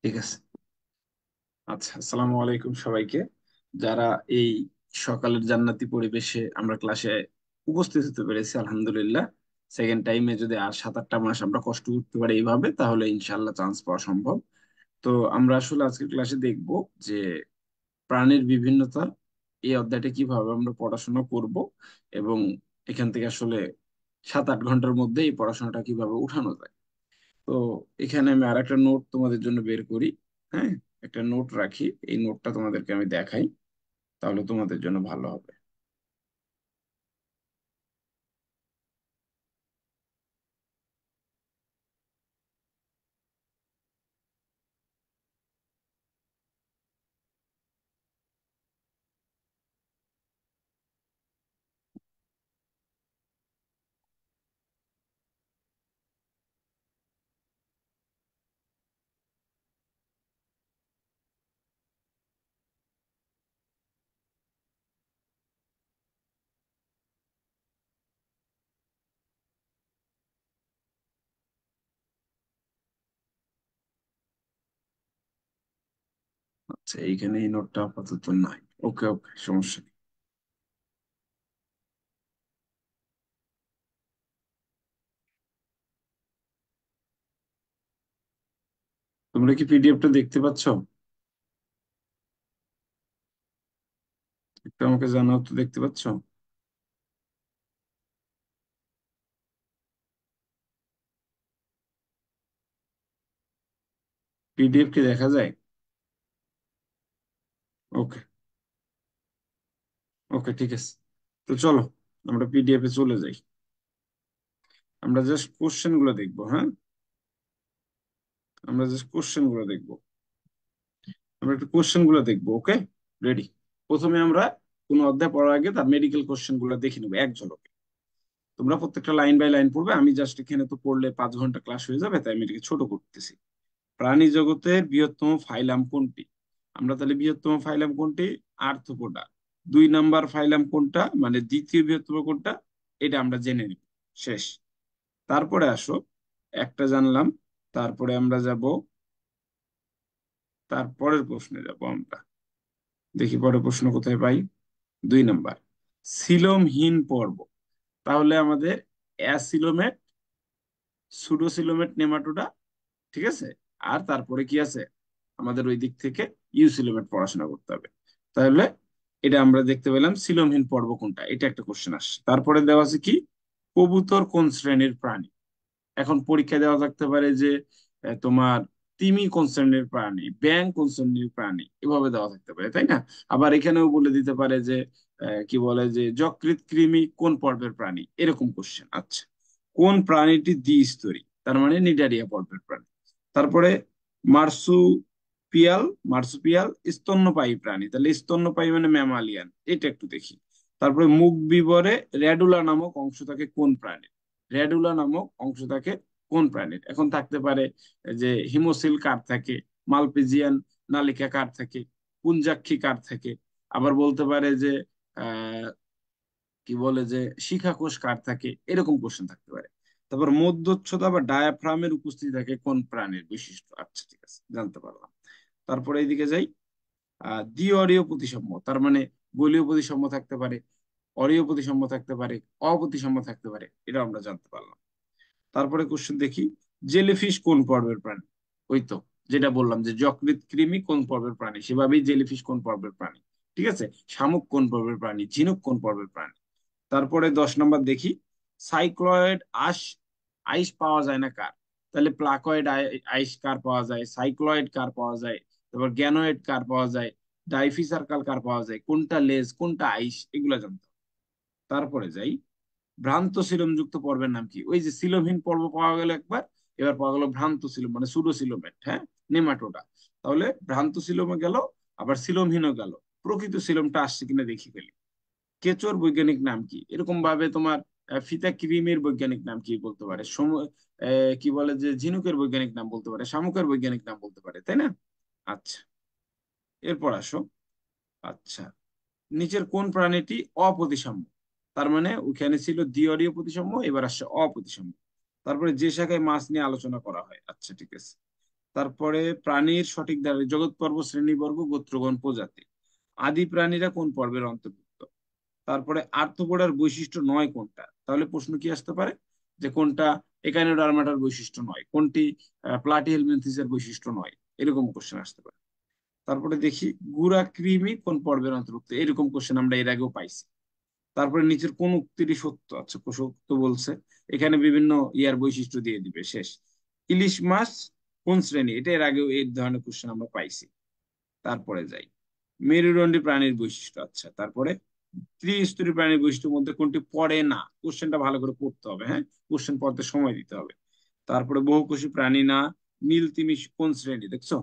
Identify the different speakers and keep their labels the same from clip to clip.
Speaker 1: ঠিক আছে। আচ্ছা, আসসালামু আলাইকুম সবাইকে। যারা এই সকালের জান্নাতি পরিবেশে আমরা ক্লাসে উপস্থিত হতে পেরেছি আলহামদুলিল্লাহ। সেকেন্ড টাইমে যদি আর 7-8টা মাস আমরা কষ্ট করতে পারি এইভাবে, তাহলে ইনশাল্লাহ চান্স পাওয়া সম্ভব। তো আমরা আসলে আজকের ক্লাসে দেখব যে প্রাণীর বিভিন্নতা, এই অধ্যায়টা কিভাবে আমরা পড়াশোনা করব, এবং এখান থেকে আসলে 7-8 ঘন্টার মধ্যে এই পড়াশোনাটা কিভাবে উঠানো যায়। তো এখানে আমি আর একটা নোট তোমাদের জন্য বের করি। হ্যাঁ, একটা নোট রাখি, এই নোটটা তোমাদেরকে আমি দেখাই, তাহলে তোমাদের জন্য ভালো হবে। আচ্ছা, এইখানে এই নোটটা আপাতত নাই। ওকে ওকে, সমস্যা নেই। তোমরা কি পিডিএফটা দেখতে পাচ্ছ? একটু আমাকে জানাও তো, দেখতে পাচ্ছ? পিডিএফ কি দেখা যায়? ওকে ওকে, ঠিক আছে। তো চলো আমরা পিডিএফ এ চলে যাই। আমরা জাস্ট কোশ্চেন গুলো দেখবো, হ্যাঁ? আমরা জাস্ট কোশ্চেন গুলো দেখবো। আমরা একটু কোশ্চেন গুলো দেখবো, ওকে? রেডি? প্রথমে আমরা কোন অধ্যায় পড়ার আগে তার মেডিকেল কোশ্চেন গুলো দেখে নেবো এক ঝলকে। তোমরা প্রত্যেকটা লাইন বাই লাইন পড়বে, আমি জাস্ট এখানে তো পড়লে 5 ঘন্টা ক্লাস হয়ে যাবে, তাই আমি এটাকে ছোট করতেছি। প্রাণী জগতের বৃহত্তম ফাইলাম কোনটি? আমরা তাহলে বৃহত্তম ফাইলাম কোনটি? আর্থ্রোপোডা। 2 নাম্বার ফাইলাম কোনটা, মানে দ্বিতীয় বৃহত্তম কোনটা, এটা আমরা জেনে নিব। শেষ। তারপরে আসো, একটা জানলাম, তারপরে আমরা যাব, তারপরের প্রশ্নে যাব আমরা। দেখি পরের প্রশ্ন কোথায় পাই। 2 নাম্বার, সিলোমহীন পর্ব। তাহলে আমাদের অ্যাসিলোমেট, সুডোসিলোমেট, নেমাটোডা, ঠিক আছে। আর তারপরে কি আছে, আমাদের ওই দিক থেকে ইউসিলোমেট পড়াশোনা করতে হবে। তাহলে এটা আমরা দেখতে পেলাম সিলোমহীন পর্ব কোনটা, এটা একটা কোশ্চেন আসছে। তারপরে দেওয়া আছে কি, কবুতর কোন শ্রেণীর প্রাণী। এখন পরীক্ষা দেওয়া থাকতে পারে যে তোমার তিমি কোন শ্রেণীর প্রাণী, ব্যাং কোন শ্রেণীর প্রাণী, এভাবে দেওয়া থাকতে পারে, তাই না? আবার এখানেও বলে দিতে পারে যে কি বলে যে যকৃৎ কৃমি কোন পর্বের প্রাণী, এরকম কোশ্চেন। আচ্ছা, কোন প্রাণীটি দ্বিস্তরী, তার মানে নিডারিয়া পর্বের প্রাণী। তারপরে মার্সুপিয়াল, মার্সুপিয়াল স্তন্যপায়ী প্রাণী, তাহলে স্তন্যপায়ী মানে ম্যামালিয়ান, এটা একটু দেখি। তারপরে মুখ বিবরে র্যাডুলা নামক অংশ থাকে কোন প্রাণীর, র্যাডুলা নামক অংশ থাকে কোন প্রাণীর। এখন থাকতে পারে যে হিমোসিল কার থাকে, মালপিজিয়ান নালিকা কার থাকে, পুঞ্জাক্ষী কার থাকে। আবার বলতে পারে যে আহ কি বলে যে শিখাকোষ কার থাকে, এরকম কোশ্চেন থাকতে পারে। তারপর মধ্যচ্ছদা বা ডায়াফ্রামের উপস্থিতি থাকে কোন প্রাণীর বৈশিষ্ট্য। আচ্ছা, ঠিক আছে, জানতে পারলাম। তারপরে এইদিকে যাই, দ্বিঅরীয় প্রতিসাম্য, তার মানে গোলীয় প্রতিসাম্য থাকতে পারে, অরীয় প্রতিসাম্য থাকতে পারে, অপ্রতিসাম্য থাকতে পারে, এটা আমরা জানতে পারলাম। তারপরে কোশ্চেন দেখি, জেলিফিশ কোন পর্বের প্রাণী। ওই তো যেটা বললাম যে যকৃৎ কৃমি কোন পর্বের প্রাণী, সেভাবেই জেলিফিশ কোন পর্বের প্রাণী। ঠিক আছে, শামুক কোন পর্বের প্রাণী, ঝিনুক কোন পর্বের প্রাণী। তারপরে 10 নম্বর দেখি, সাইক্লয়েড আঁশ আইস পাওয়া যায় না কার। তাহলে প্লাকয়েড আইস কার পাওয়া যায়, সাইক্লয়েড কার পাওয়া যায়, তারপর গ্যানোয়েড কার পাওয়া যায়, ডাইফি সার্কাল কার পাওয়া যায়, কোনটা লেজ কোনটা আইস, এগুলো জানতে হবে। তারপরে যাই, ভ্রান্ত সিলোম যুক্ত পর্বের নাম কি? ওই যে সিলোমহীন পর্ব পাওয়া গেল একবার, এবার পাওয়া গেল ভ্রান্ত সিলোম মানে সুডো সিলোমেট, হ্যাঁ, নেমাটোডা। তাহলে ভ্রান্ত সিলোমে গেল, আবার সিলোমহীনও গেল, প্রকৃত সিলোমটা আসছে কিনা দেখি ফেলি। কেঁচোর বৈজ্ঞানিক নাম কি? এরকম ভাবে তোমার ফিতা কৃমির বৈজ্ঞানিক নাম কি বলতে পারে, সময় কি বলে যে ঝিনুকের বৈজ্ঞানিক নাম বলতে পারে, শামুকের বৈজ্ঞানিক নাম বলতে পারে, তাই না? আচ্ছা, এরপর আসো। আচ্ছা, নিচের কোন প্রাণীটি অপ্রতিসাম্য? তার মানে ওখানে ছিল দ্বিঅরীয় প্রতিসাম্য, এবার আসছে অপ্রতিসাম্য। তারপরে যে শাখায় মাছ নিয়ে আলোচনা করা হয়, আচ্ছা ঠিক আছে। তারপরে প্রাণীর সঠিক ধারা, জগৎ পর্ব, শ্রেণীবর্গ, গোত্রগণ, প্রজাতি। আদি প্রাণীরা কোন পর্বের অন্তর্ভুক্ত? তারপরে আর্থ্রোপোডার বৈশিষ্ট্য নয় কোনটা? তাহলে প্রশ্ন কি আসতে পারে যে কোনটা একাইনোডার্মাটার বৈশিষ্ট্য নয়, কোনটি প্লাটিহেলমিনথিসের বৈশিষ্ট্য নয়, এরকম কোশ্চেন আসতে পারে। তারপরে দেখি গুড়া কৃমি কোন পর্বের অন্তর্ভুক্ত, এরকম কোশ্চেন আমরা এর আগেও পাইছি। তারপরে নিচের কোন উক্তিটি সত্য? আচ্ছা, সত্য বলছে, এখানে বিভিন্ন ইয়ার বৈশিষ্ট্য দিয়ে দিবে, শেষ। ইলিশ মাছ কোন শ্রেণী, এটা এর আগেও এই ধরনের কোশ্চেন আমরা পাইছি। তারপরে যাই, মেরুদণ্ডী প্রাণীর বৈশিষ্ট্য, আচ্ছা। তারপরে ত্রিস্তরী প্রাণীর বৈশিষ্ট্যের মধ্যে কোনটি পড়ে না? কোশ্চেনটা ভালো করে পড়তে হবে, হ্যাঁ, কোশ্চেন পড়তে সময় দিতে হবে। তারপরে বহুকোষী প্রাণী না, নীলতিমি কোন শ্রেণী? দেখছো,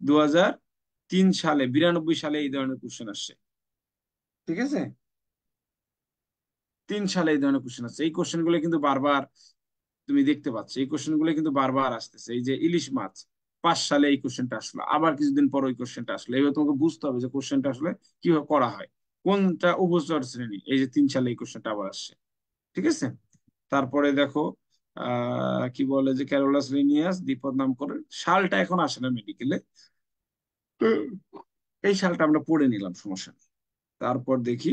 Speaker 1: 2003 সালে, 92 সালে এই ধরনের কোশ্চেন আসছে, ঠিক আছে? 3 সালে এই ধরনের কোশ্চেন আসছে, এই কোশ্চেন গুলো কিন্তু বারবার তুমি দেখতে পাচ্ছ, এই কোশ্চেন গুলো কিন্তু বারবার আসতেছে। এই যে ইলিশ মাছ, 5 সালে এই কোশ্চেনটা আসলো, আবার কিছুদিন পর ওই কোশ্চেনটা আসলো। এবার তোমাকে বুঝতে হবে যে কোশ্চেনটা আসলে কিভাবে করা হয়, কোনটা উভচর শ্রেণী। এই যে 3 সালে এই কোশ্চেনটা আবার আসছে, ঠিক আছে? তারপরে দেখো, কি বলে যে ক্যারোলাস লিনিয়াস দ্বিপদ নামকরণ, সালটা এখন আসে না মেডিকেলে, এই সালটা আমরা পড়ে নিলাম, সমস্যা নেই। তারপর দেখি,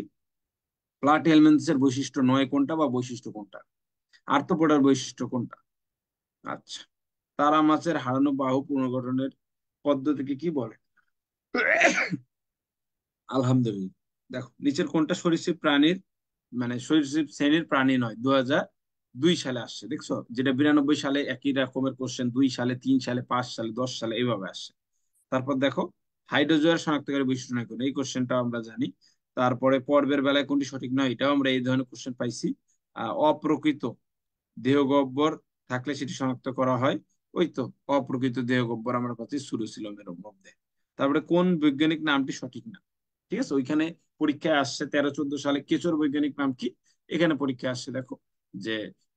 Speaker 1: প্লাটিহেলমিনথেসের বৈশিষ্ট্য নয় কোনটা বা বৈশিষ্ট্য কোনটা? আর্থ্রোপোডার বৈশিষ্ট্য কোনটা? আচ্ছা, তারা মাছের হারানো বাহু পুনর্গঠনের পদ্ধতিকে কি বলে? আলহামদুলিল্লাহ। দেখো, নিচের কোনটা সরীসৃপ প্রাণীর মানে সরীসৃপ শ্রেণীর প্রাণী নয়? 2002 সালে আসছে, দেখছো, যেটা 92 সালে একই রকমের কোশ্চেন 2 সালে, 3 সালে, 5 সালে, 10 সালে এইভাবে আসছে। তারপর দেখো, হাইড্রোজোয়ার শনাক্তকারী বৈশিষ্ট্য নয় কোন, এই কোশ্চেনটা আমরা জানি। তারপরে পর্বের বেলায় কোনটি সঠিক নয়, এটাও আমরা এই ধরনের কোশ্চেন পাইছি। অপ্রকৃত দেহগহ্বর থাকলে সেটি শনাক্ত করা হয়, ওই তো, অপ্রকৃত দেহগহ্বর আমরা পাচ্ছি সুরুসিলোমের মধ্যে। তারপরে কোন বৈজ্ঞানিক নামটি সঠিক না? ঠিক আছে, ওইখানে পরীক্ষায় আসছে 13-14 সালে, কেচোর বৈজ্ঞানিক নাম কি? এখানে পরীক্ষায় আসছে, দেখো যে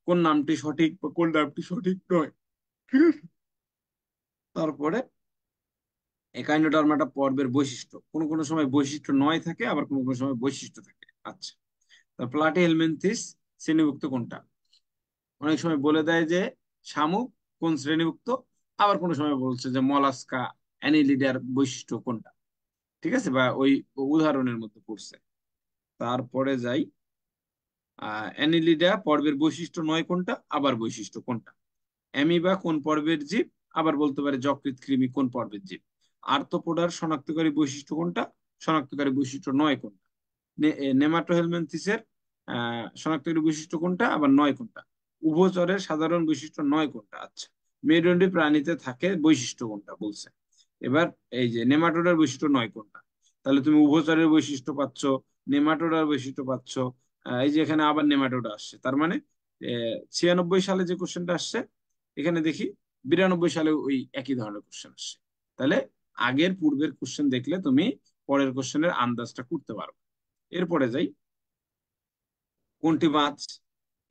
Speaker 1: কোন নামটি সঠিক বা কোন নামটি সঠিক নয়, ঠিক আছে? তারপরে একাইনোডার্মাটা পর্বের বৈশিষ্ট্য, কোন কোন সময় বৈশিষ্ট্য নয় থাকে, আবার কোন কোন সময় বৈশিষ্ট্য থাকে। আচ্ছা, প্লাটিহেলমিনথিস শ্রেণীভুক্ত কোনটা? অনেক সময় বলে দেয় যে শামুক কোন শ্রেণীভুক্ত, আবার কোন সময় বলছে যে মলাস্কা, অ্যানিলিডার বৈশিষ্ট্য কোনটা, ঠিক আছে, বা ওই উদাহরণের মধ্যে পড়ছে। তারপরে যাই, অ্যানিলিডা পর্বের বৈশিষ্ট্য নয় কোনটা, আবার বৈশিষ্ট্য কোনটা? অ্যামিবা কোন পর্বের জীব, আবার বলতে পারে যকৃৎ কৃমি কোন পর্বের জীব? আর্থ্রোপোডার শনাক্তকারী বৈশিষ্ট্য কোনটা, শনাক্তকারী বৈশিষ্ট্য নয় কোনটা? নেমাটোহেলমিনথিসের শনাক্তকারী বৈশিষ্ট্য কোনটা, আবার নয় কোনটা? উভচরের সাধারণ বৈশিষ্ট্য নয় কোনটা? আচ্ছা, মেরুদণ্ডী প্রাণীতে থাকে বৈশিষ্ট্য কোনটা বলছে। এবার এই যে নেমাটোডার বৈশিষ্ট্য নয় কোনটা, তাহলে তুমি উভচরের বৈশিষ্ট্য পাচ্ছ, নেমাটোডার বৈশিষ্ট্য পাচ্ছ, এই যে এখানে আবার নেমাটোডা আসছে, তার মানে 96 সালে যে কোশ্চেনটা আসছে, এখানে দেখি 92 সালে ওই একই ধরনের কোশ্চেন আসছে। তাহলে আগের পূর্বের কোশ্চেন দেখলে তুমি পরের কোশ্চেনের আন্দাজটা করতে পারো। এরপরে যাই, কোনটি মাছ,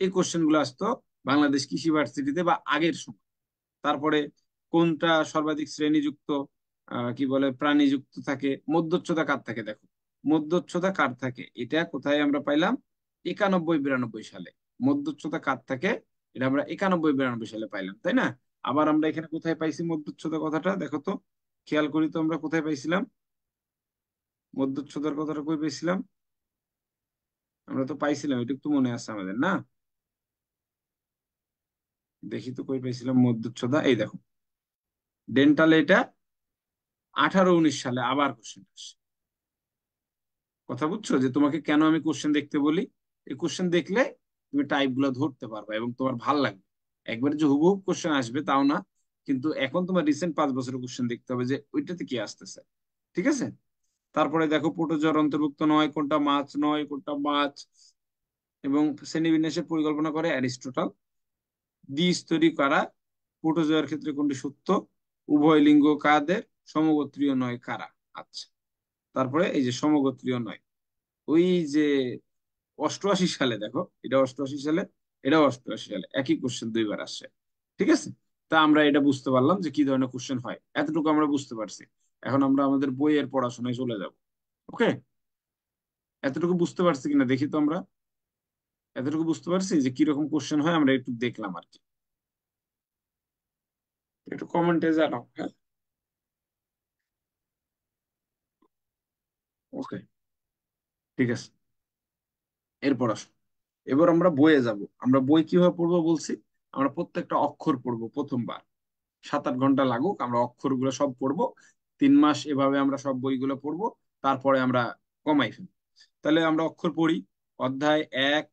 Speaker 1: এই কোশ্চেন গুলো আসতো বাংলাদেশ কৃষি ভার্সিটিতে বা আগের সময়। তারপরে কোনটা সর্বাধিক শ্রেণীযুক্ত কি বলে প্রাণীযুক্ত থাকে, মধ্যচ্ছদা কার থাকে? দেখো, মধ্যচ্ছদা কার থাকে, এটা কোথায় আমরা পাইলাম? 91-92 সালে। মধ্যচ্ছদা কার থাকে, এটা আমরা 91-92 সালে পাইলাম, তাই না? আবার আমরা এখানে কোথায় পাইছি মধ্যচ্ছদা কথাটা, দেখো তো, খেয়াল করি তো আমরা কোথায় পাইছিলাম মধ্যচ্ছদার কথাটা, কই পাইছিলাম? আমরা তো পাইছিলাম, এটা একটু মনে আছে আমাদের, না? দেখি তো কই পাইছিলাম মধ্যচ্ছদা, এই দেখো, ডেন্টালে এটা 18-19 সালে আবার কোশ্চেন আসে। কথা বুঝছো যে তোমাকে কেন আমি কোশ্চেন দেখতে বলি? এই কোশ্চেন দেখলে তুমি টাইপ গুলো ধরতে পারবে এবং তোমার ভাল লাগবে। একবারে যে হুবহুব কোশ্চেন আসবে তাও না, কিন্তু এখন তোমার রিসেন্ট 5 বছরের কোশ্চেন দেখতে হবে যে ওইটাতে কি আসতেছে, ঠিক আছে? তারপরে দেখো, প্রোটোজোয়ার অন্তর্ভুক্ত নয় কোনটা, মাছ নয় কোনটা, মাছ, এবং শ্রেণীবিন্যাসের পরিকল্পনা করে অ্যারিস্টটল। দ্বিস্তরী কারা, প্রোটোজোয়ার ক্ষেত্রে কোনটি সত্য, উভয় লিঙ্গ কাদের, সমগোত্রীয় নয় কারা। আচ্ছা, তারপরে এই যে সমগোত্রীয় নয়, ওই যে 88 সালে, দেখো এটা 88 সালে, এটা 88 সালে, একই কোশ্চেন দুইবার আসছে। ঠিক আছে, তা আমরা এটা বুঝতে পারলাম যে কি ধরনের কোশ্চেন হয়, এতটুকু আমরা বুঝতে পারছি। এখন আমরা আমাদের বইয়ের পড়াশোনায় চলে যাব। ওকে, এতটুকু বুঝতে পারছি কিনা দেখি তো আমরা। এতটুকু বুঝতে পারছি যে কিরকম কোশ্চেন হয়, আমরা একটু দেখলাম আর কি। একটু কমেন্টে জানাও, হ্যাঁ। ওকে, ঠিক আছে। এরপর আসো, এবার আমরা বইয়ে যাব। আমরা বই কিভাবে পড়বো বলছি, আমরা প্রত্যেকটা অক্ষর পড়বো প্রথমবার। 7-8 ঘন্টা লাগুক, আমরা অক্ষরগুলো সব পড়বো। 3 মাস এভাবে আমরা সব বইগুলো পড়বো, তারপরে আমরা কমাই ফেলবো। তাহলে আমরা অক্ষর পড়ি। অধ্যায় 1,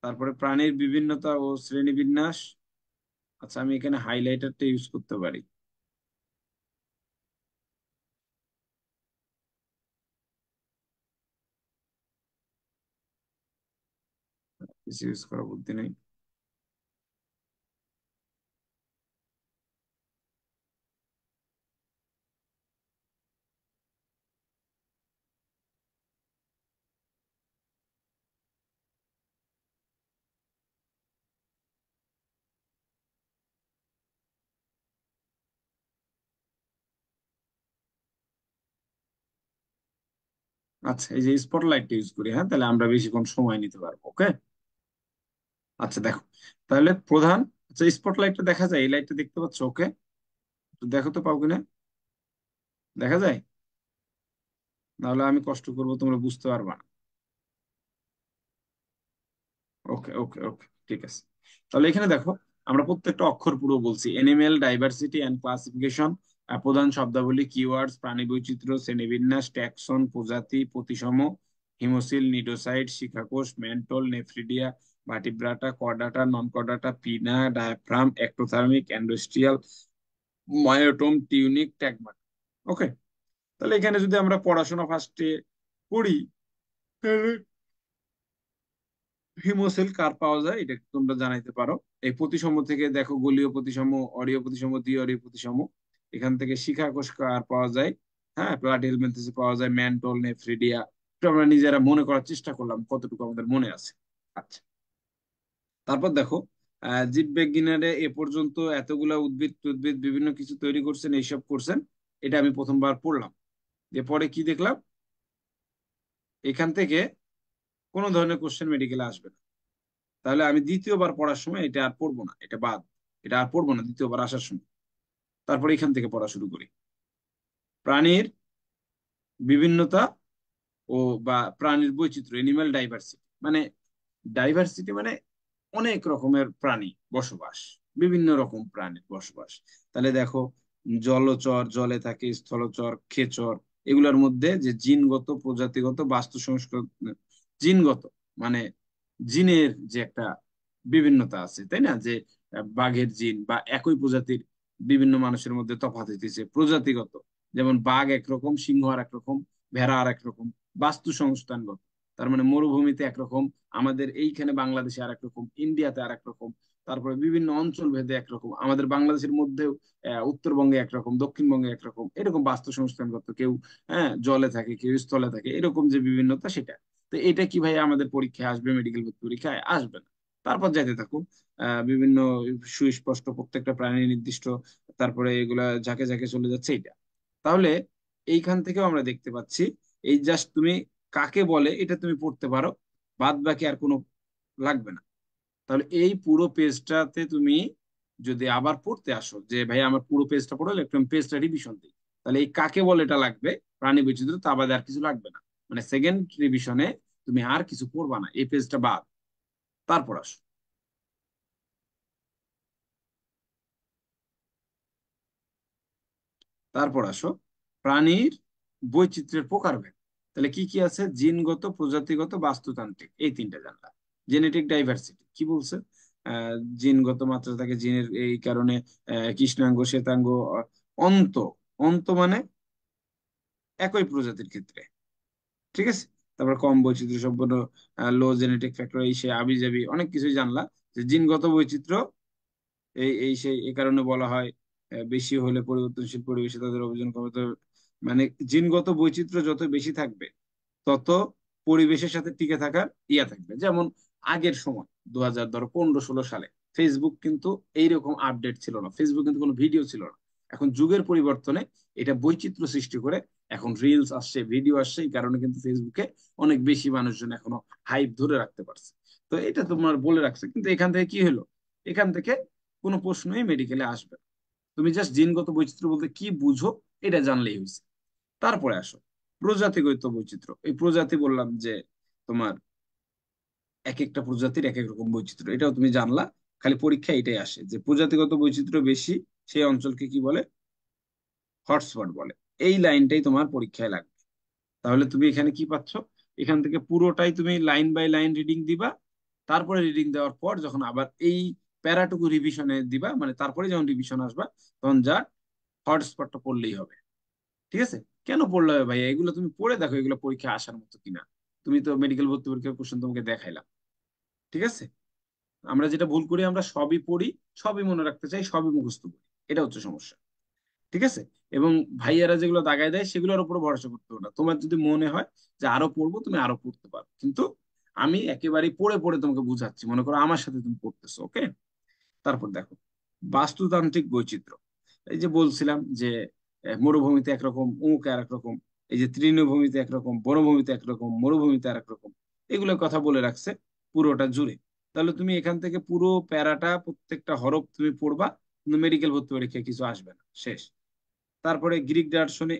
Speaker 1: তারপরে প্রাণীর বিভিন্নতা ও শ্রেণীবিন্যাস। আচ্ছা, আমি এখানে হাইলাইটারটা ইউজ করতে পারি, কিছু ইউজ করা বুদ্ধি নেই। আচ্ছা, এই যে স্পটলাইটটা ইউজ করি, হ্যাঁ, তাহলে আমরা বেশিক্ষণ সময় নিতে পারবো। ওকে, আচ্ছা দেখো, তাহলে প্রধান, আচ্ছা স্পটলাইটটা দেখা যায়, এই লাইটটা দেখতে পাচ্ছ? ওকে, তো দেখো তো পাও কিনা, দেখা যায়? নাহলে আমি কষ্ট করবো, তোমরা বুঝতে পারবা না। ওকে ওকে ওকে, ঠিক আছে। তাহলে এখানে দেখো, আমরা প্রত্যেকটা অক্ষর পুরো বলছি। এনিম্যাল ডাইভার্সিটি অ্যান্ড ক্লাসিফিকেশন, প্রধান শব্দাবলী, কিওয়ার্ডস, প্রাণী বৈচিত্র্য, শ্রেণীবিন্যাস, ট্যাক্সন, প্রজাতি, প্রতিসম, হিমোসিল, নিডোসাইড, শিখাকোষ, mantle, nephridia, Vertebrata, Chordata, non Chordata, pinna, diaphragm, ectothermic, অ্যান্ডোস্ট্রিয়াল, মায়োটোম, টিউনিক, ট্যাগমা। ওকে, তাহলে এখানে যদি আমরা পড়াশোনা ফার্স্টে করি, তাহলে হিমোসেল কার পাওয়া যায় এটা একটু তোমরা জানাইতে পারো। এই প্রতিসম থেকে দেখো, গোলীয় প্রতিসম, অরীয় প্রতিসম, দ্বিঅরীয় প্রতিসম। এখান থেকে শিখা কোষ কার পাওয়া যায়, হ্যাঁ, প্লাটিহেলমিনথেসে পাওয়া যায়, ম্যান্টল, নেফ্রিডিয়া। একটু আমরা নিজেরা মনে করার চেষ্টা করলাম কতটুকু আমাদের মনে আছে। আচ্ছা, তারপর দেখো, জীববিজ্ঞানীরা এ পর্যন্ত এতগুলা উদ্ভিদ উদ্ভিদ বিভিন্ন কিছু তৈরি করছেন, এইসব করছেন। এটা আমি প্রথমবার পড়লাম, যে পরে কি দেখলাম, এখান থেকে কোনো ধরনের কোশ্চেন মেডিকেলে আসবে না। তাহলে আমি দ্বিতীয়বার পড়ার সময় এটা আর পড়বো না, এটা বাদ। এটা আর পড়বো না দ্বিতীয়বার আসার সময়। তারপরে এখান থেকে পড়া শুরু করি। প্রাণীর বিভিন্নতা ও বা প্রাণীর বৈচিত্র্য, এনিম্যাল ডাইভার্সিটি মানে, ডাইভার্সিটি মানে অনেক রকমের প্রাণী বসবাস, বিভিন্ন রকম প্রাণীর বসবাস। তাহলে দেখো, জলচর, জলে থাকে, স্থলচর, খেচর, এগুলোর মধ্যে যে জিনগত, প্রজাতিগত, বাস্তু সংস্কৃত, জিনগত মানে জিনের যে একটা বিভিন্নতা আছে, তাই না? যে বাঘের জিন বা একই প্রজাতির বিভিন্ন মানুষের মধ্যে তফাৎ হইতেছে। প্রজাতিগত, যেমন বাঘ একরকম, সিংহ আর একরকম, ভেড়া আর একরকম। বাস্তু সংস্থানগত, তার মানে মরুভূমিতে একরকম, আমাদের এইখানে বাংলাদেশে আর একরকম, ইন্ডিয়াতে আর একরকম। তারপরে বিভিন্ন অঞ্চল ভেদে একরকম, আমাদের বাংলাদেশের মধ্যেও উত্তরবঙ্গে একরকম, দক্ষিণবঙ্গে একরকম, এরকম বাস্তু সংস্থানগত। কেউ জলে থাকে, কেউ স্থলে থাকে, এরকম যে বিভিন্নতা সেটা। তো এটা কি ভাই আমাদের পরীক্ষায় আসবে? মেডিকেল পরীক্ষায় আসবে না। তারপর যাইতে থাকো, বিভিন্ন সুস্পষ্ট প্রত্যেকটা প্রাণী নির্দিষ্ট, তারপরে এগুলা ঝাঁকে ঝাঁকে চলে যাচ্ছে এটা। তাহলে এইখান থেকেও আমরা দেখতে পাচ্ছি, এই জাস্ট তুমি কাকে বলে এটা তুমি পড়তে পারো, বাদ বাকি আর কোনো লাগবে না। তাহলে এই পুরো পেজটাতে তুমি যদি আবার পড়তে আসো, যে ভাই আমার পুরো পেজটা পড়লে একটু পেজটা রিভিশন দিই, তাহলে এই কাকে বলে এটা লাগবে, প্রাণী বৈচিত্র্য, তা বাদে আর কিছু লাগবে না। মানে সেকেন্ড রিভিশনে তুমি আর কিছু পড়বা না, এই পেজটা বাদ। তারপর আসো, তারপর আসো প্রাণীর বৈচিত্র্যের প্রকারভেদ। তাহলে কি কি আছে? জিনগত, প্রজাতিগত, বাস্তুতান্ত্রিক, এই তিনটা জানলা। জেনেটিক ডাইভার্সিটি কি বলছে? জিনগত মাত্রা থাকে, জিনের এই কারণে কৃষ্ণাঙ্গ, শ্বেতাঙ্গ, অন্ত। অন্ত মানে একই প্রজাতির ক্ষেত্রে। ঠিক আছে। তারপর কম বৈচিত্র্য সম্পন্ন, লো জেনেটিক ফ্যাক্টর, এই সে আবি যাবি অনেক কিছুই জানলা, যে জিনগত বৈচিত্র্য এই এই সেই এই কারণে বলা হয় বেশি হলে পরিবর্তনশীল পরিবেশে তাদের অভিযোজন ক্ষমতা, মানে জিনগত বৈচিত্র্য যত বেশি থাকবে তত পরিবেশের সাথে টিকে থাকার ইয়া থাকবে। যেমন আগের সময় 2015-16 সালে ফেসবুক কিন্তু এইরকম আপডেট ছিল না, ফেসবুক কিন্তু কোনো ভিডিও ছিল না। এখন যুগের পরিবর্তনে এটা বৈচিত্র্য সৃষ্টি করে এখন রিলস আসছে, ভিডিও আসছে, এই কারণে কিন্তু ফেসবুকে অনেক বেশি মানুষজন এখনো হাইপ ধরে রাখতে পারছে। তো এটা তোমার বলে রাখছে, কিন্তু এখান থেকে কি হলো, এখান থেকে কোনো প্রশ্নই মেডিকেলে আসবে না। তুমি জাস্ট জিনগত বৈচিত্র্য বলতে কি বুঝো এটা জানলেই হয়েছে। তারপরে আসো প্রজাতিগত বৈচিত্র্য। এই প্রজাতি বললাম যে তোমার এক একটা প্রজাতির এক এক রকম বৈচিত্র্য, এটাও তুমি জানলা। খালি পরীক্ষা এটাই আসে যে প্রজাতিগত বৈচিত্র্য বেশি সেই অঞ্চলকে কি বলে, হটস্পট বলে। এই লাইনটাই তোমার পরীক্ষায় লাগবে। তাহলে তুমি এখানে কি পাচ্ছ, এখান থেকে পুরোটাই তুমি লাইন বাই লাইন রিডিং দিবা। তারপরে রিডিং দেওয়ার পর যখন আবার এই প্যারাটুকু রিভিশনে দিবা, মানে তারপরে যখন রিভিশন আসবা তখন যা হটস্পটটা পড়লেই হবে। ঠিক আছে। কেন পড়লে হবে ভাইয়া, এগুলো তুমি পড়ে দেখো এগুলো পরীক্ষা আসার মতো কিনা। তুমি তো মেডিকেল ভর্তি পরীক্ষার কোশ্চেন তোমাকে দেখাইলাম। ঠিক আছে। আমরা যেটা ভুল করি, আমরা সবই পড়ি, সবই মনে রাখতে চাই, সবই মুখস্থ করি, এটা হচ্ছে সমস্যা। ঠিক আছে। এবং ভাইয়ারা যেগুলো দাগায় দেয় সেগুলোর উপর ভরসা করতে হবে না। তোমার যদি মনে হয় যে আরো পড়বো, তুমি আরো পড়তে পারো, কিন্তু আমি একেবারেই পড়ে পড়ে তোমাকে বুঝাচ্ছি, মনে করো আমার সাথে তুমি পড়তেছো। ওকে। তারপর দেখো বাস্তুতান্ত্রিক বৈচিত্র্য। এই যে বলছিলাম যে মরুভূমিতে একরকম, উমুকে আর একরকম, এই যে তৃণভূমিতে একরকম, বনভূমিতে একরকম, মরুভূমিতে আর একরকম, এগুলোর কথা বলে রাখছে পুরোটা জুড়ে। তাহলে তুমি এখান থেকে পুরো প্যারাটা প্রত্যেকটা হরফ তুমি পড়বা, কিন্তু মেডিকেল ভর্তি পরীক্ষায় কিছু আসবে না, শেষ। তারপরে গ্রিক দার্শনিক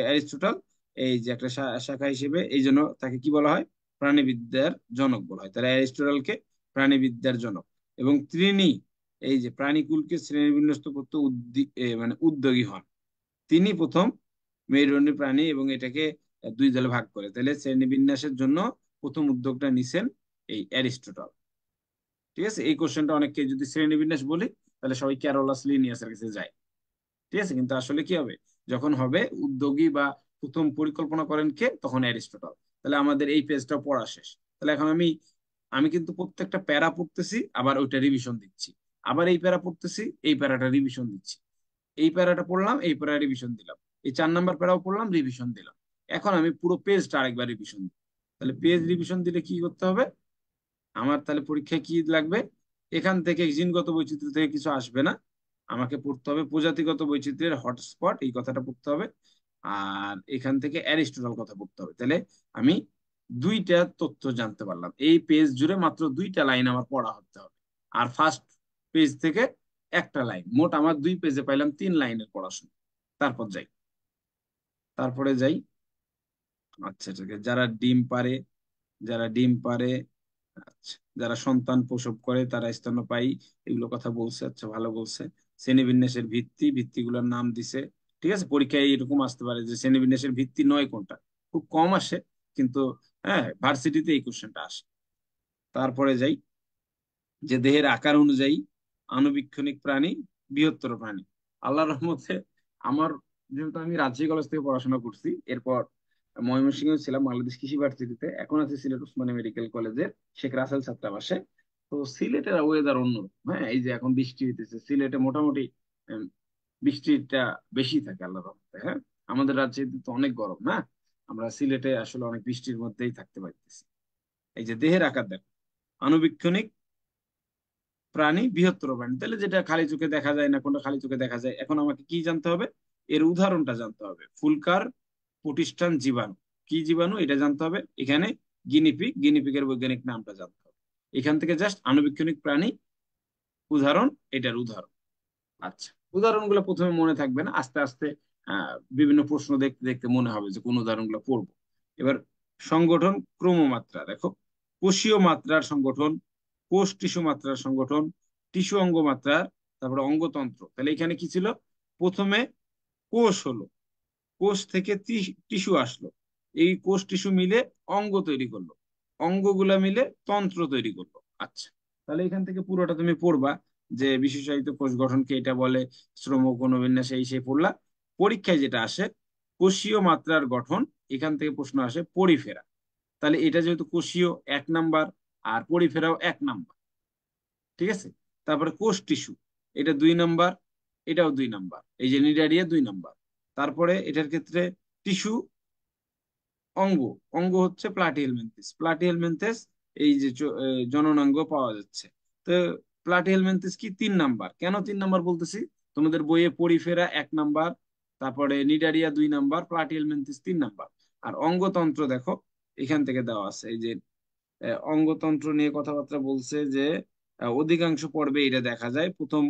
Speaker 1: অ্যারিস্টটল, এই যে একটা শাখা হিসেবে, এই জন্য তাকে কি বলা হয়, প্রাণীবিদ্যার জনক বলা হয়। তাহলে অ্যারিস্টটলকে প্রাণীবিদ্যার জনক। এবং তিনি এই যে প্রাণীকুলকে শ্রেণীবিন্যস্ত করতে মানে উদ্যোগী হন। তিনি প্রথম মেরুদণ্ডী প্রাণী এবং এটাকে দুই দলে ভাগ করে, তাহলে শ্রেণীবিন্যাসের জন্য প্রথম উদ্যোগটা নিছেন এই অ্যারিস্টটল। ঠিক আছে। এই কোশ্চেনটা অনেককে যদি শ্রেণীবিন্যাস বলি তাহলে সবাই ক্যারোলাস লিনিয়াসের কাছে যায়। ঠিক আছে। কিন্তু আসলে কি হবে, যখন হবে উদ্যোগী বা প্রথম পরিকল্পনা করেন কে, তখন অ্যারিস্টটল। তাহলে আমাদের এই পেজটা পড়া শেষ। তাহলে এখন আমি আমি কিন্তু প্রত্যেকটা প্যারা পড়তেছি, আবার ওইটা রিভিশন দিচ্ছি, আবার এই প্যারা পড়তেছি, এই প্যারাটা রিভিশন দিচ্ছি, এই প্যারাটা পড়লাম, এই প্যারা রিভিশন দিলাম, এই 4 নাম্বার প্যারাও পড়লাম, রিভিশন দিলাম। এখন আমি পুরো পেজটা আরেকবার রিভিশন দিই। তাহলে পেজ রিভিশন দিলে কি করতে হবে আমার, তাহলে পরীক্ষায় কি লাগবে, এখান থেকে জিনগত বৈচিত্র্য থেকে কিছু আসবে না, আমাকে পড়তে হবে প্রজাতিগত বৈচিত্র্যের হটস্পট, এই কথাটা পড়তে হবে। আর এখান থেকে অ্যারিস্টটল কথা পড়তে হবে। তাহলে আমি দুইটা তথ্য জানতে পারলাম, এই পেজ জুড়ে মাত্র দুইটা লাইন আমার পড়া হতে হবে। আর ফার্স্ট পেজ থেকে একটা লাইন, মোট আমার 2 পেজে পাইলাম 3 লাইনের পড়াশোনা। তারপর যাই, তারপরে যাই। আচ্ছা ঠিক আছে। যারা ডিম পারে, আচ্ছা, যারা সন্তান প্রসব করে তারা স্তন্যপায়ী, এগুলো কথা বলছে। আচ্ছা, ভালো বলছে। শ্রেণীবিন্যাসের ভিত্তিগুলোর নাম দিছে। ঠিক আছে। পরীক্ষায় এরকম আসতে পারে যে শ্রেণীবিন্যাসের ভিত্তি 9 কোনটা, খুব কম আসে, কিন্তু হ্যাঁ ভার্সিটিতে এই কোশ্চেনটা আসে। তারপরে যাই, যে দেহের আকার অনুযায়ী আণুবীক্ষণিক প্রাণী, বৃহত্তর প্রাণী। আল্লাহর রহমতে আমার, যেহেতু আমি রাজশাহী কলেজ থেকে পড়াশোনা করছি, এরপর ময়মনসিংহে ছিলাম বাংলাদেশ কৃষি ভার্সিটিতে, এখন আছে সিলেট ওসমানী মেডিকেল কলেজের শেখ রাসেল ছাত্রাবাসে। তো সিলেটের ওয়েদার অন্য। হ্যাঁ, এই যে এখন বৃষ্টি হইতেছে সিলেটে মোটামুটি উম, বৃষ্টিটা বেশি থাকে আল্লাহর রহমতে। হ্যাঁ, আমাদের রাজ্যে তো অনেক গরম না, আমরা সিলেটে আসলে অনেক বৃষ্টির মধ্যেই থাকতে পারতেছি। এই যে দেহের আকার দেখো, আণুবীক্ষণিক প্রাণী, বৃহত্তর প্রাণী, তাহলে যেটা খালি চোখে দেখা যায় না, কোনটা খালি চোখে দেখা যায়, এখন আমাকে কি জানতে হবে, এর উদাহরণটা জানতে হবে। ফুলকার প্রতিষ্ঠান জীবাণু, কি জীবাণু এটা জানতে হবে। এখানে গিনিপিগের বৈজ্ঞানিক নামটা জানতে হবে। এখান থেকে জাস্ট আণুবীক্ষণিক প্রাণী, উদাহরণ, এটার উদাহরণ। আচ্ছা, উদাহরণগুলো প্রথমে মনে থাকবে না, আস্তে আস্তে বিভিন্ন প্রশ্ন দেখতে দেখতে মনে হবে যে কোন উদাহরণগুলো পড়বো। এবার সংগঠন, ক্রমমাত্রা দেখো, কোষীয় মাত্রার সংগঠন, কোষ টিস্যু মাত্রার সংগঠন, টিস্যু অঙ্গ মাত্রার, তারপরে অঙ্গতন্ত্র। তাহলে এখানে কি ছিল, প্রথমে কোষ হলো, কোষ থেকে টিস্যু আসলো, এই কোষ টিস্যু মিলে অঙ্গ তৈরি করলো, অঙ্গগুলা মিলে তন্ত্র তৈরি করলো। আচ্ছা, তাহলে এখান থেকে পুরোটা তুমি পড়বা, যে বিশেষায়িত কোষ গঠনকে এটা বলে, শ্রম কোণ বিন্যাসে এই সেই পড়লা। পরীক্ষায় যেটা আসে কোষীয় মাত্রার গঠন, এখান থেকে প্রশ্ন আসে পরিফেরা। তাহলে এটা যেহেতু কোষীয় 1 নাম্বার, আর পরিফেরাও 1 নাম্বার, ঠিক আছে। তারপরে কোষ টিস্যু, এটা 2 নাম্বার, এটাও 2 নাম্বার, এই যে নিডারিয়া 2 নাম্বার। তারপরে এটার ক্ষেত্রে টিস্যু, অঙ্গ, অঙ্গ হচ্ছে প্লাটিহেলমিনথেস, প্লাটিহেলমিনথেস এই যে জননাঙ্গ পাওয়া যাচ্ছে। তো প্লাটিহেলমিনথেস কি 3 নাম্বার, কেন 3 নাম্বার বলতেছি, তোমাদের বইয়ে পরিফেরা 1 নাম্বার, তারপরে নিডারিয়া 2 নাম্বার, প্লাটিহেলমিনথেস 3 নাম্বার। আর অঙ্গতন্ত্র দেখো এখান থেকে দেওয়া আছে, এই যে অঙ্গতন্ত্র নিয়ে কথাবার্তা বলছে যে অধিকাংশ পর্বে এটা দেখা যায় প্রথম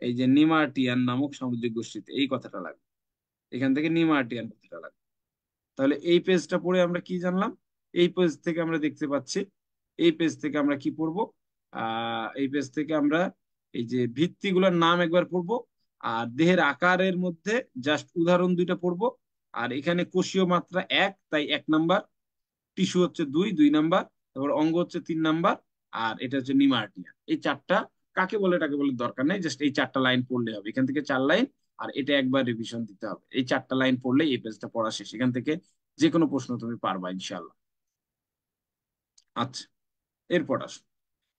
Speaker 1: এই যে নিমার্টিয়ান নামক সামুদ্রিক গোষ্ঠীতে, এই কথাটা লাগবে, এখান থেকে নিমার্টিয়ান কথাটা লাগবে। তাহলে এই পেজটা পড়ে আমরা কি জানলাম, এই পেজ থেকে আমরা দেখতে পাচ্ছি, এই পেজ থেকে আমরা কি পড়বো, এই পেজ থেকে আমরা এই যে ভিত্তিগুলোর নাম একবার পড়বো, আর দেহের আকারের মধ্যে জাস্ট উদাহরণ 2টা পড়বো। আর এখানে কোষীয় মাত্রা 1, তাই 1 নাম্বার, টিস্যু হচ্ছে 2, 2 নাম্বার, তারপর অঙ্গ হচ্ছে 3 নাম্বার, আর এটা হচ্ছে নিমার্টিয়া। এই 4টা কাকে বলে টাকে বলে দরকার নেই, জাস্ট এই 4টা লাইন পড়লে হবে, এখান থেকে 4 লাইন, আর এটা একবার রিভিশন দিতে হবে। এই 4টা লাইন পড়লে এই পেজটা পড়া শেষ, এখান থেকে যে কোনো প্রশ্ন তুমি পারবা ইনশাল্লাহ। আচ্ছা, এরপর আসো,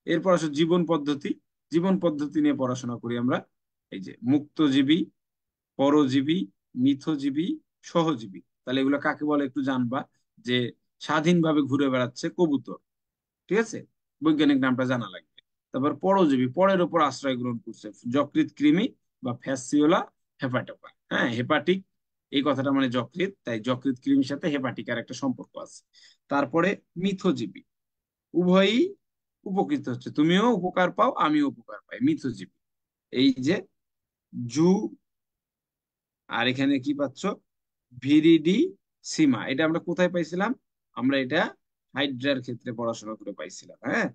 Speaker 1: এরপর আসো জীবন পদ্ধতি। জীবন পদ্ধতি নিয়ে পড়াশোনা করি আমরা। এই যে মুক্তজীবী, পরজীবী, মিথজীবী, সহজীবী, তাহলে এগুলো কাকে বলে একটু জানবা। যে স্বাধীনভাবে ঘুরে বেড়াচ্ছে কবুতর, ঠিক আছে, বৈজ্ঞানিক নামটা জানা লাগবে। তারপর পরজীবী, পরের উপর আশ্রয় গ্রহণ করছে, যকৃৎ কৃমি বা ফ্যাসিওলা হেপাটোকা। হ্যাঁ, হেপাটিক, এই কথাটা মানে যকৃৎ, তাই যকৃৎ কৃমির সাথে হেপাটিকার একটা সম্পর্ক আছে। তারপরে মিথজীবী, উভয়ই উপকৃত হচ্ছে, তুমিও উপকার পাও আমিও উপকার পাই, মিথজীবী। এই যে জু, আর এখানে কি পাচ্ছ, ভিরিডি সীমা, এটা আমরা কোথায় পাইছিলাম, আমরা এটা হাইড্রার ক্ষেত্রে পড়াশোনা করে পাইছিলাম। হ্যাঁ,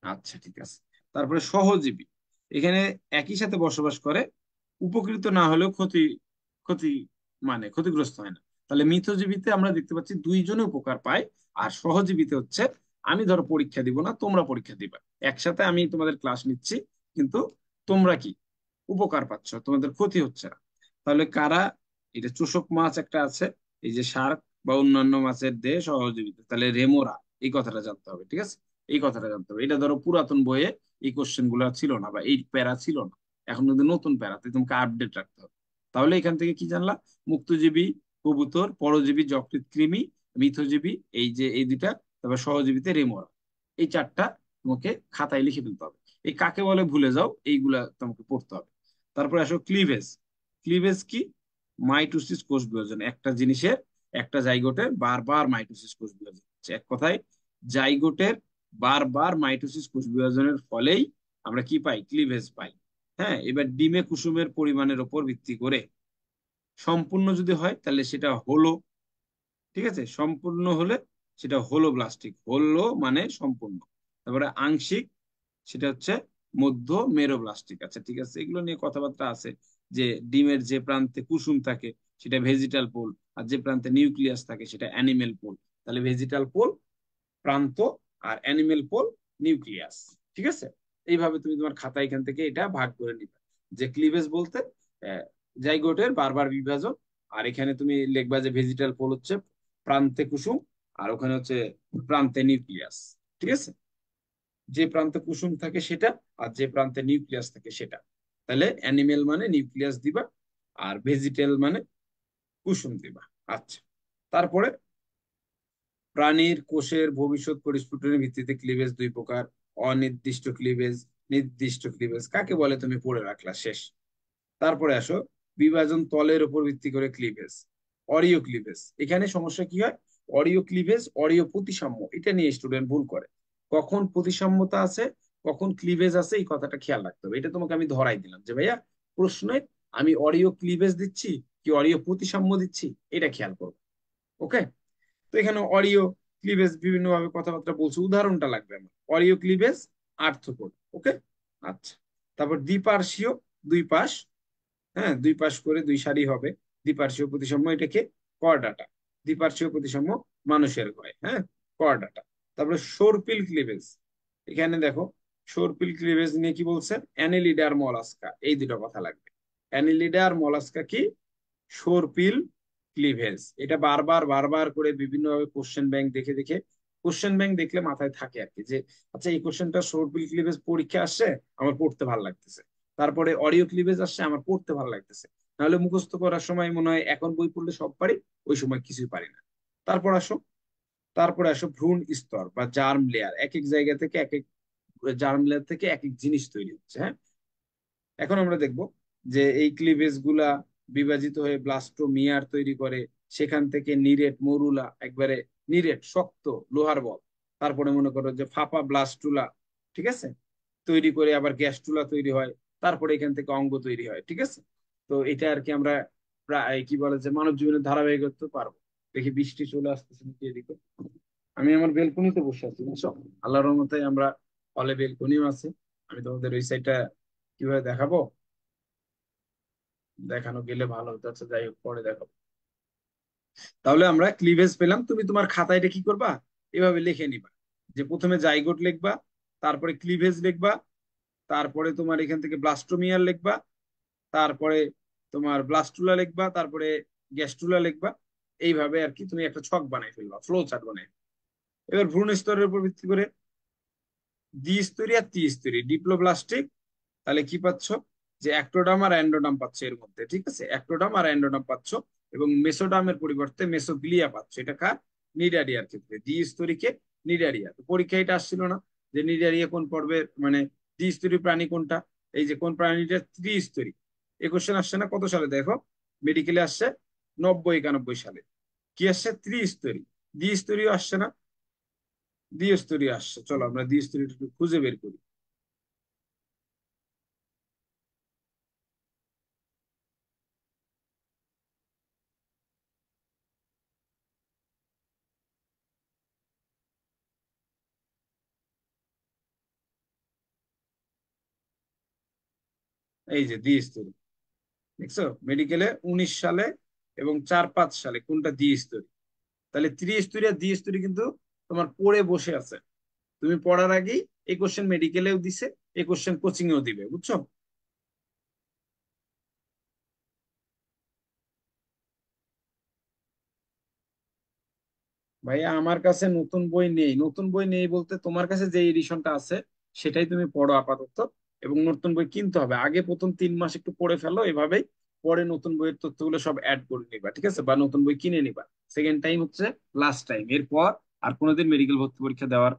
Speaker 1: আচ্ছা ঠিক আছে। তারপরে সহজীবী, এখানে একই সাথে বসবাস করে, উপকৃত না হলেও ক্ষতি, ক্ষতি মানে ক্ষতিগ্রস্ত হয় না। তাহলে মিথজীবীতে আমরা দেখতে পাচ্ছি 2জনে উপকার পায়, আর সহজীবীতে হচ্ছে আমি ধরো পরীক্ষা দিব না, তোমরা পরীক্ষা দিবা, একসাথে আমি তোমাদের ক্লাস নিচ্ছি, কিন্তু তোমরা কি উপকার পাচ্ছ, তোমাদের ক্ষতি হচ্ছে না। তাহলে কারা, এটা চোষক মাছ একটা আছে, এই যে শার্ক বা অন্যান্য মাছের দেহ সহযোগিতা, তাহলে রেমোরা, এই কথাটা জানতে হবে, ঠিক আছে, এই কথাটা জানতে হবে। এটা ধরো পুরাতন বইয়ে এই কোশ্চেন গুলো ছিল না, বা এই প্যারা ছিল না, এখন কিন্তু নতুন প্যারাতে তোমাকে আপডেট রাখতে হবে। তাহলে এখান থেকে কি জানলা, মুক্তজীবী কবুতর, পরজীবী যকৃৎ কৃমি, মিথজীবী এই যে এই 2টা, তারপর সহজীবীতে রেমোরা, এই 4টা তোমাকে খাতায় লিখে ফেলতে হবে। এই কাকে বলে ভুলে যাও, এইগুলা তোমাকে পড়তে হবে। তারপরে আসো ক্লিভেজ। ক্লিভেজ কি, মাইটোসিস কোষ বিভাজন, একটা জিনিসের, একটা জাইগোটের বারবার মাইটোসিস কোষ বিভাজন হচ্ছে, এক কথায় জাইগোটের বারবার মাইটোসিস কোষ বিভাজনের ফলেই আমরা কি পাই, ক্লিভেজ পাই। হ্যাঁ, এবার ডিমে কুসুমের পরিমাণের উপর ভিত্তি করে সম্পূর্ণ যদি হয় তাহলে সেটা হলো, ঠিক আছে, সম্পূর্ণ হলে সেটা হলো ব্লাস্টিক, হলো মানে সম্পূর্ণ। তারপরে আংশিক, সেটা হচ্ছে মধ্য মেরোব্লাস্টিক। আচ্ছা ঠিক আছে, এগুলো নিয়ে কথাবার্তা আছে, যে ডিমের যে প্রান্তে কুসুম থাকে সেটা ভেজিটাল পোল, আর যে প্রান্তে নিউক্লিয়াস থাকে সেটা অ্যানিমেল পোল। তাহলে ভেজিটাল পোল প্রান্ত, আর অ্যানিমেল পোল নিউক্লিয়াস, ঠিক আছে। এইভাবে তুমি তোমার খাতা এখান থেকে এটা ভাগ করে নিবে, যে ক্লিভেজ বলতে জাইগোটের বারবার বিভাজন, আর এখানে তুমি লিখবা যে ভেজিটাল পোল হচ্ছে প্রান্তে কুসুম, আর ওখানে হচ্ছে প্রান্তে নিউক্লিয়াস, ঠিক আছে, যে প্রান্তে কুসুম থাকে সেটা, আর যে প্রান্তে নিউক্লিয়াস থাকে সেটা। তাহলে অ্যানিমেল মানে নিউক্লিয়াস দিবা, আর ভেজিটেল মানে কুসুম দিবা। আচ্ছা, তারপরে প্রাণীর কোষের ভবিষ্যৎ পরিস্ফুটনের ভিত্তিতে ক্লিভেজ 2 প্রকার, অনির্দিষ্ট ক্লিভেজ, নির্দিষ্ট ক্লিভেজ কাকে বলে তুমি পড়ে রাখলা, শেষ। তারপরে আসো বিভাজন তলের উপর ভিত্তি করে ক্লিভেজ, অরিও ক্লিভেজ। এখানে সমস্যা কি হয়, অরিও ক্লিভেজ, অরিও প্রতিসাম্য, এটা নিয়ে স্টুডেন্ট ভুল করে, কখন প্রতিসাম্যতা আছে, কখন ক্লিভেজ আছে, এই কথাটা খেয়াল রাখতে হবে। এটা তোমাকে আমি ধরাই দিলাম যে ভাইয়া প্রশ্নে আমি অরিও ক্লিভেজ দিচ্ছি কি অরিও প্রতিসাম্য দিচ্ছি, এটা খেয়াল করবো। ওকে, তো এখানে অরিও ক্লিভেজ বিভিন্ন ভাবে কথাবার্তা বলছে, উদাহরণটা লাগবে আমার, অরিও ক্লিভেজ আর্থ্রোপোড। ওকে, আচ্ছা। তারপর দ্বিপার্শ্বীয়, 2 পাশ, হ্যাঁ 2 পাশ করে 2 সারি হবে, দ্বিপার্শ্বীয় প্রতিসাম্য, এটাকে কর্ডাটা, দ্বিপার্শ্বীয় প্রতিসাম্য মানুষের হয়, হ্যাঁ, কর্ডাটা। তারপরে সর্পিল ক্লিভেজ, এখানে দেখো সর্পিল ক্লিভেজ নিয়ে কি বলছে, অ্যানিলিডা আর মলাস্কা, এই 2টা কথা লাগবে। অ্যানিলিডা আর মলাস্কা কি, সর্পিল ক্লিভেজ। এটা বারবার বারবার করে বিভিন্ন ভাবে কোশ্চেন ব্যাংক দেখে দেখে, কোশ্চেন ব্যাংক দেখলে মাথায় থাকে আর কি, যে আচ্ছা এই কোশ্চেনটা শর্ট বিল ক্লিভেজ পরীক্ষা আসছে, আমার পড়তে ভালো লাগতেছে, তারপরে অডিও ক্লিভেজ আসছে, আমার পড়তে ভালো লাগতেছে। নাহলে মুখস্থ করার সময় মনে হয় এখন বই পড়লে সব পারি, ওই সময় কিছুই পারি না। তারপর আসো, তারপরে আসো ভ্রূণ স্তর বা জার্ম লেয়ার। এক এক জায়গা থেকে এক এক জার্ম লেয়ার থেকে এক এক জিনিস তৈরি হচ্ছে, হ্যাঁ। এখন আমরা দেখব যে এই ক্লিভেজ গুলা বিভাজিত হয়ে ব্লাস্টোমিয়ার তৈরি করে, সেখান থেকে নিরেট মরুলা, একবারে নিরেট শক্ত লোহার বল, তারপরে মনে করো যে ফাঁপা ব্লাস্টুলা, ঠিক আছে, তৈরি করে আবার গ্যাস্টুলা তৈরি হয়, তারপরে এখান থেকে অঙ্গ তৈরি হয়, ঠিক আছে। তো এটা আর কি আমরা প্রায় কি বলে যে মানব জীবনের ধারাবাহিকত্ব পারবো। দেখি বৃষ্টি চলে আসতেছে নাকি এদিকে। আমি আমার বেলকনিতে বসে আছি, বুঝছো, আল্লাহর রহমতে আমরা হলে বেলকনিও আছে। আমি তোমাদের ওই সাইডটা কিভাবে দেখাবো, দেখানো গেলে ভালো হতো, আচ্ছা যাই হোক পরে দেখাবো। তাহলে আমরা ক্লিভেজ পেলাম, তুমি তোমার খাতায় এটা কি করবা, এভাবে লিখে নিবা, যে প্রথমে জাইগোট লিখবা, তারপরে ক্লিভেজ লিখবা, তারপরে তোমার এখান থেকে ব্লাস্টোমিয়ার লিখবা, তারপরে তোমার ব্লাস্টুলা লিখবা, তারপরে গ্যাস্টুলা লিখবা। এইভাবে আর কি তুমি একটা ছক বানাই ফেলবা, ফ্লো চার্ট বানাই। এবার ভ্রূণ স্তরের উপর ভিত্তি করে দ্বিস্তরী আর ত্রিস্তরী ডিপ্লোব্লাস্টিক, তাহলে কি পাচ্ছ, যে অ্যাক্টোডাম আর অ্যান্ডোডাম পাচ্ছ এর মধ্যে, ঠিক আছে, অ্যাক্টোডাম আর অ্যান্ডোডাম পাচ্ছ, এবং মেসোডামের পরিবর্তে মেসোগ্লিয়া পাচ্ছ। এটা কার, নিডারিয়ার ক্ষেত্রে, দ্বিস্তরীকে নিডারিয়া। তো পরীক্ষা এটা আসছিল না যে নিডারিয়া কোন পর্বের, মানে দ্বিস্তরী প্রাণী কোনটা, এই যে কোন প্রাণীটা ত্রিস্তরী, এই কোশ্চেন আসছে না কত সালে দেখো, মেডিকেলে আসছে 90-91 সালে। কি আসছে, ত্রিস্তরী। দ্বিস্তরীয় আসছে না, দ্বিস্তরীয় আসছে। চলো আমরা দ্বিস্তরীটা একটু খুঁজে বের করি। এই যে দ্বিস্তরী, দেখছো মেডিকেলে 19 সালে এবং 4-5 সালে কোনটা দ্বিস্তরী। তাহলে ত্রিস্তরী আর দ্বিস্তরী কিন্তু তোমার পড়ে বসে আছে, তুমি পড়ার আগেই এই কোশ্চেন মেডিকেলেও দিছে, এই কোশ্চেন কোচিং এও দিবে, বুঝছো। ভাইয়া আমার কাছে নতুন বই নেই, নতুন বই নেই বলতে তোমার কাছে যে এডিশনটা আছে সেটাই তুমি পড়ো আপাতত, এবং নতুন বই কিনতে হবে আগে, প্রথম 3 মাস একটু পড়ে ফেলো এভাবেই, পরে নতুন বইয়ের তথ্যগুলো সব অ্যাড করে নিবা, ঠিক আছে, বা নতুন বই কিনে নিবা। সেকেন্ড টাইম হচ্ছে লাস্ট টাইম, এরপর আর কোনোদিন মেডিকেল ভর্তি পরীক্ষা দেওয়ার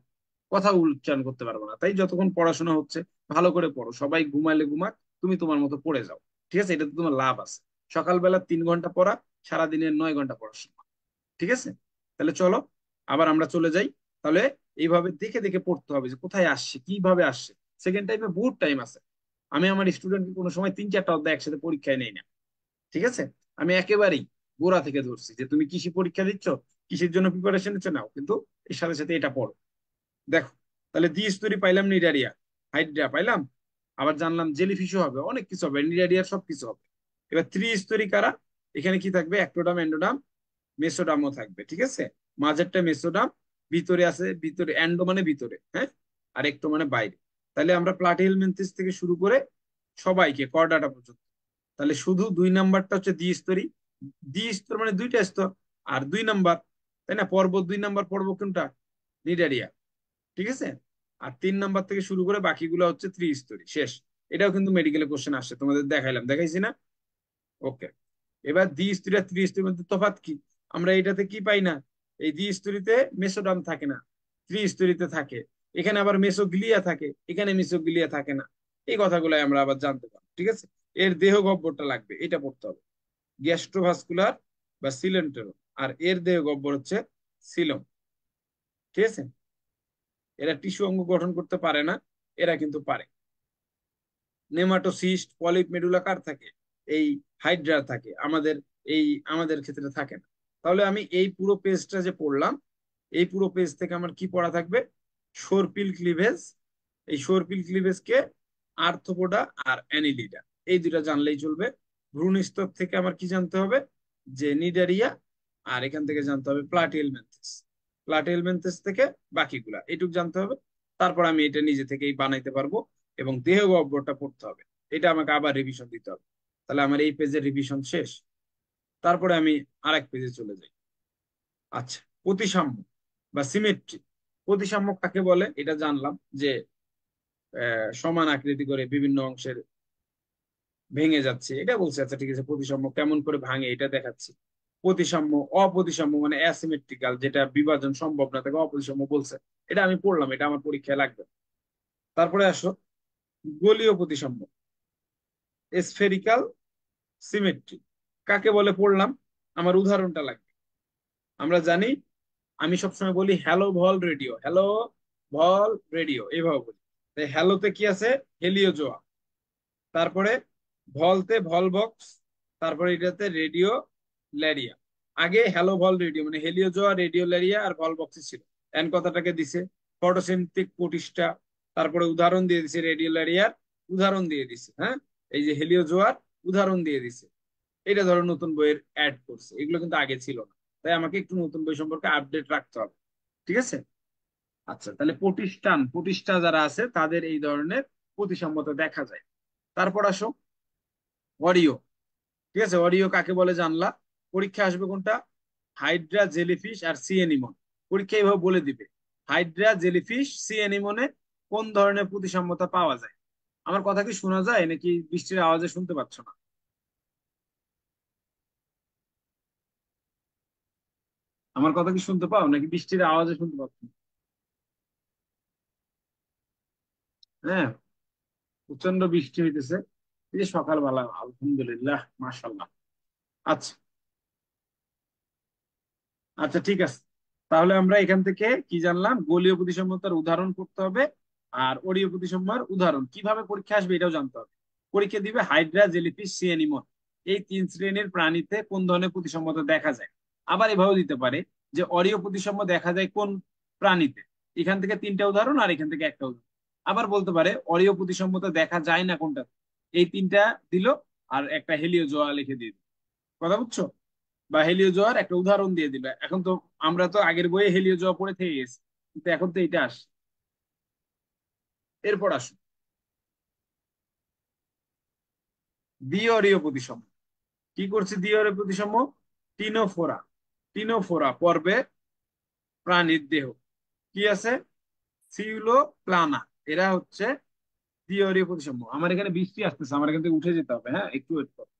Speaker 1: কথা উচ্চারণ করতে পারবো না। তাই যতক্ষণ পড়াশোনা হচ্ছে ভালো করে পড়ো, সবাই ঘুমালে ঘুমাক, তুমি তোমার মতো পড়ে যাও, ঠিক আছে, এটা তো তোমার লাভ আছে। সকালবেলা 3 ঘন্টা পড়া, সারাদিনের 9 ঘন্টা পড়াশোনা, ঠিক আছে। তাহলে চলো আবার আমরা চলে যাই। তাহলে এইভাবে দেখে দেখে পড়তে হবে যে কোথায় আসছে, কিভাবে আসছে। সেকেন্ড টাইমে বহুত টাইম আছে, আমি আমার স্টুডেন্টকে কোনো সময় 3-4টা অধ্যায় একসাথে পরীক্ষায় নেই না, ঠিক আছে। আমি একেবারেই গোড়া থেকে ধরছি যে তুমি কৃষি পরীক্ষা দিচ্ছ, কৃষির জন্য প্রিপারেশন নিচ্ছ, নাও কিন্তু এর সাথে সাথে এটা পড়ো। দেখো, তাহলে দ্বিস্তরী পাইলাম, নিডারিয়া, হাইড্রা পাইলাম, আবার জানলাম জেলিফিশও হবে, অনেক কিছু হবে, নিডারিয়ার সব কিছু হবে। এবার ত্রিস্তরী কারা, এখানে কি থাকবে, অ্যাক্টোডাম, এন্ডোডাম, মেসোডামও থাকবে, ঠিক আছে। মাঝেরটা মেসোডাম, ভিতরে আছে, ভিতরে অ্যান্ডো মানে ভিতরে, হ্যাঁ, আর একটো মানে বাইরে। তাহলে আমরা প্লাটিহেলমিনথেস থেকে শুরু করে সবাইকে কর্ডাটা পর্যন্ত, তাহলে শুধু 2 নাম্বারটা হচ্ছে দ্বিস্তরী। দ্বিস্তর মানে দুইটা স্তর, আর 2 নাম্বার, তাই না, পর্ব 2 নাম্বার পর্ব কোনটা, নিডারিয়া, ঠিক আছে। আর 3 নাম্বার থেকে শুরু করে বাকিগুলো হচ্ছে ত্রিস্তরী, শেষ। এটাও কিন্তু মেডিকেলে কোশ্চেন আসছে, তোমাদের দেখাইলাম, দেখাইছি না, ওকে। এবার দ্বিস্তরী আর ত্রিস্তরীর মধ্যে তফাৎ কি, আমরা এটাতে কি পাই না, এই দ্বিস্তরীতে মেসোডাম থাকে না, ত্রিস্তরীতে থাকে। এখানে আবার মেসোগ্লিয়া থাকে, এখানে মেসোগ্লিয়া থাকে না। এই কথাগুলো আমরা আবার জানতে পারবো, ঠিক আছে। এর দেহ গহ্বরটা লাগবে, এটা পড়তে হবে, গ্যাস্ট্রোভাস্কুলার বা সিলেন্টেরো, আর এর দেহ গহ্বর হচ্ছে সিলম, ঠিক আছে। এরা টিস্যু অঙ্গ গঠন করতে পারে না, এরা কিন্তু পারে। নেমাটোসিস্ট, পলিপ, মেডুলা কার থাকে, এই হাইড্রা থাকে, আমাদের এই আমাদের ক্ষেত্রে থাকে না। তাহলে আমি এই পুরো পেজটা যে পড়লাম, এই পুরো পেজ থেকে আমার কি পড়া থাকবে, সর্পিল ক্লিভেজ, এই সর্পিল ক্লিভেজকে আর্থ্রোপোডা আর অ্যানিলিডা, এই দুটা জানলেই চলবে। ভ্রূণ স্তর থেকে আমার কি জানতে হবে, যে নিডারিয়া, আর এখান থেকে জানতে হবে প্লাটিহেলমিনথেস, প্লাটিহেলমিনথেস থেকে বাকিগুলা এইটুক জানতে হবে। তারপর আমি এটা নিজে থেকেই বানাইতে পারবো, এবং দেহ গহ্বরটা পড়তে হবে, এটা আমাকে আবার রিভিশন দিতে হবে। তাহলে আমার এই পেজের রিভিশন শেষ। তারপরে আমি আরেক পেজে চলে যাই। আচ্ছা, প্রতিসাম্য বা সিমেট্রি। প্রতিসাম্য কাকে বলে এটা জানলাম, যে সমান আকৃতি করে বিভিন্ন অংশের ভেঙে যাচ্ছে এটা বলছে। আচ্ছা ঠিক আছে, প্রতিসাম্য কেমন করে ভাঙে এটা দেখাচ্ছি। প্রতিসাম্য, অপ্রতিসাম্য মানে অ্যাসিমেট্রিক্যাল, যেটা বিভাজন সম্ভব না তাকে অপ্রতিসাম্য বলছে। এটা আমি পড়লাম, এটা আমার পরীক্ষায় লাগবে। তারপরে আসো গোলীয় প্রতিসাম্য, স্ফেরিক্যাল সিমেট্রি কাকে বলে পড়লাম। আমার উদাহরণটা লাগবে। আমরা জানি, আমি সবসময় বলি হ্যালো ভল রেডিও, হ্যালো ভল রেডিও এইভাবে বলি। তাই হ্যালোতে কি আছে? হেলিও জোয়া। তারপরে ভলতে ভল বক্স। তারপরে এটাতে রেডিও ল্যারিয়া। আগে হ্যালো ভল রেডিও মানে হেলিও জোয়া, রেডিও ল্যারিয়া আর ভল বক্সে ছিল। এন কথাটাকে দিছে ফটোসিন্থেটিক প্রতিষ্ঠা। তারপরে উদাহরণ দিয়ে দিছে রেডিও ল্যারিয়ার, উদাহরণ দিয়ে দিছে, হ্যাঁ, এই যে হেলিও জোয়ার উদাহরণ দিয়ে দিছে। এটা ধরো নতুন বইয়ের অ্যাড করছে, এগুলো কিন্তু আগে ছিল না। তাই আমাকে একটু নতুন বই সম্পর্কে আপডেট রাখতে হবে। ঠিক আছে? আচ্ছা, তাহলে প্রতিষ্ঠা যারা আছে তাদের এই ধরনের প্রতিসাম্যতা দেখা যায়। তারপর আসো অরিও। ঠিক আছে, অরিও কাকে বলে জানলা। পরীক্ষা আসবে কোনটা? হাইড্রা, জেলিফিশ আর সি অ্যানিমন। পরীক্ষা এইভাবে বলে দিবে, হাইড্রা, জেলিফিশ, সি অ্যানিমনে কোন ধরনের প্রতিসাম্যতা পাওয়া যায়। আমার কথা কি শোনা যায় নাকি বৃষ্টির আওয়াজে শুনতে পাচ্ছ না? আমার কথা কি শুনতে পাও নাকি বৃষ্টির আওয়াজে শুনতে পাচ্ছ না? হ্যাঁ, প্রচন্ড বৃষ্টি হইতেছে এই যে সকালবেলা, আলহামদুলিল্লাহ মাশাল্লাহ। আচ্ছা, আচ্ছা ঠিক আছে। তাহলে আমরা এখান থেকে কি জানলাম? গোলীয় প্রতিসাম্যতার উদাহরণ করতে হবে, আর অরীয় প্রতিসাম্যের উদাহরণ কিভাবে পরীক্ষা আসবে এটাও জানতে হবে। পরীক্ষা দিবে হাইড্রা, জেলিফিশ, সি অ্যানিমন এই তিন শ্রেণীর প্রাণীতে কোন ধরনের প্রতিসাম্যতা দেখা যায়। আবার এভাবেও দিতে পারে যে অরীয় প্রতিসাম্য দেখা যায় কোন প্রাণীতে। এখান থেকে তিনটা উদাহরণ আর এখান থেকে একটা উদাহরণ। আবার বলতে পারে অরীয় প্রতিসাম্যতা দেখা যায় না কোনটা। এই তিনটা দিল, আর একটা হেলিও জোয়া লিখে দিয়ে দিল। কথা বুঝছো? বা হেলিও জোয়ার একটা উদাহরণ দিয়ে দিবে। এখন তো আমরা তো আগের বইয়ে হেলিও জোয়া পড়ে থেকে গেছি, কিন্তু এখন তো এটা আস। এরপর আসুন দ্বিঅরীয় প্রতিসাম্য। কি করছে দ্বিঅরীয় প্রতিসাম্য? টিনোফোরা, টিনোফোরা পর্বে প্রাণীর দেহ কি আছে? সিউলো প্লানা। এরা হচ্ছে দ্বিঅরীয় প্রতিসাম্য। আমার এখানে বৃষ্টি আসতেছে, আমার এখান থেকে উঠে যেতে হবে, হ্যাঁ একটু ওয়েট করো।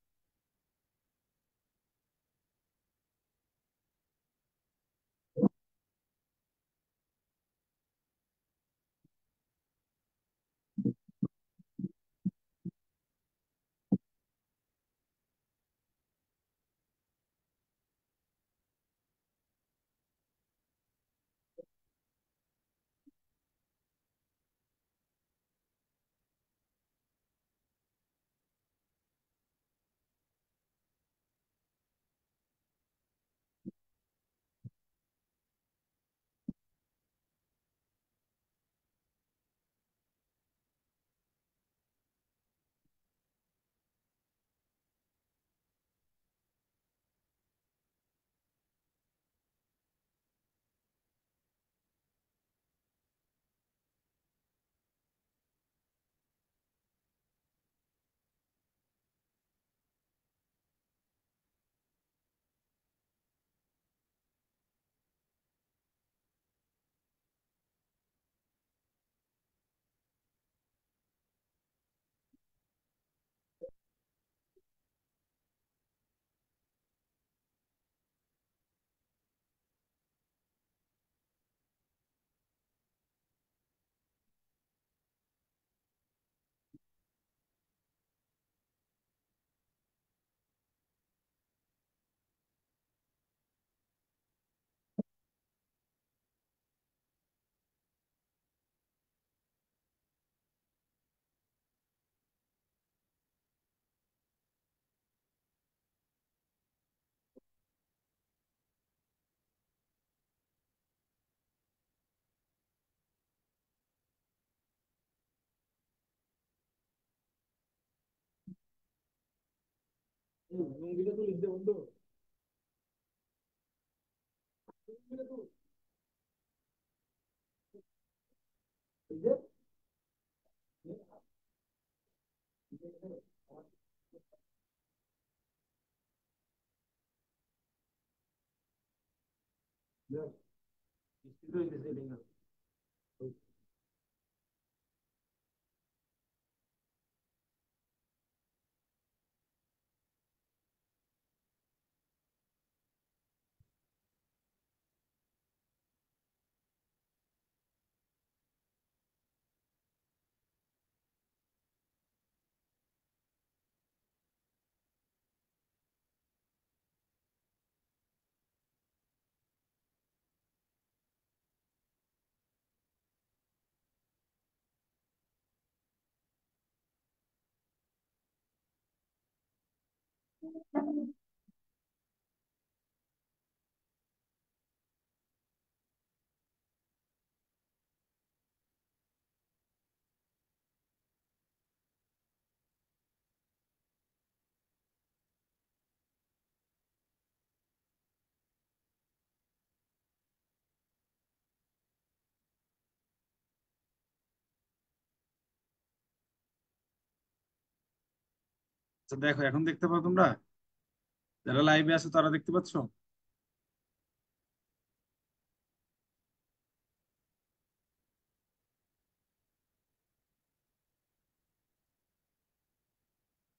Speaker 1: লুঙ্গিটা তো লিখতে বন্ধু, লুঙ্গিটা তো এই যে, আচ্ছা দেখো, এখন দেখতে পাও তোমরা যারা লাইভে আছো তারা দেখতে পাচ্ছ?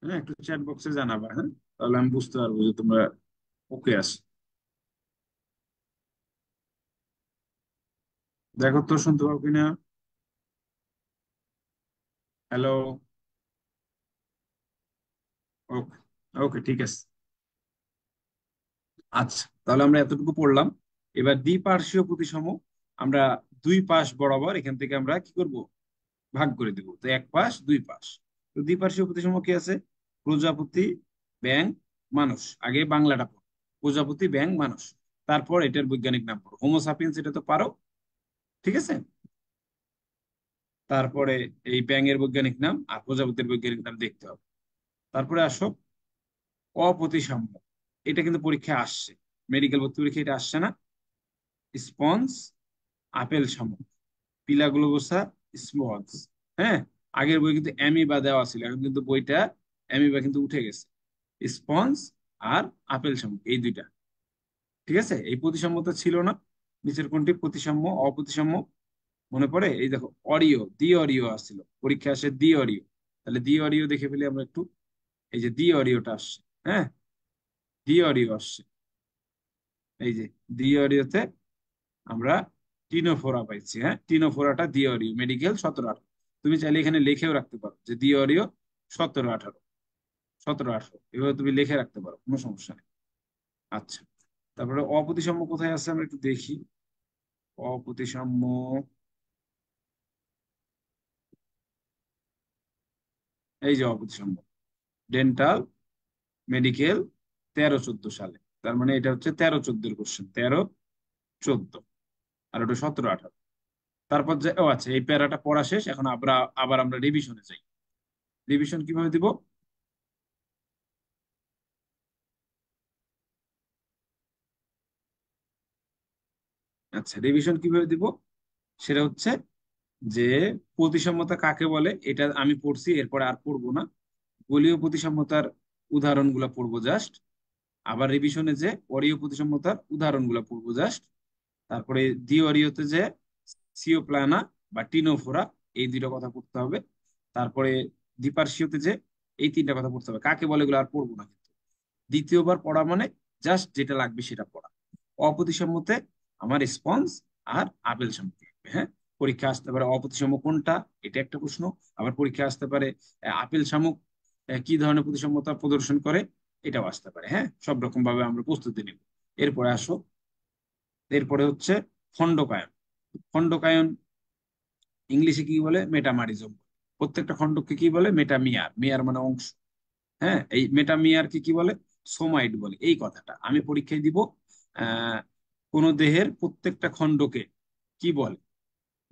Speaker 1: হ্যাঁ, একটু চ্যাট বক্সে জানাবা, হ্যাঁ, তাহলে আমি বুঝতে পারবো যে তোমরা ওকে আছো। দেখো তো শুনতে পাও কিনা। হ্যালো। ওকে। ওকে, ঠিক আছে। আচ্ছা, তাহলে আমরা এতটুকু পড়লাম। এবার দ্বিপার্শ্বীয় প্রতিসম আমরা দুই পাশ বরাবর এখান থেকে আমরা কি করব, ভাগ করে দেব। তো এক পাশ দুই পাশ। তো দ্বিপার্শ্বীয় প্রতিসম কি আছে? প্রজাপতি, ব্যাং, মানুষ। আগে বাংলাটা পড়ো। প্রজাপতি, ব্যাং, মানুষ। তারপর এটার বৈজ্ঞানিক নাম পড়ো। হোমো সাপিয়েন্স, এটা তো পারো। ঠিক আছে। তারপরে এই ব্যাঙের বৈজ্ঞানিক নাম আর প্রজাপতির বৈজ্ঞানিক নাম দেখতে হবে। তারপরে আসো অপ্রতিসাম্য। এটা কিন্তু পরীক্ষায় আসছে, মেডিকেল ভর্তি পরীক্ষা এটা আসছে না? স্পঞ্জ, আপেল শামুক, পিলাগ্লোবোসা, স্পঞ্জ। হ্যাঁ, আগের বই কিন্তু অ্যামিবা দেওয়া ছিল, এখন কিন্তু বইটা অ্যামিবা কিন্তু উঠে গেছে। স্পঞ্জ আর আপেল শামুক, এই দুইটা। ঠিক আছে, এই প্রতিসাম্যতা ছিল না। নিচের কোনটি প্রতিসাম্য অপ্রতিসাম্য মনে পড়ে? এই দেখো, অরিও, দ্বি অরিও আসছিল পরীক্ষা, আসে দ্বি অরিও। তাহলে দ্বি অরিও দেখে ফেলি আমরা একটু। এই যে দ্বি অরিওটা আসছে, হ্যাঁ, দ্বি অরিও আসছে। এই যে দ্বি অরিওতে আমরা টিনোফোরা পাইছি। হ্যাঁ, টিনোফোরাটা দ্বি অরিও, মেডিকেল 17-18। তুমি চাইলে এখানে লিখেও রাখতে পারো যে দ্বি অরিও 17-18, 17-18, এভাবে তুমি লিখে রাখতে পারো, কোনো সমস্যা নেই। আচ্ছা, তারপরে অপ্রতিসাম্য কোথায় আছে আমরা একটু দেখি। অপ্রতিসাম্য, এই যে অপ্রতিসাম্য, ডেন্টাল, মেডিকেল, 13-14 সালে। তার মানে এটা হচ্ছে 13-14 কোশ্চেন, 13-14, আর ওটা 17-18। তারপর যে, ও আচ্ছা, এই প্যারাটা পড়া শেষ, এখন আমরা আবার আমরা রিভিশনে যাই। রিভিশন কিভাবে দিব? আচ্ছা, রিভিশন কিভাবে দিব সেটা হচ্ছে যে, প্রতিসাম্যতা কাকে বলে এটা আমি পড়ছি, এরপরে আর পড়বো না। গোলীয় প্রতিসাম্যতার উদাহরণগুলো পড়বো জাস্ট। আবার রিভিশনে যে অরীয় প্রতিসাম্যতার উদাহরণগুলো পড়বো জাস্ট। তারপরে দ্বি অরীয়তে যে সিওপ্লানা বা টিনোফোরা, এই দুইটা কথা পড়তে হবে। তারপরে দ্বিপার্শ্বীয়তে যে এই তিনটা কথা পড়তে হবে। কাকে বলে এগুলো আর পড়বো না কিন্তু। দ্বিতীয়বার পড়া মানে জাস্ট যেটা লাগবে সেটা পড়া। অপ্রতিসাম্যতে আমার স্পঞ্জ আর আপেল শামুক লাগবে। হ্যাঁ, পরীক্ষা আসতে পারে অপ্রতিসাম্য কোনটা, এটা একটা প্রশ্ন। আবার পরীক্ষা আসতে পারে আপেল শামুক কি ধরনের প্রতিসাম্যতা প্রদর্শন করে, এটাও আসতে পারে। হ্যাঁ, সব রকম ভাবে আমরা প্রস্তুতি নিব। এরপরে আসো, এরপরে হচ্ছে খণ্ডকায়ন। খণ্ডকায়ন ইংলিশে কি বলে? মেটামারিজম। প্রত্যেকটা খণ্ডকে কি বলে? মেটামিয়ার। মিয়ার মানে অংশ। হ্যাঁ, এই মেটামিয়ার কি কি বলে? সোমাইড বলে। এই কথাটা আমি পরীক্ষায় দিব। আহ কোন দেহের প্রত্যেকটা খণ্ডকে কি বলে?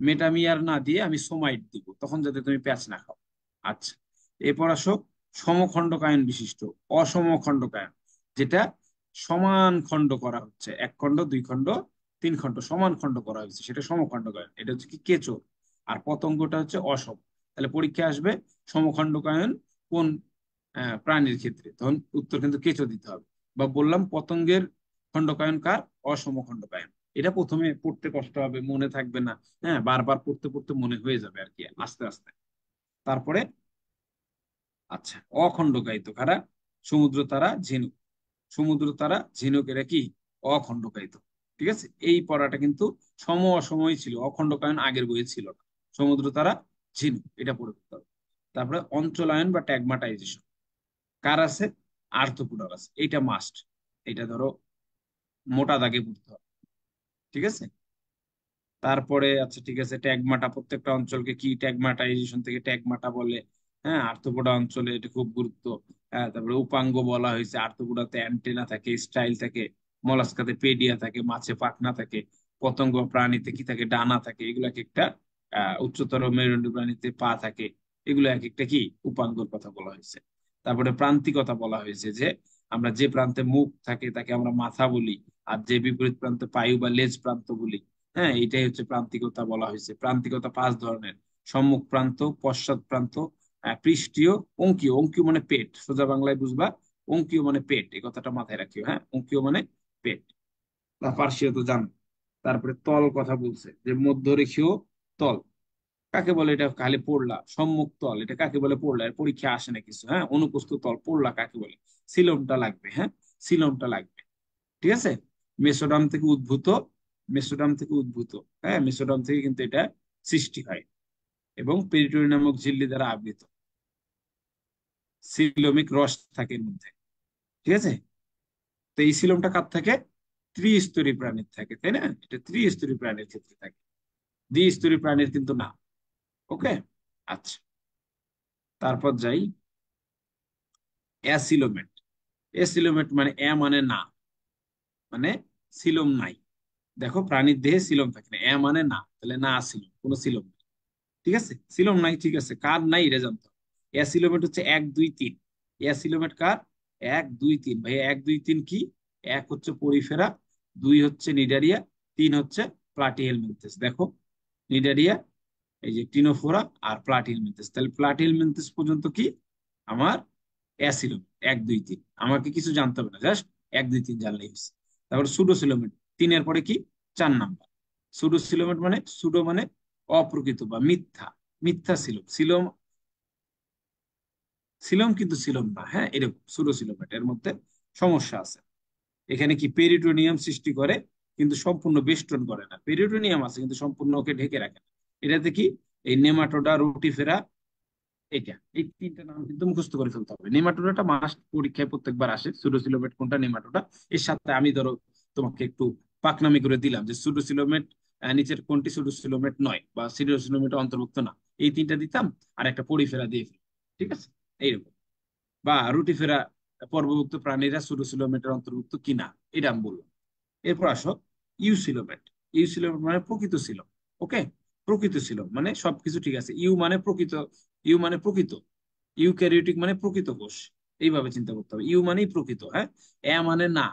Speaker 1: মেটামিয়ার না দিয়ে আমি সোমাইড দিব, তখন যাতে তুমি প্যাচ না খাও। আচ্ছা, এরপর আসো সমখণ্ডকায়ন বিশিষ্ট। অসমখণ্ডকায়ন, যেটা সমান খণ্ড করা হচ্ছে, এক খণ্ড, দুই খণ্ড, তিন খণ্ড, সমান খণ্ড করা হচ্ছে, সেটা সমখণ্ডকায়ন। এটা হচ্ছে কি? কেঁচো। আর পতঙ্গটা হচ্ছে অসম। তাহলে পরীক্ষা আসবে সমখণ্ডকায়ন কোন প্রাণীর ক্ষেত্রে, তখন উত্তর কিন্তু কেঁচো দিতে হবে। বা বললাম পতঙ্গের খণ্ডকায়ন কার? অসমখণ্ডকায়ন। এটা প্রথমে পড়তে কষ্ট হবে, মনে থাকবে না। হ্যাঁ, বারবার পড়তে পড়তে মনে হয়ে যাবে আর কি আস্তে আস্তে। তারপরে আচ্ছা, অখণ্ডকায়িত কারা? সমুদ্র তারা, ঝিনুক। সমুদ্র তারা, ঝিনুক এরা কি? অখণ্ডকায়িত। ঠিক আছে, এই পড়াটা কিন্তু সম অসময় ছিল, অখণ্ডকায়ন আগের বইয়ে ছিল না। সমুদ্র তারা, ঝিনুক, এটা পড়ে ফেলতে হবে। তারপরে অঞ্চলায়ন বা ট্যাগমাটাইজেশন কার আছে? আর্থ্রোপোডার আছে, এটা মাস্ট। এটা ধরো মোটা দাগে পড়তে হবে। ঠিক আছে। তারপরে আচ্ছা ঠিক আছে, ট্যাগমাটা প্রত্যেকটা অঞ্চলকে কি ট্যাগমাটাইজেশন থেকে ট্যাগমাটা বলে। হ্যাঁ, আর্থ্রোপোডা অঞ্চলে এটা খুব গুরুত্ব। হ্যাঁ, তারপরে উপাঙ্গ বলা হয়েছে, আর্থ্রোপোডাতে অ্যান্টেনা থাকে, স্টাইল থাকে, মলাস্কাতে পেডিয়া থাকে, মাছে পাখনা থাকে, পতঙ্গ প্রাণীতে কি থাকে? ডানা থাকে। এগুলো এক একটা উচ্চতর মেরুদণ্ডী প্রাণীতে পা থাকে। এগুলো এক একটা কি উপাঙ্গর কথা বলা হয়েছে। তারপরে প্রান্তিকতা বলা হয়েছে যে আমরা যে প্রান্তে মুখ থাকে তাকে আমরা মাথা বলি, আর যে বিপরীত প্রান্তে পায়ু বা লেজ প্রান্ত বলি। হ্যাঁ, এটাই হচ্ছে প্রান্তিকতা বলা হয়েছে। প্রান্তিকতা পাঁচ ধরনের: সম্মুখ প্রান্ত, পশ্চাৎ প্রান্ত, পৃষ্ঠীয়, অঙ্কীয়। অঙ্কীয় মানে পেট, সোজা বাংলায় বুঝবা। অঙ্কীয় মানে পেট, এই কথাটা মাথায় রাখিও। হ্যাঁ, অঙ্কীয় মানে পেট। পার্শ্বীয় তো জানো। তারপরে তল কথা বলছে, যে মধ্যরেখীয় তল কাকে বলে? এটা খালি পড়লা। সম্মুখ তল এটা কাকে বলে? পড়লা, এর পরীক্ষা আসে না কিছু। হ্যাঁ, অনুপস্থ তল পড়লা কাকে বলে? সিলোমটা লাগবে। হ্যাঁ, সিলোমটা লাগবে। ঠিক আছে। মেসোডাম থেকে উদ্ভূত, মেসোডাম থেকে উদ্ভূত। হ্যাঁ, মেসোডাম থেকে কিন্তু এটা সৃষ্টি হয়, এবং পেরিটোনিয়াম নামক ঝিল্লি দ্বারা আবৃত। সিলোমিক রস থাকে এর মধ্যে। ঠিক আছে। তো এই সিলোমটা কার থাকে? ত্রিস্তরী প্রাণীর থাকে, তাই না? এটা ত্রিস্তরী প্রাণীর ক্ষেত্রে থাকে, দ্বিস্তরী প্রাণীর কিন্তু না। ওকে। আচ্ছা, তারপর যাই। অ্যাসিলোমেট। অ্যাসিলোমেট মানে মানে না, মানে সিলোম নাই। দেখো, প্রাণীর দেহে সিলোম থাকে না, মানে না, তাহলে না সিলোম, কোনো সিলোম। ঠিক আছে, সিলোম নাই। ঠিক আছে, কার নাই এটা জানতো। অ্যাসিলোমেট হচ্ছে এক দুই তিন। অ্যাসিলোমেট কার? এক দুই তিন। ভাই এক দুই তিন কি? এক হচ্ছে পরিফেরা, দুই হচ্ছে নিডারিয়া, তিন হচ্ছে প্লাটিহেলমিনথেস। দেখো, নিডারিয়া, এই যে টিনোফোরা, আর প্লাটিহেলমিনথেস। তাহলে প্লাটিহেলমিনথেস পর্যন্ত কি আমার অ্যাসিলোমেট এক দুই তিন। আমাকে কিছু জানতে হবে না, জাস্ট এক দুই তিন জানলেই হচ্ছে। তারপর সুডোসিলোমেট, তিনের পরে কি? চার নাম্বার। সুডোসিলোমেট মানে, সুডো মানে অপ্রকৃত বা মিথ্যা। মিথ্যা সিলোম। সিলোম, সিলোম কিন্তু সিলোম না। হ্যাঁ, এরকম সুডোসিলোমেট, এর মধ্যে সমস্যা আছে। এখানে কি পেরিটোনিয়াম সৃষ্টি করে, কিন্তু সম্পূর্ণ বেষ্টন করে না। পেরিটোনিয়াম আছে কিন্তু সম্পূর্ণ ওকে ঢেকে রাখে না। এটাতে কি? এই নেমাটোডা, রুটিফেরা, এটা, এই তিনটা নাম কিন্তু মুখস্থ করে ফেলতে হবে। নেমাটোডাটা মাস্ট পরীক্ষায় প্রত্যেকবার আসে, সুডোসিলোমেট কোনটা, নেমাটোডা। এর সাথে আমি ধরো তোমাকে একটু পাকনামি করে দিলাম যে সুডোসিলোমেট নিচের কোনটি সুডোসিলোমেট নয় বা সুডোসিলোমেট অন্তর্ভুক্ত না, এই তিনটা দিতাম, আর একটা পরিফেরা দিয়ে ফেলি। ঠিক আছে, এইরকম। বা রুটিফেরা পর্বভুক্ত প্রাণীরা সুডোসিলোমেটের অন্তর্ভুক্ত কিনা, এটা আমি বললাম। এরপর আসো ইউসিলোমেট। ইউসিলোমেট মানে প্রকৃত সিলম। ওকে, প্রকৃত সিলম মানে সবকিছু ঠিক আছে। ইউ মানে প্রকৃত, ইউ মানে প্রকৃত, ইউক্যারিওটিক মানে প্রকৃত কোষ। এইভাবে চিন্তা করতে হবে। ইউ মানেই প্রকৃত। হ্যাঁ, এ মানে না,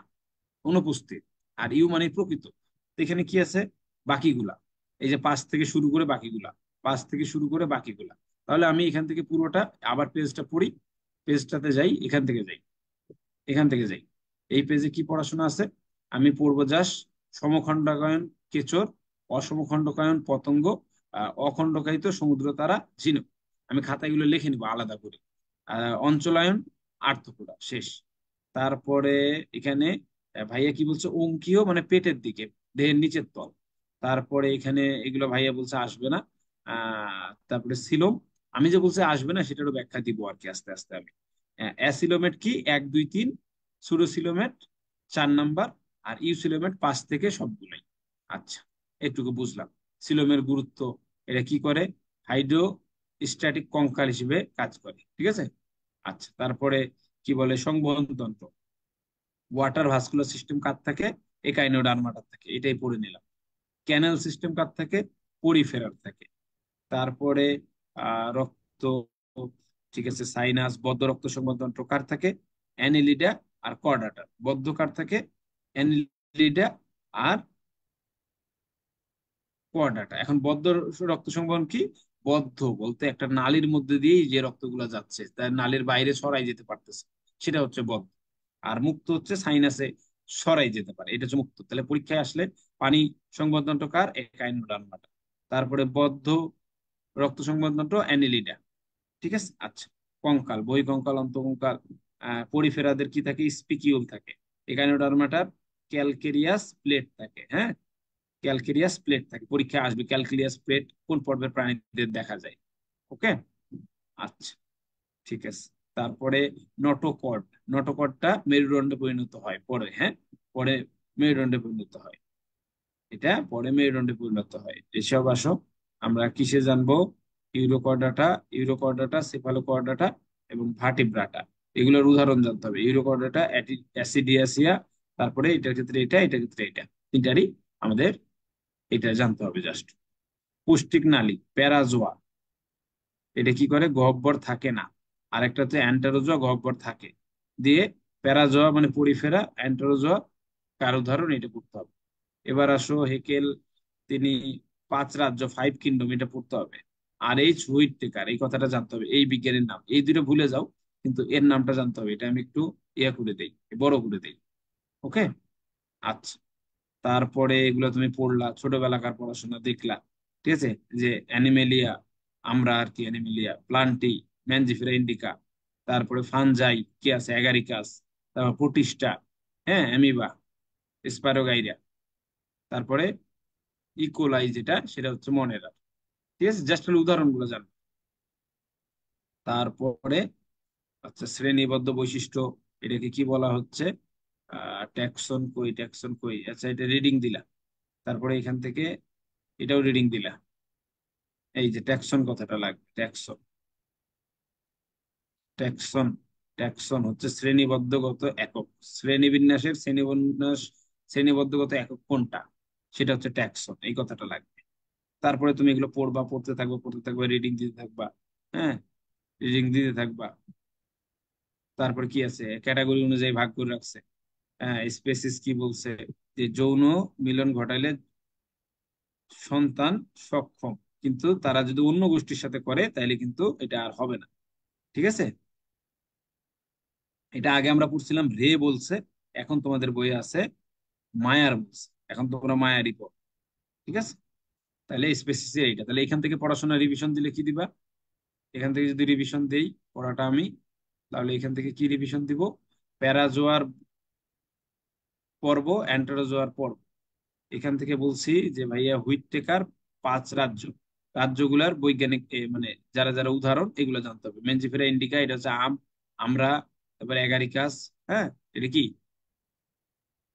Speaker 1: অনুপস্থিত। আর ইউ মানে প্রকৃত। তো এখানে কি আছে? বাকিগুলা, এই যে পাঁচ থেকে শুরু করে বাকিগুলা, পাঁচ থেকে শুরু করে বাকিগুলা। তাহলে আমি এখান থেকে পুরোটা আবার পেজটা পড়ি, পেজটাতে যাই, এখান থেকে যাই, এখান থেকে যাই। এই পেজে কি পড়াশোনা আছে? আমি পড়বো জাস্ট সমখণ্ডকায়ন কেচর, অসমখণ্ডকায়ন পতঙ্গ, অখণ্ডকায়িত সমুদ্র তারা, ঝিনুক। আমি খাতাগুলো লিখে নিবো আলাদা করে। অঞ্চলায়ন, আর্থ্রোপোডা, শেষ। তারপরে এখানে ভাইয়া কি বলছে? অঙ্কীয় মানে পেটের দিকে, দেহের নিচের তল। তারপরে এখানে এগুলো ভাইয়া বলছে আসবে না। তারপরে সিলোম, আমি যে বলছে আসবে না সেটারও ব্যাখ্যা দিব আর কি আস্তে আস্তে আমি। অ্যাসিলোমেট কি? এক দুই তিন। সুডোসিলোমেট চার নাম্বার। আর ইউসিলোমেট পাঁচ থেকে সবগুলাই। আচ্ছা, এটুকু বুঝলাম। সিলোমের গুরুত্ব, এটা কি করে? হাইড্রোস্ট্যাটিক কঙ্কাল হিসেবে কাজ করে। ঠিক আছে। আচ্ছা, তারপরে কি বলে? সংবহন তন্ত্র, ওয়াটার ভাস্কুলার সিস্টেম কার থাকে? একাইনোডার্মাটার থাকে, এটাই পড়ে নিলাম। ক্যানাল সিস্টেম কার থাকে? পরিফেরার থাকে। তারপরে রক্ত, ঠিক আছে, সাইনাস, বদ্ধ রক্ত সংবহনতন্ত্র কার থাকে? অ্যানিলিডা আর কর্ডাটা। বদ্ধ কার থাকে? অ্যানিলিডা আর কোয়াডাটা। এখন বদ্ধ রক্ত সংবহন কি? বদ্ধ বলতে একটা নালীর মধ্যে দিয়েই যে রক্তগুলো যাচ্ছে, তার নালীর বাইরে সরাই যেতে পারতেছে, সেটা হচ্ছে বদ্ধ। আর মুক্ত হচ্ছে সাইনাসে সরাই যেতে পারে, এটা হচ্ছে মুক্ত। তাহলে পরীক্ষায় আসলে পানি সংবদনটো কার? একাইনোডার্মাটা। তারপরে বদ্ধ রক্ত সংবদনটো অ্যানিলিডা। ঠিক আছে। আচ্ছা, কঙ্কাল, বহিঃকঙ্কাল, অন্তঃকঙ্কাল, পরিফেরাদের কি থাকে? স্পিকিউল থাকে। একাইনোডার্মাটার ক্যালকেরিয়াস প্লেট থাকে। হ্যাঁ, ক্যালকেরিয়াস প্লেট থাকে, পরীক্ষায় আসবে ক্যালকেরিয়াস প্লেট কোন পর্বের প্রাণীদের দেখা যায়। ওকে। আচ্ছা, ঠিক আছে। তারপরে নটোকর্ড, নটোকর্ডটা মেরুদণ্ডে পরিণত হয় পরে। হ্যাঁ, পরে মেরুদণ্ডে পরিণত হয়, এটা পরে মেরুদণ্ডে পরিণত হয়। এসব আসো আমরা কিসে জানবো? ইউরোকর্ডাটা, ইউরোকর্ডাটা, সেফালোকর্ডাটা এবং ভার্টিব্রাটা, এগুলোর উদাহরণ জানতে হবে। ইউরোকর্ডাটা অ্যাসিডিয়াসিয়া, তারপরে এটার ক্ষেত্রে এটা, এটার ক্ষেত্রে এটা, তিনটারই আমাদের এটা জানতে হবে জাস্ট। পুষ্টিক নালী, প্যারাজোয়া, এটা কি করে? গহ্বর থাকে না। আর একটা হচ্ছে অ্যান্টারোজোয়া, গহ্বর থাকে। দিয়ে প্যারাজোয়া মানে পরিফেরা, অ্যান্টারোজোয়া কার উদাহরণ, এটা পড়তে হবে। এবার আসো হেকেল, তিনি পাঁচ রাজ্য, ফাইভ কিংডম, এটা পড়তে হবে। আর এইচ হুইটেকার, এই কথাটা জানতে হবে, এই বিজ্ঞানীর নাম। এই দুটো ভুলে যাও, কিন্তু এর নামটা জানতে হবে। এটা আমি একটু ইয়া করে দেই, বড় করে দেই। ওকে। আচ্ছা, তারপরে এগুলো তুমি পড়লা, ছোটবেলাকার পড়াশোনা দেখলা। ঠিক আছে। যে অ্যানিমেলিয়া, আমরা আর কি অ্যানিমেলিয়া, প্লান্টি, ম্যানজিফেরা ইন্ডিকা, তারপরে ফানজাই কি আছে, অ্যাগারিকাস, তারপর প্রোটিস্টা, হ্যাঁ, অ্যামিবা, স্পাইরোগাইরা, তারপরে ইকোলাই, যেটা সেটা হচ্ছে মনেরা। ঠিক আছে, জাস্ট উদাহরণগুলো জানো। তারপরে আচ্ছা, শ্রেণীবদ্ধ বৈশিষ্ট্য, এটাকে কি বলা হচ্ছে? ট্যাক্সন কই, ট্যাক্সন কই, আচ্ছা এটা রিডিং দিলা। তারপরে এখান থেকে এটাও রিডিং দিলা। এই যে ট্যাক্সন কথাটা লাগবে, ট্যাক্সন, ট্যাক্সন, ট্যাক্সন হচ্ছে শ্রেণীবদ্ধগত একক। শ্রেণীবিন্যাসের শ্রেণীবিন্যাস, শ্রেণীবদ্ধগত একক কোনটা, সেটা হচ্ছে ট্যাক্সন, এই কথাটা লাগবে। তারপরে তুমি এগুলো পড়বা, পড়তে থাকবে, পড়তে থাকবে, রিডিং দিতে থাকবা। হ্যাঁ, রিডিং দিতে থাকবা। তারপর কি আছে? ক্যাটাগরি অনুযায়ী ভাগ করে রাখছে। হ্যাঁ, স্পেসিস কি বলছে? যে যৌন মিলন ঘটাইলে সন্তান সক্ষম, কিন্তু তারা যদি অন্য গোষ্ঠীর সাথে করে তাহলে কিন্তু এটা আর হবে না। ঠিক আছে। এটা আগে আমরা পড়ছিলাম রে বলছে, এখন তোমাদের বইয়ে আছে মায়ার বলছে। এখন তোমরা মায়ারই পড়ো। ঠিক আছে। তাহলে স্পেসিস এইটা, তাহলে এখান থেকে পড়াশোনা রিভিশন দিলে কি দিবা? এখান থেকে যদি রিভিশন দেই পড়াটা আমি, তাহলে এখান থেকে কি রিভিশন দিব? প্যারাজোয়ার পর্ব, অ্যান্টারোজোয়ার পর্ব। এখান থেকে বলছি যে ভাইয়া হুইটেকার পাঁচ রাজ্য, রাজ্যগুলার বৈজ্ঞানিক মানে যারা যারা উদাহরণ, এগুলো জানতে হবে। মেনজিফেরা ইন্ডিকা, এটা হচ্ছে আম, আমরা। তারপরে অ্যাগারিকাস, হ্যাঁ, এটা কি?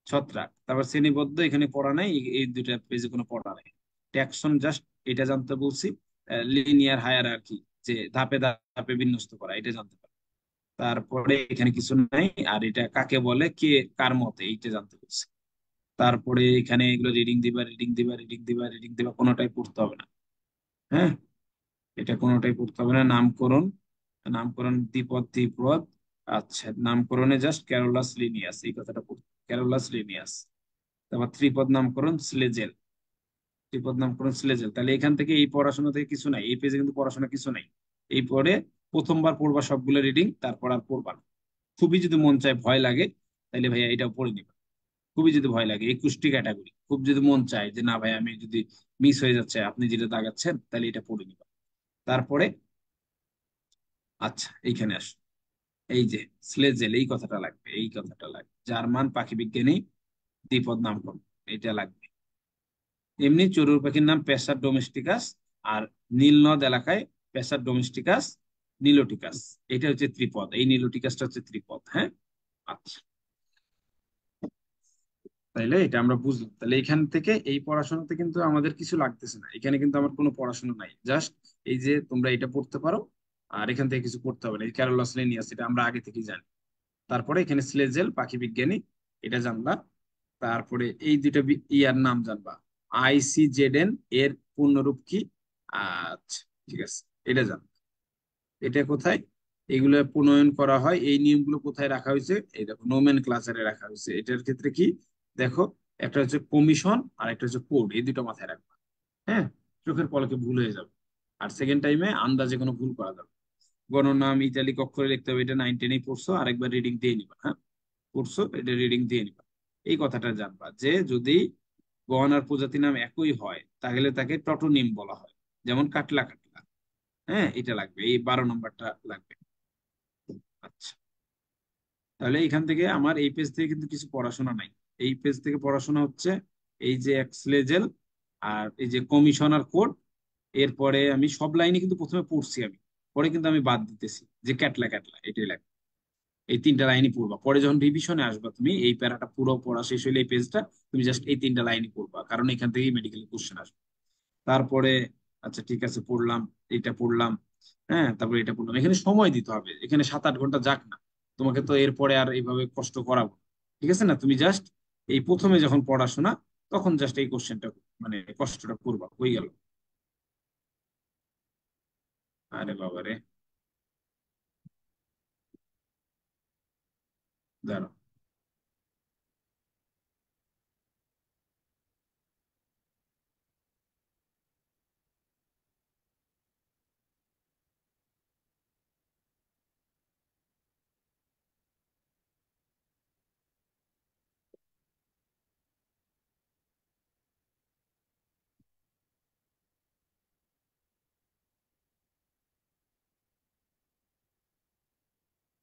Speaker 1: ছত্রাক। তারপর শ্রেণীবদ্ধ এখানে পড়া নাই, এই দুইটা পেজে কোনো পড়া নাই। ট্যাক্সন জাস্ট এটা জানতে বলছি। লিনিয়ার হায়ারার্কি, যে ধাপে ধাপে বিন্যস্ত করা, এটা জানতে পারে। তারপরে এখানে কিছু নাই। আর এটা কাকে বলে, কে কার মতে, এইটা জানতে বলছি। তারপরে এখানে এগুলো রিডিং দিবা, রিডিং দিবা, রিডিং দিবা, রিডিং দিবা, কোনোটাই পড়তে হবে না। হ্যাঁ, এটা কোনোটাই পড়তে হবে না। নামকরণ, নামকরণ দ্বিপদ, দ্বিপদ। আচ্ছা, নামকরণে জাস্ট ক্যারোলাস লিনিয়াস, এই কথাটা পড়তে, ক্যারোলাস লিনিয়াস। তারপর ত্রিপদ নামকরণ স্লেজেল, ত্রিপদ নামকরণ স্লেজেল। তাহলে এখান থেকে এই পড়াশোনা থেকে কিছু নাই, এই পেজে কিন্তু পড়াশোনা কিছু নাই। এই পরে প্রথমবার পড়বা সবগুলো রিডিং, তারপর আর পড়বা না। খুবই যদি মন চায়, ভয় লাগে, তাহলে ভাইয়া এটাও পড়ে নিবা। খুবই যদি ভয় লাগে, 21টি ক্যাটাগরি, খুব যদি মন চায় যে না ভাই আমি যদি মিস হয়ে যাচ্ছে আপনি যেটা দাগাচ্ছেন, তাহলে এটা পড়ে নিবা। তারপরে আচ্ছা এইখানে আস, এই যে স্লেজেল, এই কথাটা লাগবে, এই কথাটা লাগবে, জার্মান পাখি বিজ্ঞানী দ্বিপদ নামকরণ, এটা লাগবে। এমনি চড়ুই পাখির নাম পেসার ডোমেস্টিকাস, আর নীলনদ এলাকায় পেসার ডোমেস্টিকাস, নিলোটিকাস, এটা হচ্ছে ত্রিপদ, এই নিলোটিকাসটা হচ্ছে ত্রিপদ। হ্যাঁ, আচ্ছা, তাইলে এটা আমরা বুঝলাম। তাহলে এখান থেকে এই পড়াশোনাতে কিন্তু আমাদের কিছু লাগতেছে না, এখানে কিন্তু আমার কোনো পড়াশোনা নাই, জাস্ট এই যে তোমরা এটা পড়তে পারো। আর এখান থেকে কিছু পড়তে হবে না। এই ক্যারোলাস লিনিয়াস এটা আমরা আগে থেকেই জানি। তারপরে এখানে স্লেজেল পাখি বিজ্ঞানী, এটা জানলা। তারপরে এই দুইটা ইয়ার নাম জানবা। ICZN এর পূর্ণরূপ কি? আচ্ছা, ঠিক আছে, এটা জান। এটা কোথায় এগুলো প্রণয়ন করা হয়, এই নিয়মগুলো কোথায় রাখা হয়েছে? এই দেখো নোমেন ক্লাসারে রাখা হয়েছে। এটার ক্ষেত্রে কি দেখো, একটা হচ্ছে কমিশন আর একটা হচ্ছে কোড, এই দুটো মাথায় রাখবা। হ্যাঁ, চোখের পলকে ভুল হয়ে যাবে। আর সেকেন্ড টাইমে আন্দাজে কোনো ভুল করা যাবে। গণনাম ইতালিক অক্ষরে লিখতে হবে, এটা 9-10 পড়ছো, আরেকবার রিডিং দিয়ে নিবা। হ্যাঁ, পড়ছো, এটা রিডিং দিয়ে নিবা। এই কথাটা জানবা যে যদি গহনার প্রজাতি নাম একই হয় তাহলে তাকে টটোনিম বলা হয়। যেমন কাটলা কাটলা। হ্যাঁ, এটা লাগবে, এই 12 নম্বরটা লাগবে। আচ্ছা, তাহলে এখান থেকে আমার এই পেজ থেকে কিন্তু কিছু পড়াশোনা নাই। এই পেজ থেকে পড়াশোনা হচ্ছে এই যে এক্সলেজেল আর এই যে কমিশনার কোড। এরপরে আমি সব লাইনে কিন্তু প্রথমে পড়ছি আমি, পরে কিন্তু আমি বাদ দিতেছি যে ক্যাটলা ক্যাটলা এটাই লাগবে। এই 3টা লাইনই পড়বা, পরে যখন রিভিশনে আসবা তুমি এই প্যারাটা পুরো পড়া শেষ হলে এই পেজটা তুমি জাস্ট এই 3টা লাইনই পড়বা, কারণ এখান থেকেই মেডিকেল কোশ্চেন আসবে। তারপরে আচ্ছা ঠিক আছে পড়লাম, এটা পড়লাম, হ্যাঁ তারপরে এটা পড়লাম। এখানে সময় দিতে হবে, এখানে 7-8 ঘন্টা যাক না, তোমাকে তো এরপরে আর এইভাবে কষ্ট করাবো না। ঠিক আছে না, তুমি জাস্ট এই প্রথমে যখন পড়াশোনা তখন জাস্ট এই কোশ্চেনটা মানে কষ্টটা করবা, হয়ে গেল। আরে বাবারে, দাঁড়াও।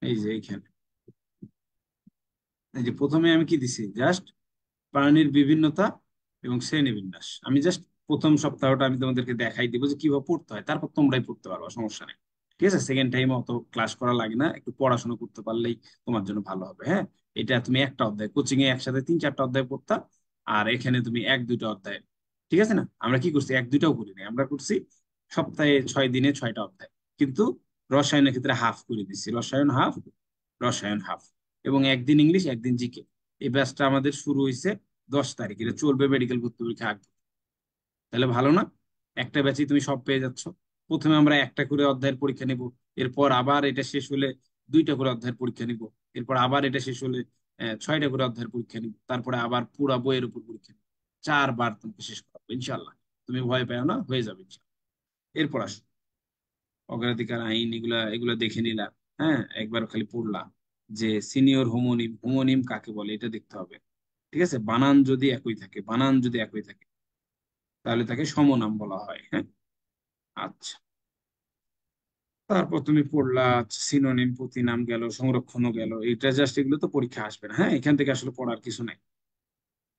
Speaker 1: এই যে এইখানে, এই যে প্রথমে আমি কি দিছি, জাস্ট প্রাণীর বিভিন্নতা এবং শ্রেণীবিন্যাস। আমি জাস্ট প্রথম সপ্তাহটা আমি তোমাদেরকে দেখাই দিব যে কিভাবে পড়তে হয়, তারপর তোমরাই পড়তে পারবে, সমস্যা নেই। ঠিক আছে, সেকেন্ড টাইমে অত ক্লাস করা লাগে না, একটু পড়াশোনা করতে পারলেই তোমার জন্য ভালো হবে। হ্যাঁ, এটা তুমি একটা অধ্যায় কোচিং এ একসাথে 3-4টা অধ্যায় পড়তা, আর এখানে তুমি 1-2টা অধ্যায়। ঠিক আছে না, আমরা কি করছি, 1-2টাও করি নাই, আমরা করছি সপ্তাহে 6 দিনে 6টা অধ্যায়। কিন্তু রসায়নের ক্ষেত্রে হাফ করে দিচ্ছি, রসায়ন হাফ, রসায়ন হাফ। এবং একদিন ইংলিশ, একদিন জিকে। এই ব্যাচটা আমাদের শুরু হয়েছে 10 তারিখ, এটা চলবে মেডিকেল ভর্তি পরীক্ষা আগে। তাহলে ভালো না, একটা ব্যাচে তুমি সব পেয়ে যাচ্ছ। প্রথমে আমরা একটা করে অধ্যায়ের পরীক্ষা নিব, এরপর আবার এটা শেষ হলে 2টা করে অধ্যায়ের পরীক্ষা নিব, এরপর আবার এটা শেষ হলে 6টা করে অধ্যায়ের পরীক্ষা নিব, তারপরে আবার পুরা বইয়ের উপর পরীক্ষা নিব। 4 বার তোমাকে শেষ করাবো ইনশাল্লাহ। তুমি ভয় পেও না, হয়ে যাবে ইনশাল্লাহ। এরপর আসো, অগ্রাধিকার আইন, এগুলা এগুলা দেখে নিলা। হ্যাঁ, একবার খালি পড়লা যে সিনিয়র হোমোনিম, হোমোনিম কাকে বলে এটা দেখতে হবে। ঠিক আছে, বানান যদি একই থাকে, বানান যদি একই থাকে তাহলে তাকে সমনাম বলা হয়। হ্যাঁ, আচ্ছা। তারপর তুমি পড়লা সিনোনিম, প্রতিনাম গেল, সংরক্ষণও গেল, এটা জাস্ট এগুলো তো পরীক্ষা আসবে না। হ্যাঁ, এখান থেকে আসলে পড়ার কিছু নাই।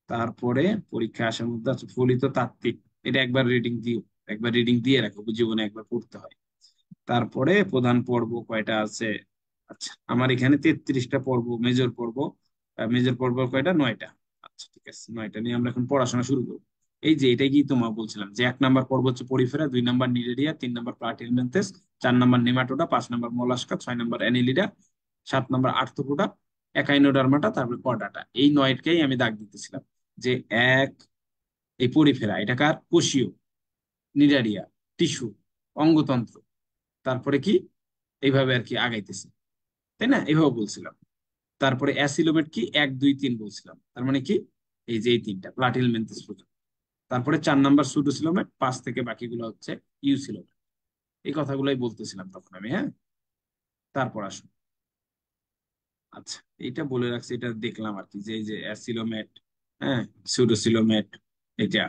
Speaker 1: তারপরে পরীক্ষা আসার মধ্যে আছে ফলিত তাত্ত্বিক, এটা একবার রিডিং দিও, একবার রিডিং দিয়ে রাখো, জীবনে একবার পড়তে হয়। তারপরে প্রধান পর্ব কয়টা আছে, আচ্ছা আমার এখানে 33টা পর্ব, মেজর পর্ব। মেজর পর্ব কয়টা, 9টা। আচ্ছা ঠিক আছে, 9টা নিয়ে আমরা এখন পড়াশোনা শুরু করবো। এই যে এটাই কি তোমার বলছিলাম যে 1 নাম্বার পর্ব হচ্ছে পরিফেরা, 2 নাম্বার নিরেডিয়া, 3 number Platyhelminthes, 4 number Nematoda, 5 number Mollusca, 6 number Annelida, 7 number Arthropoda, Echinodermata, তারপরে কর্ডাটা। এই 9টাকেই আমি দাগ দিতেছিলাম যে এক, এই পরিফেরা এটা কার, কোষীয়, নিডারিয়া, টিস্যু, অঙ্গতন্ত্র, তারপরে কি, এইভাবে আর কি আগাইতেছে, তাই না, এইভাবে বলছিলাম। তারপরে অ্যাসিলোমেট কি, 1 2 3 বলছিলাম, তার মানে কি, এই যে এই 3টা প্লাটিহেল মেন্থিস পর্যন্ত। তারপরে 4 নাম্বার সুডোসিলোমেট, 5 থেকে বাকিগুলো হচ্ছে ইউসিলোমেট। এই কথাগুলোই বলতেছিলাম তখন আমি। হ্যাঁ, তারপর আসুন। আচ্ছা, এটা বলে রাখছি, এটা দেখলাম আর কি যে এই যে অ্যাসিলোমেট, হ্যাঁ, সুডোসিলোমেট, এটা।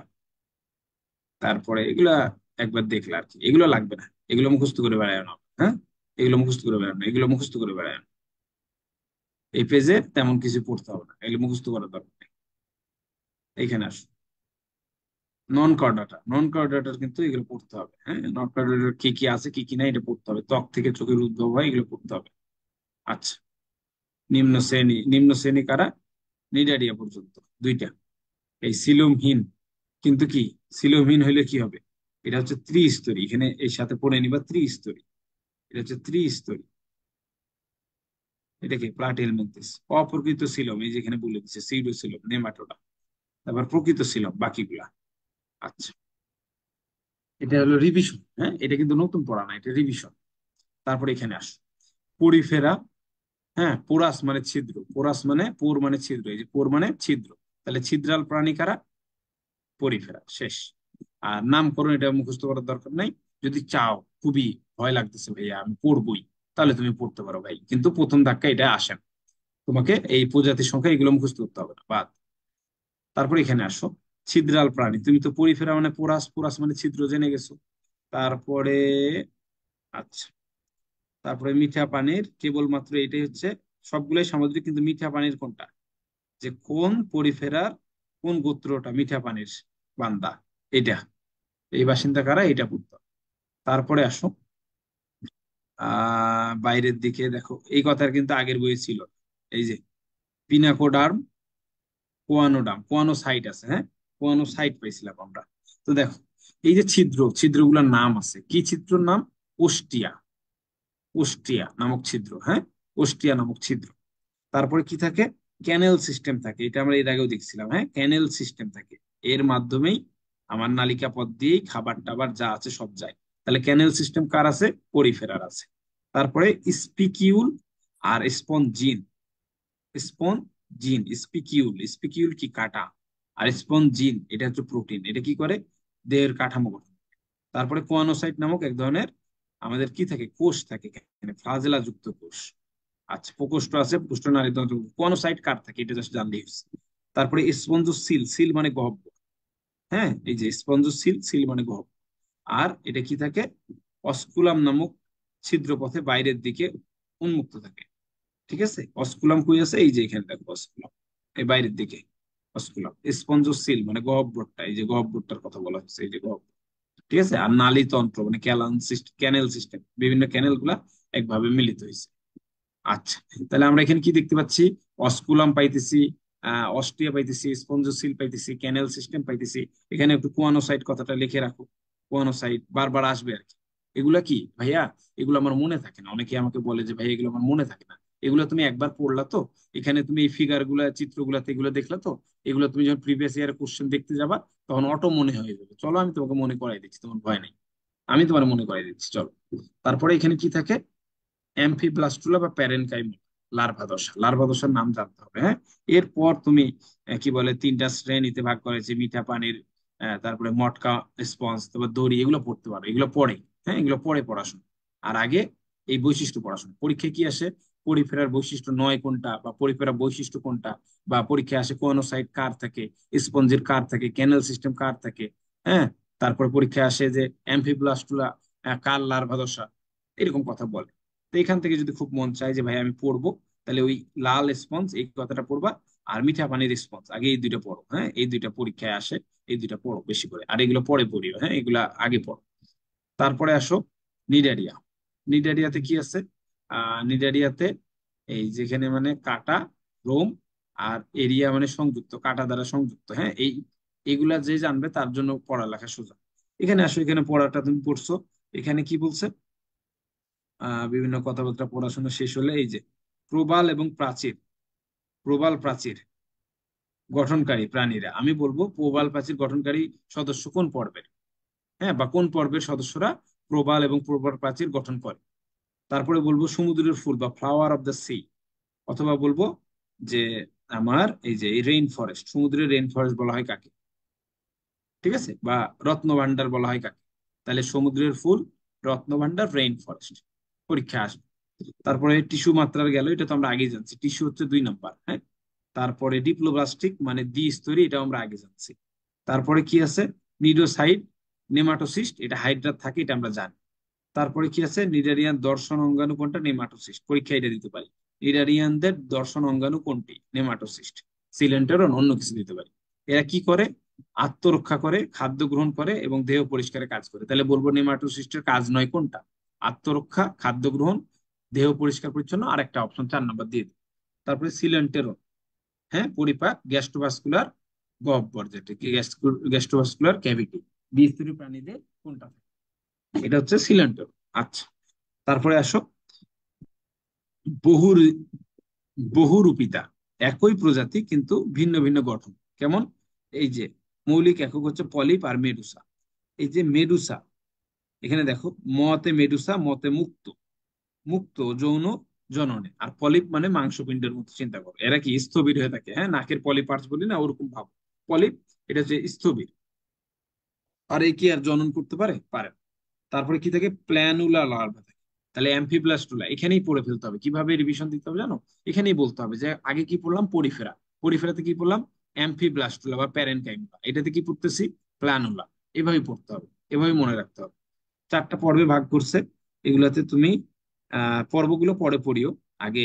Speaker 1: তারপরে এগুলা একবার দেখলে আর কি, এগুলো লাগবে না, এগুলো মুখস্থ করে বেড়ায় না। হ্যাঁ, এগুলো মুখস্থ করে বেড়ানো, এগুলো মুখস্থ করে বেড়ায় না। এই পেজে তেমন কিছু পড়তে হবে না, এগুলো মুখস্থ করার দরকার নেই। এইখানে আসুন, নন কর্ডাটার কিন্তু এগুলো পড়তে হবে। হ্যাঁ, নন কর্ডাটার কি কি আছে কি কি নাই এটা পড়তে হবে, ত্বক থেকে চোখের উদ্ভব হয়, এগুলো পড়তে হবে। আচ্ছা, নিম্ন শ্রেণী কারা, নিডারিয়া পর্যন্ত 2টা। এই সিলোমহীন, কিন্তু কি, সিলোমহীন হইলে কি হবে, এটা হচ্ছে ত্রিস্তরী, এখানে এর সাথে পড়ে নিবা ত্রিস্তরী। এটা হচ্ছে ত্রিস্তরী। এটা কি, প্লাটিহেলমিনথেস। অপ্রকৃত সিলোম, এই যেখানে বলে দিচ্ছে সিউডোসিলোম, নেমাটোডা। তারপর প্রকৃত সিলোম বাকিগুলা। আচ্ছা, এটা হলো রিভিশন। হ্যাঁ, এটা কিন্তু নতুন পড়া না, এটা রিভিশন। তারপরে এখানে আস, পরিফেরা। হ্যাঁ, পোরাস মানে ছিদ্র, পোরাস মানে পোর মানে ছিদ্র, এই যে পোর মানে ছিদ্র, তাহলে ছিদ্রাল প্রাণী কারা, পরিফেরা, শেষ। আর নামকরণ এটা মুখস্থ করার দরকার নাই। যদি চাও খুবই ভয় লাগতেছে ভাইয়া আমি পড়বই, তাহলে তুমি পড়তে পারো ভাই, কিন্তু প্রথম ধাক্কা এটা আসেন, তোমাকে এই প্রজাতির সংখ্যা এগুলো মুখস্থ করতে হবে না, বাদ। তারপর এখানে আসো, ছিদ্রাল প্রাণী, তুমি তো পরিফেরা মানে পোরাস, পোরাস মানে ছিদ্র জেনে গেছো। তারপরে আচ্ছা, তারপরে মিঠা পানির কেবলমাত্র এটাই হচ্ছে, সবগুলোই সামুদ্রিক, কিন্তু মিঠা পানির কোনটা, যে কোন পরিফেরার কোন গোত্রটা মিঠা পানির বান্দা, এটা, এই বাসিন্দা কারা, এটা পড়তো। তারপরে আসো বাইরের দিকে দেখো, এই কথার কিন্তু আগের বইয়ে ছিল, এই যে পিনাকোডার্ম, কোয়ানোডার্ম, কোয়ানোসাইট আছে, হ্যাঁ, কোয়ানোসাইট পাইছিলাম আমরা। তো দেখো, এই যে ছিদ্র, ছিদ্রগুলোর নাম আছে, কি ছিদ্রর নাম, ওস্টিয়া, ওস্টিয়া নামক ছিদ্র, হ্যাঁ, ওস্টিয়া নামক ছিদ্র। তারপরে কি থাকে, ক্যানেল সিস্টেম থাকে, এটা আমরা এর আগেও দেখছিলাম, হ্যাঁ, ক্যানেল সিস্টেম থাকে, এর মাধ্যমেই আমার নালিকা পথ দিয়েই খাবার টাবার যা আছে সব যায়। তাহলে ক্যানেল সিস্টেম কার আছে, পরিফেরার আছে। তারপরে স্পিকিউল আর স্পঞ্জিন, স্পঞ্জিন, স্পিকিউল, স্পিকিউল কি কাটা, আর স্পঞ্জিন এটা হচ্ছে প্রোটিন, এটা কি করে, দেহের কাঠামো গঠন। তারপরে কোয়ানোসাইট নামক এক ধরনের আমাদের কি থাকে, কোষ থাকে, ফ্লাজেলা যুক্ত কোষ। আচ্ছা, প্রকোষ্ঠ আছে, প্রকোষ্ঠ নারীতন্ত্র, কোয়ানোসাইট কার থাকে, এটা জাস্ট জানলেই হচ্ছে। তারপরে স্পঞ্জোসিল, সিল মানে গহ্বর, হ্যাঁ, এই যে স্পঞ্জোসিল, সিল মানে গহ্বর। আর এটা কি থাকে, অস্কুলাম নামক ছিদ্রপথে বাইরের দিকে উন্মুক্ত থাকে। ঠিক আছে, অস্কুলাম কই আছে, এই যে এখানে দেখো অস্কুলাম, এই বাইরের দিকে অস্কুলাম। স্পঞ্জোসিল মানে গহ্বরটা, এই যে গহ্বরটার কথা বলা হচ্ছে, এই যে গহ্বর। ঠিক আছে, আর নালীতন্ত্র মানে ক্যানেল সিস্টেম, বিভিন্ন ক্যানেল গুলা একভাবে মিলিত হয়েছে। আচ্ছা, তাহলে আমরা এখানে কি দেখতে পাচ্ছি, অস্কুলাম পাইতেছি, অস্ট্রিয়া পাইতেছি, স্পঞ্জোসিল পাইতেছি, ক্যানেল সিস্টেম পাইতেছি। এখানে একটু কোয়ানোসাইট কথাটা লিখে রাখো, কোয়ানোসাইট বারবার আসবে আর কি। এগুলা কি ভাইয়া, এগুলো আমার মনে থাকে না, অনেকে আমাকে বলে যে ভাই এগুলো আমার মনে থাকে না। এগুলো তুমি একবার পড়লা তো, এখানে তুমি এই ফিগার গুলা, চিত্রগুলাতে এগুলো দেখলা তো, এগুলো তুমি যখন প্রিভিয়াস ইয়ার কোশ্চেন দেখতে যাবা তখন অটো মনে হয়ে যাবে। চলো আমি তোমাকে মনে করাই দিচ্ছি, তোমার ভয় নেই, আমি তোমার মনে করাই দিচ্ছি, চলো। তারপরে এখানে কি থাকে, অ্যাম্ফিব্লাস্টুলা বা প্যারেনকাইমা, লার্ভা দশা, লার্ভা দশার নাম জানতে হবে, হ্যাঁ। এরপর তুমি কি বলে তিনটা শ্রেণীতে ভাগ করেছে, মিঠা পানির, তারপরে মটকা, স্পঞ্জ, তারপর দড়ি, এগুলো পড়তে পারো, এগুলো পড়ে, হ্যাঁ, এগুলো পড়ে পড়াশোনা। আর আগে এই বৈশিষ্ট্য পড়াশোনা, পরীক্ষায় কি আসে, পরিফেরার বৈশিষ্ট্য নয় কোনটা, বা পরিফেরার বৈশিষ্ট্য কোনটা, বা পরীক্ষায় আসে কোনোসাইট কার থাকে, স্পঞ্জের কার থাকে, ক্যানেল সিস্টেম কার থাকে, হ্যাঁ। তারপর পরীক্ষায় আসে যে অ্যাম্ফিব্লাস্টুলা কার লার্ভা দশা, এরকম কথা বলে। তো এখান থেকে যদি খুব মন চায় যে ভাই আমি পড়বো, তাহলে ওই লাল স্পঞ্জ এই কথাটা পড়বা, আর মিঠা পানির স্পঞ্জ, আগে এই দুইটা পড়ো, হ্যাঁ, এই দুইটা পরীক্ষায় আসে, এই দুইটা পড়ো বেশি করে, আর এগুলো পরে পড়িও, হ্যাঁ, এগুলা আগে পড়ো। তারপরে আসো নিডারিয়া, নিডারিয়াতে কি আছে, নিডারিয়াতে এই যেখানে মানে কাটা, রোম, আর এরিয়া মানে সংযুক্ত, কাটা দ্বারা সংযুক্ত, হ্যাঁ, এই এগুলা যে জানবে তার জন্য পড়ালেখা সোজা। এখানে আসো, এখানে পড়াটা তুমি পড়ছো, এখানে কি বলছে, বিভিন্ন কথাবার্তা পড়াশোনা শেষ হলে এই যে প্রবাল এবং প্রাচীর, প্রবাল প্রাচীর গঠনকারী প্রাণীরা, আমি বলবো প্রবাল প্রাচীর গঠনকারী সদস্য কোন পর্বের, হ্যাঁ, বা কোন পর্বের সদস্যরা প্রবাল এবং প্রবাল প্রাচীর গঠন করে। তারপরে বলবো সমুদ্রের ফুল বা ফ্লাওয়ার অফ দ্য সি, অথবা বলবো যে আমার এই যে রেইন ফরেস্ট, সমুদ্রের রেইন ফরেস্ট বলা হয় কাকে, ঠিক আছে, বা রত্নভান্ডার বলা হয় কাকে। তাহলে সমুদ্রের ফুল, রত্নভান্ডার, রেইন ফরেস্ট, পরীক্ষা আসবে। তারপরে টিস্যু মাত্রার গেল, এটা তো আমরা আগে জানছি, টিস্যু হচ্ছে 2 নাম্বার, হ্যাঁ। তারপরে ডিপ্লোব্লাস্টিক মানে দ্বিস্তরী, এটা আমরা আগে জানছি। তারপরে কি আছে, নিডোসাইড, নেমাটোসিস্ট, এটা হাইড্রা থাকে, এটা আমরা জানি। তারপরে কি আছে, নিডারিয়ান দর্শন অঙ্গাণু কোনটা, নেমাটোসিস্ট, পরীক্ষা এটা দিতে পারি। নিডারিয়ানদের দর্শন অঙ্গাণু কোনটি, নেমাটোসিস্ট। সিলেন্টারন অন্য কিছু দিতে পারি। এরা কি করে, আত্মরক্ষা করে, খাদ্য গ্রহণ করে এবং দেহ পরিষ্কারের কাজ করে। তাহলে বলবো নেমাটোসিস্টের কাজ নয় কোনটা, আত্মরক্ষা, খাদ্য গ্রহণ, দেহ পরিষ্কার পরিচ্ছন্ন, আর একটা অপশন 4 নাম্বার দিয়ে দিই। তারপরে সিলেন্টেরন, হ্যাঁ, পরিপাক, গ্যাস্ট্রোভাস্কুলার গহ্বর, যেটা কি গ্যাস্ট্রোভাস্কুলার ক্যাভিটি, দ্বিস্তরী প্রাণীদের কোনটা থাকে? এটা হচ্ছে সিলেন্টেরন। আচ্ছা, তারপরে আসো বহু বহুরূপিতা, একই প্রজাতি কিন্তু ভিন্ন ভিন্ন গঠন, কেমন, এই যে মৌলিক একক হচ্ছে পলিপ আর মেডুসা। এই যে মেডুসা, এখানে দেখো, মতে মেডুসা, মতে মুক্ত, মুক্ত যৌন জননে, আর পলিপ মানে মাংসপিণ্ডের মতো চিন্তা করো, এরা কি স্থবির হয়ে থাকে, হ্যাঁ, নাকের পলিপার্স বলি না, ওরকম ভাব, পলিপ, এটা হচ্ছে স্থবির। আর এই কি আর জনন করতে পারে, পারে না। তারপরে কি থাকে, প্ল্যানুলা লার্ভা থাকে। তাহলে অ্যাম্ফিব্লাস্টুলা এখানেই পড়ে ফেলতে হবে, কিভাবে রিভিশন দিতে হবে জানো, এখানেই বলতে হবে যে আগে কি পড়লাম, পরিফেরা, পরিফেরাতে কি পড়লাম, অ্যাম্ফিব্লাস্টুলা বা প্যারেনকাইমুলা, এটাতে কি পড়তেছি? প্ল্যানুলা। এভাবে পড়তে হবে, এভাবে মনে রাখতে হবে। 4টা পর্বে ভাগ করছে। এগুলাতে তুমি পর্বগুলো পরে পড়িও। আগে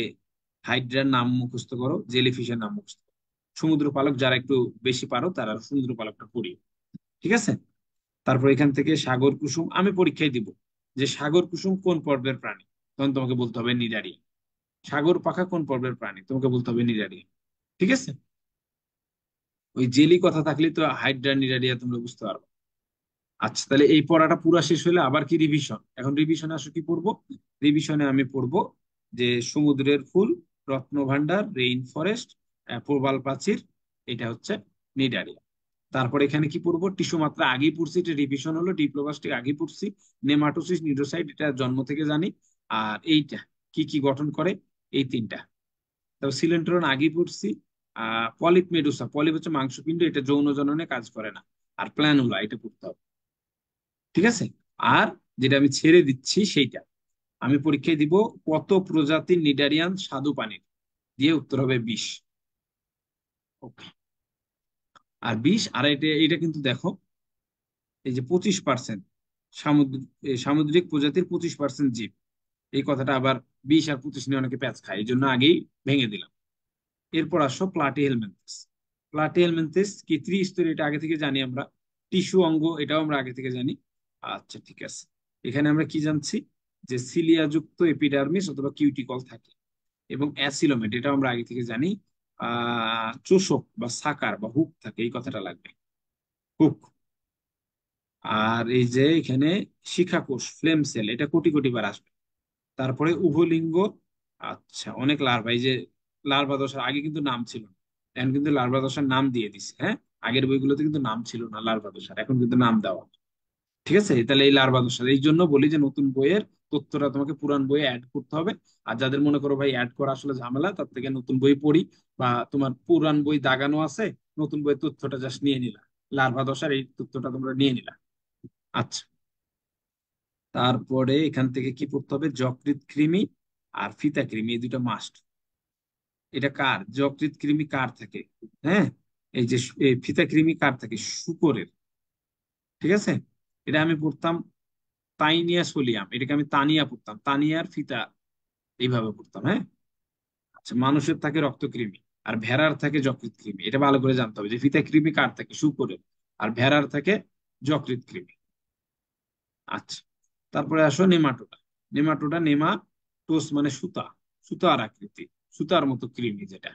Speaker 1: হাইড্রার নাম মুখস্থ করো, জেলিফিশের নাম মুখস্থ করো। সমুদ্র পালক যারা একটু বেশি পারো তারা সমুদ্র পালকটা পড়িও। ঠিক আছে? তারপর এখান থেকে সাগর কুসুম আমি পরীক্ষায় দিব যে সাগর কুসুম কোন পর্বের প্রাণী, তখন তোমাকে বলতে হবে নিডারিয়া। সাগর পাখা কোন পর্বের প্রাণী, তোমাকে বলতে হবে নিডারিয়া। ঠিক আছে? ওই জেলি কথা থাকলে তো হাইড্রা নিডারিয়া তোমরা বুঝতে পারবে। আচ্ছা, তাহলে এই পড়াটা পুরা শেষ হলে আবার কি রিভিশন? এখন রিভিশনে আসো কি পড়বো? রিভিশনে আমি পড়বো যে সমুদ্রের ফুল, রত্নভান্ডার, রেইন ফরেস্ট, প্রবাল প্রাচীর, এটা হচ্ছে নিডারিয়া। তারপর এখানে কি পড়বো? টিস্যু মাত্রা আগেই পড়ছি, এটা রিভিশন হলো। ডিপ্লোমাস্টিক আগেই পড়ছি। নেমাটোসিস, নিউরোসাইট এটা জন্ম থেকে জানি। আর এইটা কি কি গঠন করে? এই 3টা। তারপর সিলেন্ট্রন আগেই পড়ছি। পলিপ মেডুসা, পলিপ হচ্ছে মাংসপিণ্ড, এটা যৌন জননে কাজ করে না। আর প্ল্যানুলা এটা পড়তে হবে। ঠিক আছে? আর যেটা আমি ছেড়ে দিচ্ছি সেইটা আমি পরীক্ষায় দিব, কত প্রজাতির নিডারিয়ান স্বাদু পানির, দিয়ে উত্তর হবে 20। ওকে। আর 20, আর এটা এটা কিন্তু দেখো, এই যে 25% সামুদ্রিক, সামুদ্রিক প্রজাতির 25% জীব, এই কথাটা আবার 20 আর 25 নিয়ে অনেকে প্যাচ খায়, এই জন্য আগেই ভেঙে দিলাম। এরপর আসো প্লাটিহেলমিনথেস। প্লাটিহেলমিনথেস কি ত্রিস্তরী, এটা আগে থেকে জানি আমরা। টিস্যু অঙ্গ, এটাও আমরা আগে থেকে জানি। আচ্ছা ঠিক আছে। এখানে আমরা কি জানছি? যে সিলিয়াযুক্ত এপিডার্মিস অথবা কিউটিকল থাকে, এবং অ্যাসিলোমেট, এটা আমরা আগে থেকে জানি। চোষক বা সাকার বা হুক থাকে, এই কথাটা লাগবে, হুক। আর এই যে এখানে শিখাকোষ, ফ্লেম সেল, এটা কোটি কোটি বার আসবে। তারপরে উভলিঙ্গ। আচ্ছা, অনেক লার্ভা, এই যে লার্ভা দশার আগে কিন্তু নাম ছিল না, এখন কিন্তু লার্ভা দশার নাম দিয়ে দিছে। হ্যাঁ, আগের বইগুলোতে কিন্তু নাম ছিল না লার্ভা দশার, এখন কিন্তু নাম দেওয়া। ঠিক আছে? তাহলে এই লার্ভা দশা, এই জন্য বলি যে নতুন বইয়ের তথ্যটা তোমাকে পুরান বইয়ে অ্যাড করতে হবে। আর যাদের মনে করো ভাই অ্যাড করা আসলে ঝামেলা, তার থেকে নতুন বই পড়ি, বা তোমার পুরান বই দাগানো আছে, নতুন বইয়ের তথ্যটা জাস্ট নিয়ে নিলা, লার্ভা দশার এই তথ্যটা তোমরা নিয়ে নিলা। আচ্ছা, তারপরে এখান থেকে কি পড়তে হবে? যকৃৎ কৃমি আর ফিতা কৃমি, এই দুটো মাস্ট। এটা কার? যকৃৎ কৃমি কার থাকে? হ্যাঁ, এই যে এই ফিতা কৃমি কার থাকে? শূকরের। ঠিক আছে? এটা আমি পড়তাম তাইনিয়া সোলিয়াম, এটাকে আমি তানিয়া পড়তাম, তানিয়ার ফিতা, এইভাবে পড়তাম। হ্যাঁ। আচ্ছা, মানুষের থাকে রক্তকৃমি, আর ভেড়ার থাকে যকৃৎ কৃমি। এটা ভালো করে জানতে হবে যে ফিতা কৃমি কার থাকে? শূকরের। আর ভেড়ার থাকে যকৃৎ কৃমি। আচ্ছা, তারপরে আসো নেমাটোডা। নেমাটোডা, নেমাটোস মানে সুতা, সুতার আকৃতি, সুতার মতো কৃমি যেটা,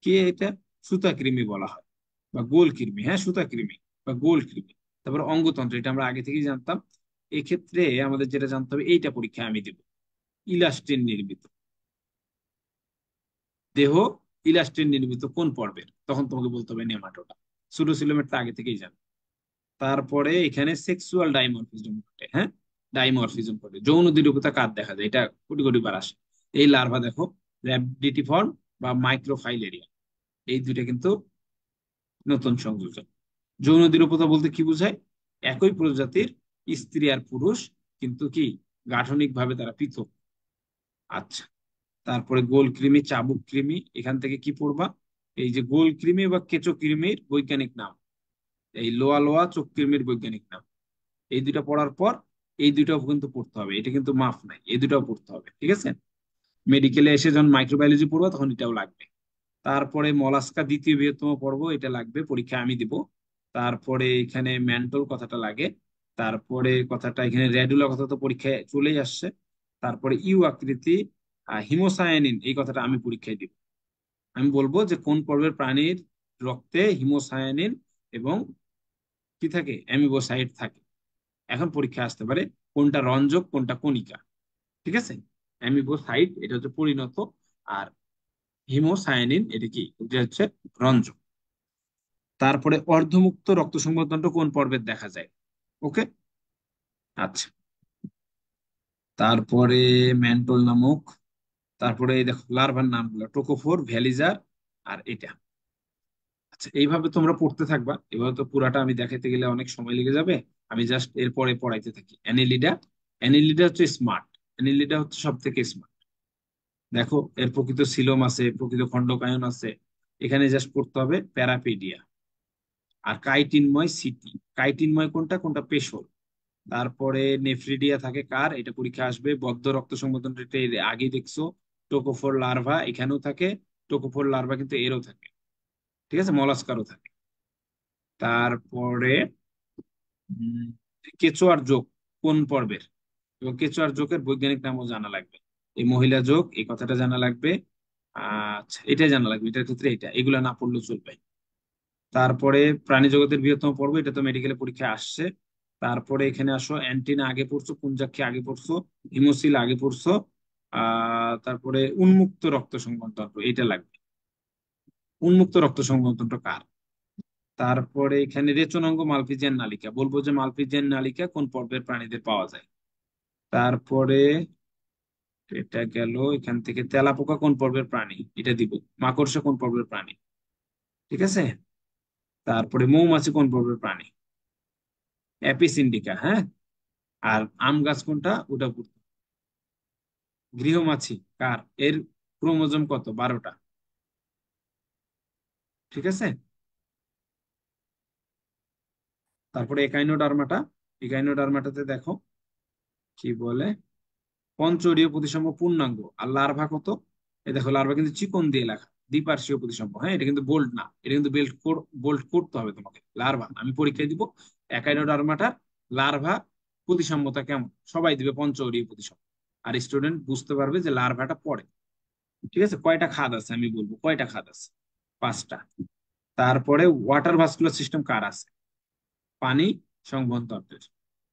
Speaker 1: কে এটা? সুতা কৃমি বলা হয়, বা গোল কৃমি। হ্যাঁ, সুতা কৃমি বা গোল কৃমি। তারপর অঙ্গতন্ত্র, এটা আমরা আগে থেকেই জানতাম। এক্ষেত্রে আমাদের যেটা জানতে হবে, এইটা পরীক্ষা আমি দিব, ইলাস্টিন নির্মিত দেহ, ইলাস্টিন নির্মিত কোন পর্বের, তখন তোমাকে বলতে হবে নেমাটোডা। সুডোসিলোমেটটা আগে থেকেই জানো। তারপরে এখানে সেক্সুয়াল ডাইমরফিজম ঘটে। হ্যাঁ, ডাইমরফিজম ঘটে, যৌন দ্বিরূপতা কার দেখা যায়? এটা কোটি কোটি বার আসে। এই লার্ভা দেখো, র্যাবডিটিফর্ম বা মাইক্রোফাইলেরিয়া, এই দুইটা কিন্তু নতুন সংযোজন। যৌন দ্বিরূপতা বলতে কি বোঝায়? একই প্রজাতির স্ত্রী আর পুরুষ, কিন্তু কি গাঠনিক ভাবে তারা পৃথক। আচ্ছা, তারপরে গোল কৃমি, চাবুক কৃমি, এখান থেকে কি পড়বা? এই যে গোল কৃমি বা কেঁচো কৃমির বৈজ্ঞানিক নাম, এই লোয়া লোয়া চোখ কৃমির বৈজ্ঞানিক নাম। এই দুইটা পড়ার পর এই দুইটাও কিন্তু পড়তে হবে, এটা কিন্তু মাফ নাই, এই দুটাও পড়তে হবে। ঠিক আছে? মেডিকেলে এসে যখন মাইক্রোবায়োলজি পড়বো তখন এটাও লাগবে। তারপরে মলাস্কা দ্বিতীয় বৃহত্তম পর্ব, এটা লাগবে, পরীক্ষা আমি দিব। তারপরে এখানে ম্যান্টল কথাটা লাগে। তারপরে কথাটা এখানে রেডুলা কথা তো পরীক্ষায় চলেই আসছে। তারপরে ইউ আকৃতি, হিমোসায়ানিন, এই কথাটা আমি পরীক্ষায় দিব। আমি বলবো যে কোন পর্বের প্রাণীর রক্তে হিমোসায়ানিন এবং কি থাকে? অ্যামিবোসাইট থাকে। এখন পরীক্ষা আসতে পারে কোনটা রঞ্জক কোনটা কণিকা। ঠিক আছে? অ্যামিবোসাইট এটা হচ্ছে পরিণত, আর হিমোসায়ানিন এটা কি? এটা হচ্ছে রঞ্জক। তারপরে অর্ধমুক্ত রক্ত সংবহনতন্ত্র কোন পর্বের দেখা যায়? ওকে। আচ্ছা, তারপরে ম্যান্টল নামক, তারপরে এই দেখো লার্ভার নামগুলো, টোকোফোর, ভ্যালিজার, আর এটা। আচ্ছা, এইভাবে তোমরা পড়তে থাকবা। এভাবে তো পুরাটা আমি দেখাতে গেলে অনেক সময় লেগে যাবে। আমি জাস্ট এরপরে পড়াইতে থাকি। অ্যানিলিডা, অ্যানিলিডা হচ্ছে স্মার্ট, অ্যানিলিডা হচ্ছে সব থেকে স্মার্ট। দেখো, এর প্রকৃত সিলোম আছে, প্রকৃত খণ্ডকায়ন আছে, এখানে জাস্ট পড়তে হবে প্যারাপিডিয়া। আর কাইটিনময় সিটি, কাইটিনময় কোনটা কোনটা পেশল। তারপরে নেফ্রিডিয়া থাকে কার, এটা পরীক্ষা আসবে। বদ্ধ রক্ত সংবর্ধন, এটা এর আগে দেখছো। টোকোফোর লার্ভা এখানেও থাকে, টোকোফোর লার্ভা কিন্তু এরও থাকে, ঠিক আছে, মলাস্কারও থাকে। তারপরে উম, কেঁচোয়ার যোগ কোন পর্বের, এবং কেঁচোয়ার যোগের বৈজ্ঞানিক নামও জানা লাগবে। এই মহিলা যোগ এই কথাটা জানা লাগবে। আচ্ছা, এটাই জানা লাগবে, এটার ক্ষেত্রে এটা, এগুলা না পড়লেও চলবে। তারপরে প্রাণী জগতের বৃহত্তম পর্ব, এটা তো মেডিকেলে পরীক্ষায় আসছে। তারপরে এখানে আসো, অ্যান্টিনা আগে পড়ছো, পুঞ্জাক্ষী আগে পড়ছো, হিমোসিল আগে পড়ছো। তারপরে উন্মুক্ত রক্ত সংবহনতন্ত্র এটা লাগবে। উন্মুক্ত রক্ত সংবহনতন্ত্র কার। তারপরে এখানে রেচনাঙ্গ মালপিজিয়ান নালিকা, বলবো যে মালপিজিয়ান নালিকা কোন পর্বের প্রাণীদের পাওয়া যায়। তারপরে এটা গেল, এখান থেকে তেলাপোকা কোন পর্বের প্রাণী, এটা দিব। মাকড়সা কোন পর্বের প্রাণী, ঠিক আছে। তারপরে মৌমাছি কোন পর্বের প্রাণী, অ্যাপিস ইন্ডিকা, হ্যাঁ। আর আম গাছ কোনটা, ওটা পড়তে। গৃহমাছি কার, এর ক্রোমোজোম কত, 12টা, ঠিক আছে। তারপরে একাইনোডার্মাটা, একাইনোডার্মাটাতে দেখো কি বলে, পঞ্চরীয় প্রতিসম পূর্ণাঙ্গ। আর লার্ভা কত, এই দেখো লার্ভা কিন্তু চিকন দিয়ে লেখা, দ্বিপার্শ্বীয় প্রতিসম, হ্যাঁ, এটা কিন্তু বোল্ড না, এটা কিন্তু বোল্ড করতে হবে তোমাকে। লার্ভা আমি পরীক্ষায় দিব, একাইনোডার্মাটার লার্ভা প্রতিসাম্যতা কেমন, সবাই দিবে পঞ্চরীয় প্রতিসম। আর স্টুডেন্ট বুঝতে পারবে যে লার্ভাটা পড়ে, ঠিক আছে। কয়টা খাদ আছে আমি বলবো, কয়টা খাদ আছে, 5টা। তারপরে ওয়াটার ভাস্কুলার সিস্টেম কার আছে, পানি সংবহন তন্ত্রের,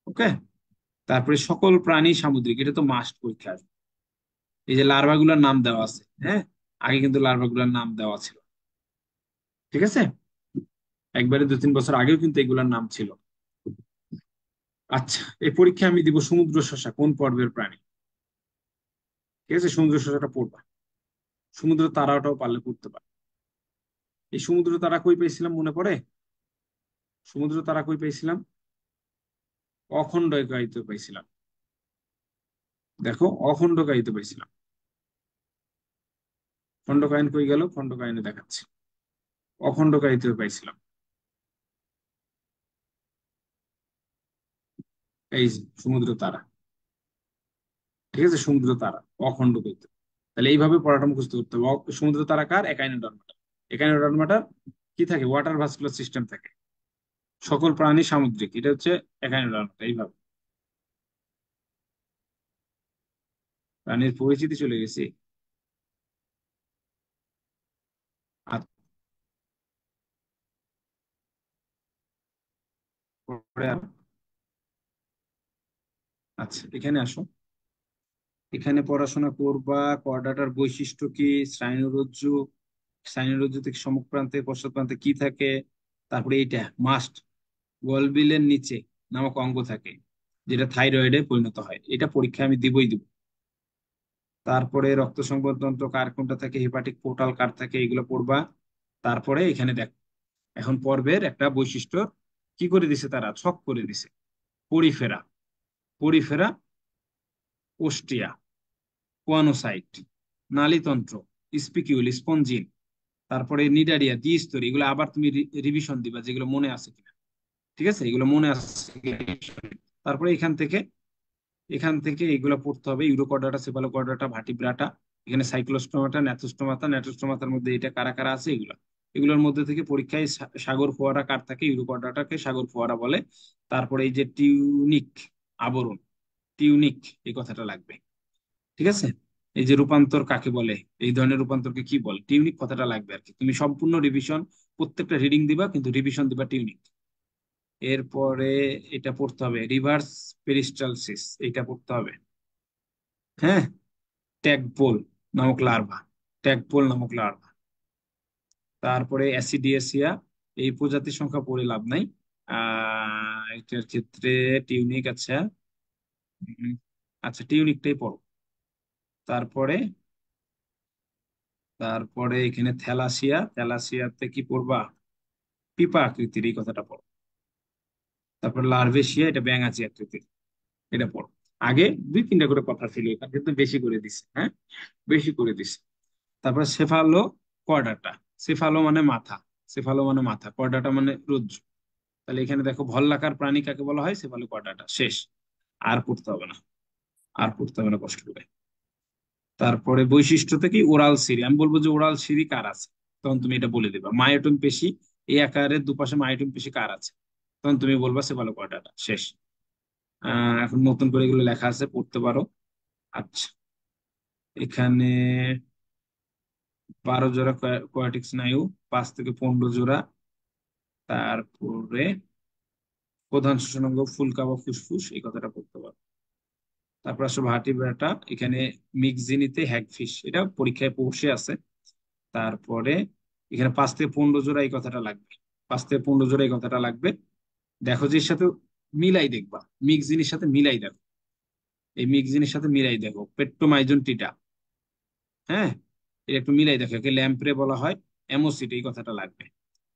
Speaker 1: ওকে। তারপরে সকল প্রাণী সামুদ্রিক, এটা তো মাস্ট পরীক্ষা আসবে। এই যে লার্ভা গুলার নাম দেওয়া আছে, হ্যাঁ, আগে কিন্তু লার্ভা গুলার নাম দেওয়া ছিল, ঠিক আছে। একবারে 2-3 বছর আগেও কিন্তু এগুলার নাম ছিল। আচ্ছা, এই পরীক্ষা আমি দিব সমুদ্র শসা কোন পর্বের প্রাণী, ঠিক আছে, সমুদ্র শসাটা পড়বা। সমুদ্র তারাটাও পারলে পড়তে পারে। এই সমুদ্র তারা কই পেয়েছিলাম মনে পড়ে, সমুদ্র তারা কই পেয়েছিলাম, অখণ্ডকায়িত পাইছিলাম। দেখো অখণ্ডকায়িত পাইছিলাম। খণ্ডকায়ন কই গেল, খণ্ডকায়নে দেখাচ্ছে, অখণ্ডকায়িত পাইছিলাম। এই যে সমুদ্র তারা, ঠিক আছে, সমুদ্র তারা অখণ্ডকায়িত। তাহলে এইভাবে পড়াটা মুখস্থ করতে হবে। সমুদ্র তারা কার, একাইনোডার্মাটা। একাইনোডার্মাটার কি থাকে, ওয়াটার ভাস্কুলার সিস্টেম থাকে। সকল প্রাণী সামুদ্রিক, এটা হচ্ছে একাইনোডার্মাটা। এইভাবে প্রাণীর পরিচিতি চলে গেছে। তারপরে আচ্ছা, এখানে আসো, এখানে পড়াশোনা করবা কর্ডাটার বৈশিষ্ট্য কি, স্নায়ুরজ্জু, স্নায়ুরজ্জু থেকে সম্মুখ প্রান্তে পশ্চাৎ প্রান্তে কি থাকে। তারপরে এইটা মাস্ট, গলবিলের নিচে নামক অঙ্গ থাকে, যেটা থাইরয়েডে পরিণত হয়। এটা পরীক্ষা আমি দিবই দিব। তারপরে রক্ত সংবহনতন্ত্র কার কোনটা থাকে, হেপাটিক পোর্টাল কার থাকে, এগুলো পড়বা। তারপরে এখানে দেখ, এখন পর্বের একটা বৈশিষ্ট্য কি করে দিছে, তারা ছক করে দিছে। পরিফেরা, পরিফেরা, ওস্টিয়া, কোয়ানোসাইট, নালীতন্ত্র, স্পিকিউল, স্পঞ্জিন, তারপরে নিডারিয়া, দ্বিস্তরী, এগুলো আবার তুমি রিভিশন দিবা যেগুলো মনে আছে কিনা, ঠিক আছে, এগুলো মনে আছে কিনা। তারপরে এখান থেকে এগুলো পড়তে হবে, ইউরোকর্ডাটা, সেফালোকর্ডাটা, ভার্টিব্রাটা। এখানে সাইক্লোস্টোমাটা, ন্যাথোস্টোমাটা, ন্যাথোস্টোমাটার মধ্যে এটা কারা কারা আছে, এগুলো। এগুলোর মধ্যে থেকে পরীক্ষায় সাগর ফোয়ারা কার থাকে, ইউরোকর্ডাটাকে সাগর ফোয়ারা বলে। তারপরে এই যে টিউনিক, আবরণ, টিউনিক, এই কথাটা লাগবে, ঠিক আছে। এই যে রূপান্তর কাকে বলে, এই ধরনের রূপান্তরকে কি বলে, টিউনিক কথাটা লাগবে আর কি। তুমি সম্পূর্ণ রিভিশন, প্রত্যেকটা রিডিং দিবা কিন্তু রিভিশন দিবা টিউনিক। এরপরে এটা পড়তে হবে, রিভার্স পেরিস্টালসিস, এটা পড়তে হবে, হ্যাঁ। ট্যাগপোল নামক লার্ভা, ট্যাগপোল নামক লার্ভা। তারপরে অ্যাসিডিয়াসিয়া, এই প্রজাতির সংখ্যা পড়ে লাভ নাই। এটার ক্ষেত্রে টিউনিক, আচ্ছা। উম, আচ্ছা, টিউনিকটাই পড়ো। তারপরে তারপরে এখানে থ্যালাসিয়া, থ্যালাসিয়াতে কি পড়বা, পিপা আকৃতির, এই কথাটা পড়ো। তারপর লার্ভেশিয়া, এটা ব্যাঙাচি আকৃতির, এটা পড়ো। আগে 2-3টা করে কথা ছিল, এখানে কিন্তু বেশি করে দিছে, হ্যাঁ, বেশি করে দিছে। তারপরে সেফালো কর্ডাটা, সেফালো মানে মাথা, সেফালো মানে মাথা, কর্ডাটা মানে রজ্জু। তাহলে এখানে দেখো ভল্লাকার প্রাণী কাকে বলা হয়, সেফালো কর্ডাটা। শেষ, আর পড়তে হবে না, আর পড়তে হবে না কষ্ট করে। তারপরে বৈশিষ্ট্যতে কি, ওরাল সিরি, আমি বলবো যে ওরাল সিরি কার আছে, তখন তুমি এটা বলে দিবা। মায়োটম পেশি, এই আকারের দুপাশে মায়োটম পেশি কার আছে, তখন তুমি বলবা সেফালো কর্ডাটা। শেষ। এখন নতুন করে এগুলো লেখা আছে, পড়তে পারো। আচ্ছা, এখানে 12 জোড়া কোয়াটিক স্নায়ু, 5 থেকে 15 জোড়া। তারপরে প্রধান শ্বসনাঙ্গ ফুলকা বা ফুসফুস, এই কথাটা পড়তে পারো। তারপর আসলে ভার্টিব্রাটা, এখানে মিক্সিনিতে হ্যাগফিশ, এটা পরীক্ষায় বসে আছে। তারপরে এখানে 5 থেকে 15 জোড়া, এই কথাটা লাগবে। 5 থেকে 15 জোড়া, এই কথাটা লাগবে। দেখো যে এর সাথে মিলাই দেখবা, মিক্সিনের সাথে মিলাই দেখো, এই মিক্সিনের সাথে মিলাই দেখো, পেট্টোমাইজন টিটা। হ্যাঁ, এটা একটু মিলাই দেখো, একে ল্যাম্প্রে বলা হয়, অ্যামোসিট, এই কথাটা লাগবে।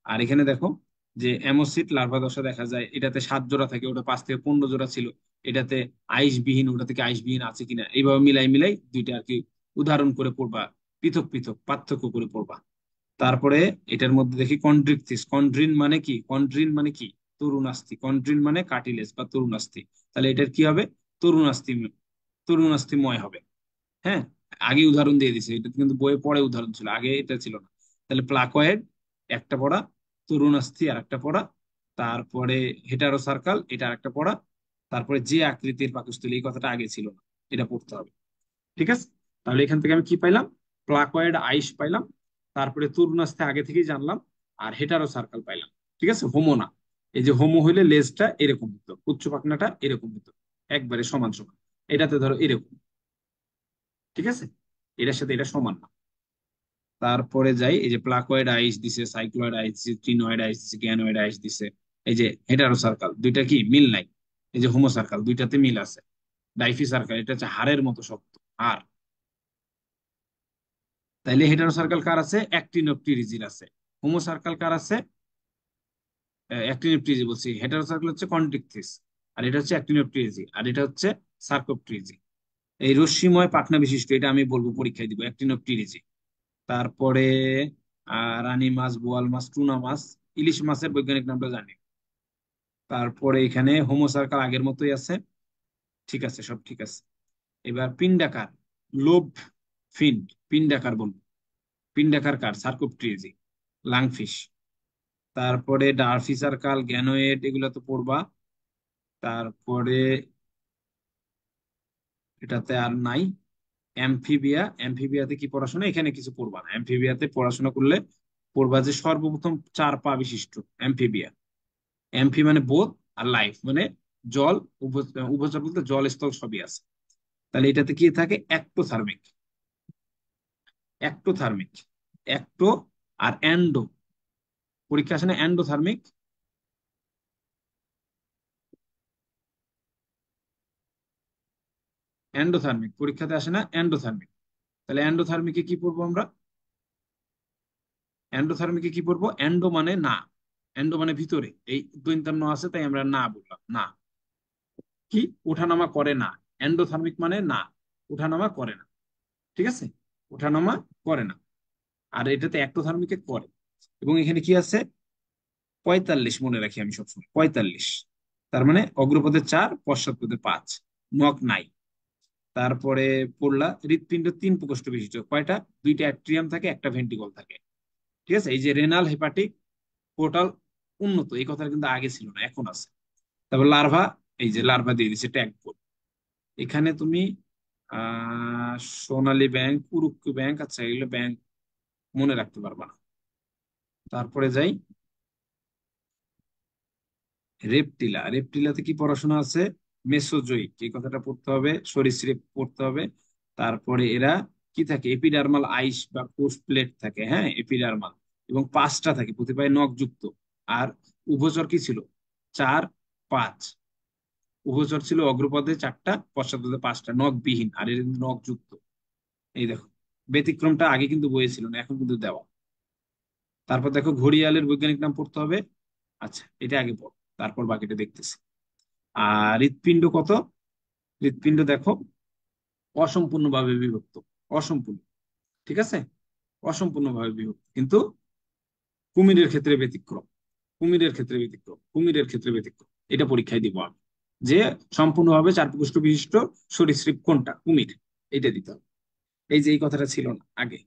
Speaker 1: আর এখানে দেখো যে অ্যামোসিট লার্ভা দশা দেখা যায়, এটাতে 7 জোড়া থাকে, ওটা 5 থেকে 15 জোড়া ছিল। এটাতে আইসবিহীন, ওটা থেকে আইসবিহীন আছে কিনা, এইভাবে মিলাই মিলাই দুইটা আর কি উদাহরণ করে পড়বা, পৃথক পৃথক পার্থক্য করে পড়বা। তারপরে এটার মধ্যে দেখি কন্ড্রিকথিস, কন্ড্রিন মানে কি, কন্ড্রিন মানে কি, তরুণাস্থি, কন্ড্রিন মানে কার্টিলেজ বা তরুণাস্থি। তাহলে এটার কি হবে, তরুণাস্থি, তরুণাস্থিময় হবে। হ্যাঁ, আগে উদাহরণ দিয়ে দিছে, এটা কিন্তু বইয়ে পরে উদাহরণ ছিল, আগে এটা ছিল না। তাহলে প্লাকয়েড একটা পড়া, তরুণাস্থি আর একটা পড়া, তারপরে হেটারো সার্কাল এটা আরেকটা পড়া, তারপরে যে আকৃতির পাকস্থলী, এই কথাটা আগে ছিল না, এটা পড়তে হবে। ঠিক আছে, তাহলে এখান থেকে আমি কি পাইলাম, প্লাকয়েড আইস পাইলাম, তারপরে তরুণাস্থি আগে থেকেই জানলাম, আর হেটারো সার্কাল পাইলাম। ঠিক আছে, হোমো না, এই যে হোমো হইলে লেজটা এরকম হতো, উচ্চ পাখনাটা এরকম হতো, একবারে সমান সমান। এটাতে ধরো এরকম। ঠিক আছে, এটার সাথে এটা সমান না। তারপরে যাই, এই যে প্লাকয়েড আইস দিছে, সাইক্লয়েড আইস দিছে, ট্রিনয়েড আইস দিছে, গ্যানোয়েড আইস দিছে। এই যে হেটারো সার্কাল দুইটা কি মিল নাই, এই যে হোমো সার্কাল দুইটাতে মিল আছে। ডাইফি সার্কাল, এটা হচ্ছে হাড়ের মতো শক্ত আর। তাইলে হেটারো সার্কাল কার আছে, অ্যাক্টিনোপটেরিজির আছে। হোমো সার্কাল কার আছে, অ্যাক্টিনোপটেরিজি বলছি, হেটারো সার্কাল হচ্ছে কন্ড্রিকথিস, আর এটা হচ্ছে অ্যাক্টিনোপটেরিজি, আর এটা হচ্ছে সার্কোপটেরিজি। এই রশ্মিময় পাখনা বিশিষ্ট, এটা আমি বলবো পরীক্ষায় দিব, অ্যাক্টিনোপটেরিজি। তারপরে রানী মাছ, বোয়াল মাছ, টুনা মাছ, ইলিশ মাছের বৈজ্ঞানিক নামটা জানি। তারপরে এখানে হোমোসার্কাল আগের মতোই আছে। ঠিক আছে, সব ঠিক আছে। এবার পিন্ডাকার, লোভ ফিন, পিন্ডাকার বলবো। পিন্ডাকার কার, সার্কোপটেরিজি, লাংফিশ। তারপরে ডারফি সার্কাল, গ্যানোয়েড, এগুলো তো পড়বা। তারপরে এটাতে আর নাই। অ্যামফিবিয়া, অ্যামফিবিয়াতে কি পড়াশোনা, এখানে কিছু পড়বা না। অ্যামফিবিয়াতে পড়াশোনা করলে পড়বা যে সর্বপ্রথম 4 পা বিশিষ্ট অ্যামফিবিয়া। অ্যামফি মানে বোধ, আর লাইফ মানে জল, উভচর বলতে জল স্থল সবই আছে। তাহলে এটাতে কি থাকে, অ্যাক্টোথার্মিক, অ্যাক্টোথার্মিক, অ্যাক্টো আর অ্যান্ডো, পরীক্ষা আসে না অ্যান্ডোথার্মিক, অ্যান্ডোথার্মিক পরীক্ষাতে আসে না অ্যান্ডোথার্মিক। তাহলে অ্যান্ডোথার্মিকে কি পড়বো আমরা, অ্যান্ডোথার্মিকে কি পড়বো, অ্যান্ডো মানে না, অ্যান্ডো মানে ভিতরে, এই দৈন্তান্ন আছে তাই আমরা না বললাম না, কি ওঠানামা করে না, এন্ডোথার্মিক মানে না, ওঠানামা করে না। ঠিক আছে, ওঠানামা করে না। আর এটাতে অ্যাক্টোথার্মিকে করে। এবং এখানে কি আছে, 45 মনে রাখি আমি সবসময়, 45। তার মানে অগ্রপদে 4, পশ্চাৎপদে 5, নখ নাই। তারপরে পড়লা হৃৎপিণ্ড 3 প্রকোষ্ঠ বিশিষ্ট, কয়টা, 2টা অ্যাট্রিয়াম থাকে, একটা ভেন্ট্রিকল থাকে। ঠিক আছে, এই যে রেনাল, হেপাটিক, পোর্টাল, উন্নত, এই কথা কিন্তু আগে ছিল না, এখন আছে। তারপর লার্ভা, এই যে লার্ভা দিয়ে দিচ্ছে ট্যাগ। এখানে তুমি আহ সোনালী ব্যাংক, উরুক্কু ব্যাংক, আচ্ছা এগুলো ব্যাংক মনে রাখতে পারবা না। তারপরে যাই, রেপটিলা, রেপটিলাতে কি পড়াশোনা আছে, মেসোজোইক, এই কথাটা পড়তে হবে, সরীসৃপ পড়তে হবে। তারপরে এরা কি থাকে, এপিডার্মাল আইস বা কোষ প্লেট থাকে, হ্যাঁ এপিডার্মাল, এবং 5টা থাকে, প্রতি পায়ে নখ যুক্ত। আর উভচর কি ছিল, 4, 5। উভচর ছিল অগ্রপদে 4টা, পশ্চাৎপদে 5টা, নখ বিহীন, আর এর কিন্তু নখ যুক্ত। এই দেখো, ব্যতিক্রমটা আগে কিন্তু বইয়ে ছিল না, এখন কিন্তু দেওয়া। তারপর দেখো ঘড়িয়ালের বৈজ্ঞানিক নাম পড়তে হবে। আচ্ছা, এটা আগে পড়ো, তারপর বাকিটা দেখতেছি। আর হৃৎপিণ্ড কত, হৃৎপিণ্ড দেখো অসম্পূর্ণভাবে বিভক্ত, অসম্পূর্ণ। ঠিক আছে, অসম্পূর্ণভাবে বিভক্ত, কিন্তু কুমিরের ক্ষেত্রে ব্যতিক্রম, কুমিরের ক্ষেত্রে ব্যতিক্রম, কুমিরের ক্ষেত্রে ব্যতিক্রম, এটা পরীক্ষায় দিব আমি, যে সম্পূর্ণভাবে চার প্রকোষ্ঠ বিশিষ্ট সরীসৃপ কোনটা, কুমির, এটা দিতে হবে। এই যে এই কথাটা ছিল না আগে,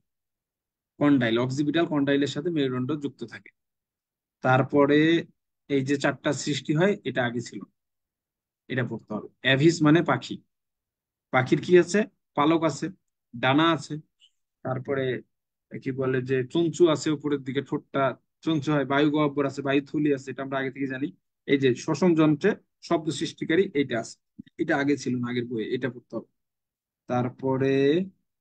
Speaker 1: কন্ডাইল, অক্সিপিটাল কন্ডাইলের সাথে মেরুদণ্ড যুক্ত থাকে। তারপরে এই যে চারটা সৃষ্টি হয়, এটা আগে ছিল, এটা পড়তে হবে। অ্যাভিস মানে পাখি, পাখির কি আছে, পালক আছে, ডানা আছে, তারপরে কি বলে যে চঞ্চু আছে উপরের দিকে, ঠোঁটটা চঞ্চু হয়, বায়ু গহ্বর আছে, বায়ু থলি আছে, এটা আমরা আগে থেকে জানি। এই যে শ্বসন যন্ত্রে শব্দ সৃষ্টিকারী এইটা আছে, এটা আগে ছিল না আগের বইয়ে, এটা পড়তে হবে। তারপরে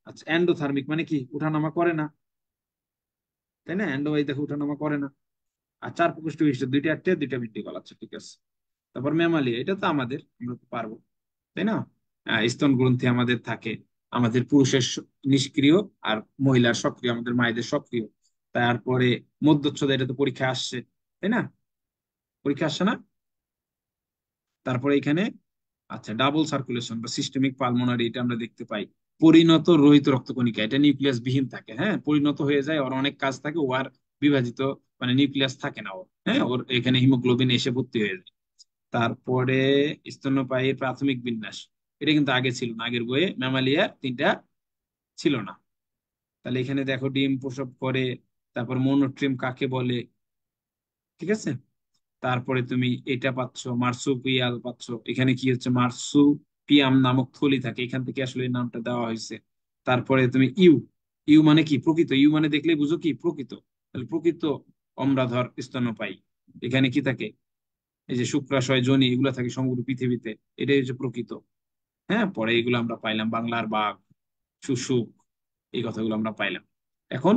Speaker 1: আচ্ছা, এন্ডোথার্মিক মানে কি, উঠানামা করে না, তাই না, এন্ডোবাই দেখো উঠানামা করে না। আর চার প্রকোষ্ঠ বিশিষ্ট, দুইটা একটা দুইটা ভেন্ট্রিকল আছে, ঠিক আছে। তারপর ম্যামালিয়া, এটা তো আমাদের, আমরা তো পারবো, তাই না। স্তন গ্রন্থি আমাদের থাকে, আমাদের পুরুষের নিষ্ক্রিয়, আর মহিলার সক্রিয়, আমাদের মায়েদের সক্রিয়। তারপরে মধ্যচ্ছদা, এটা তো পরীক্ষা আসছে, তাই না, পরীক্ষা আসছে না। তারপরে এখানে আচ্ছা, ডাবল সার্কুলেশন বা সিস্টেমিক পালমোনারি, এটা আমরা দেখতে পাই। পরিণত রোহিত রক্তকণিকা, এটা নিউক্লিয়াস বিহীন থাকে, হ্যাঁ, পরিণত হয়ে যায়, ওর অনেক কাজ থাকে, ও আর বিভাজিত মানে নিউক্লিয়াস থাকে না ওর, হ্যাঁ, ওর এখানে হিমোগ্লোবিন এসে ভর্তি হয়ে যায়। তারপরে স্তন্যপায়ীর প্রাথমিক বিন্যাস, এটা কিন্তু আগে ছিল না, আগের বইয়ে ম্যামালিয়া তিনটা ছিল না। তাহলে এখানে দেখো ডিম প্রসব করে, তারপর মনোট্রিম কাকে বলে, ঠিক আছে। তারপরে তুমি এটা পাচ্ছ, মার্সুপিয়াল পাচ্ছ, এখানে কি হচ্ছে, মার্সুপিয়াম নামক থলি থাকে, এখান থেকে আসলে এই নামটা দেওয়া হয়েছে। তারপরে তুমি ইউ, ইউ মানে কি, প্রকৃত, ইউ মানে দেখলে বুঝো কি প্রকৃত, তাহলে প্রকৃত অম্লাধর স্তন্যপায়ী, এখানে কি থাকে, এই যে শুক্রাশয় যোনি এগুলো থাকে সমগ্র পৃথিবীতে, এটাই হচ্ছে প্রকৃত। হ্যাঁ, পরে এগুলো আমরা পাইলাম, বাংলার বাঘ, শুশুক, এই কথাগুলো আমরা পাইলাম। এখন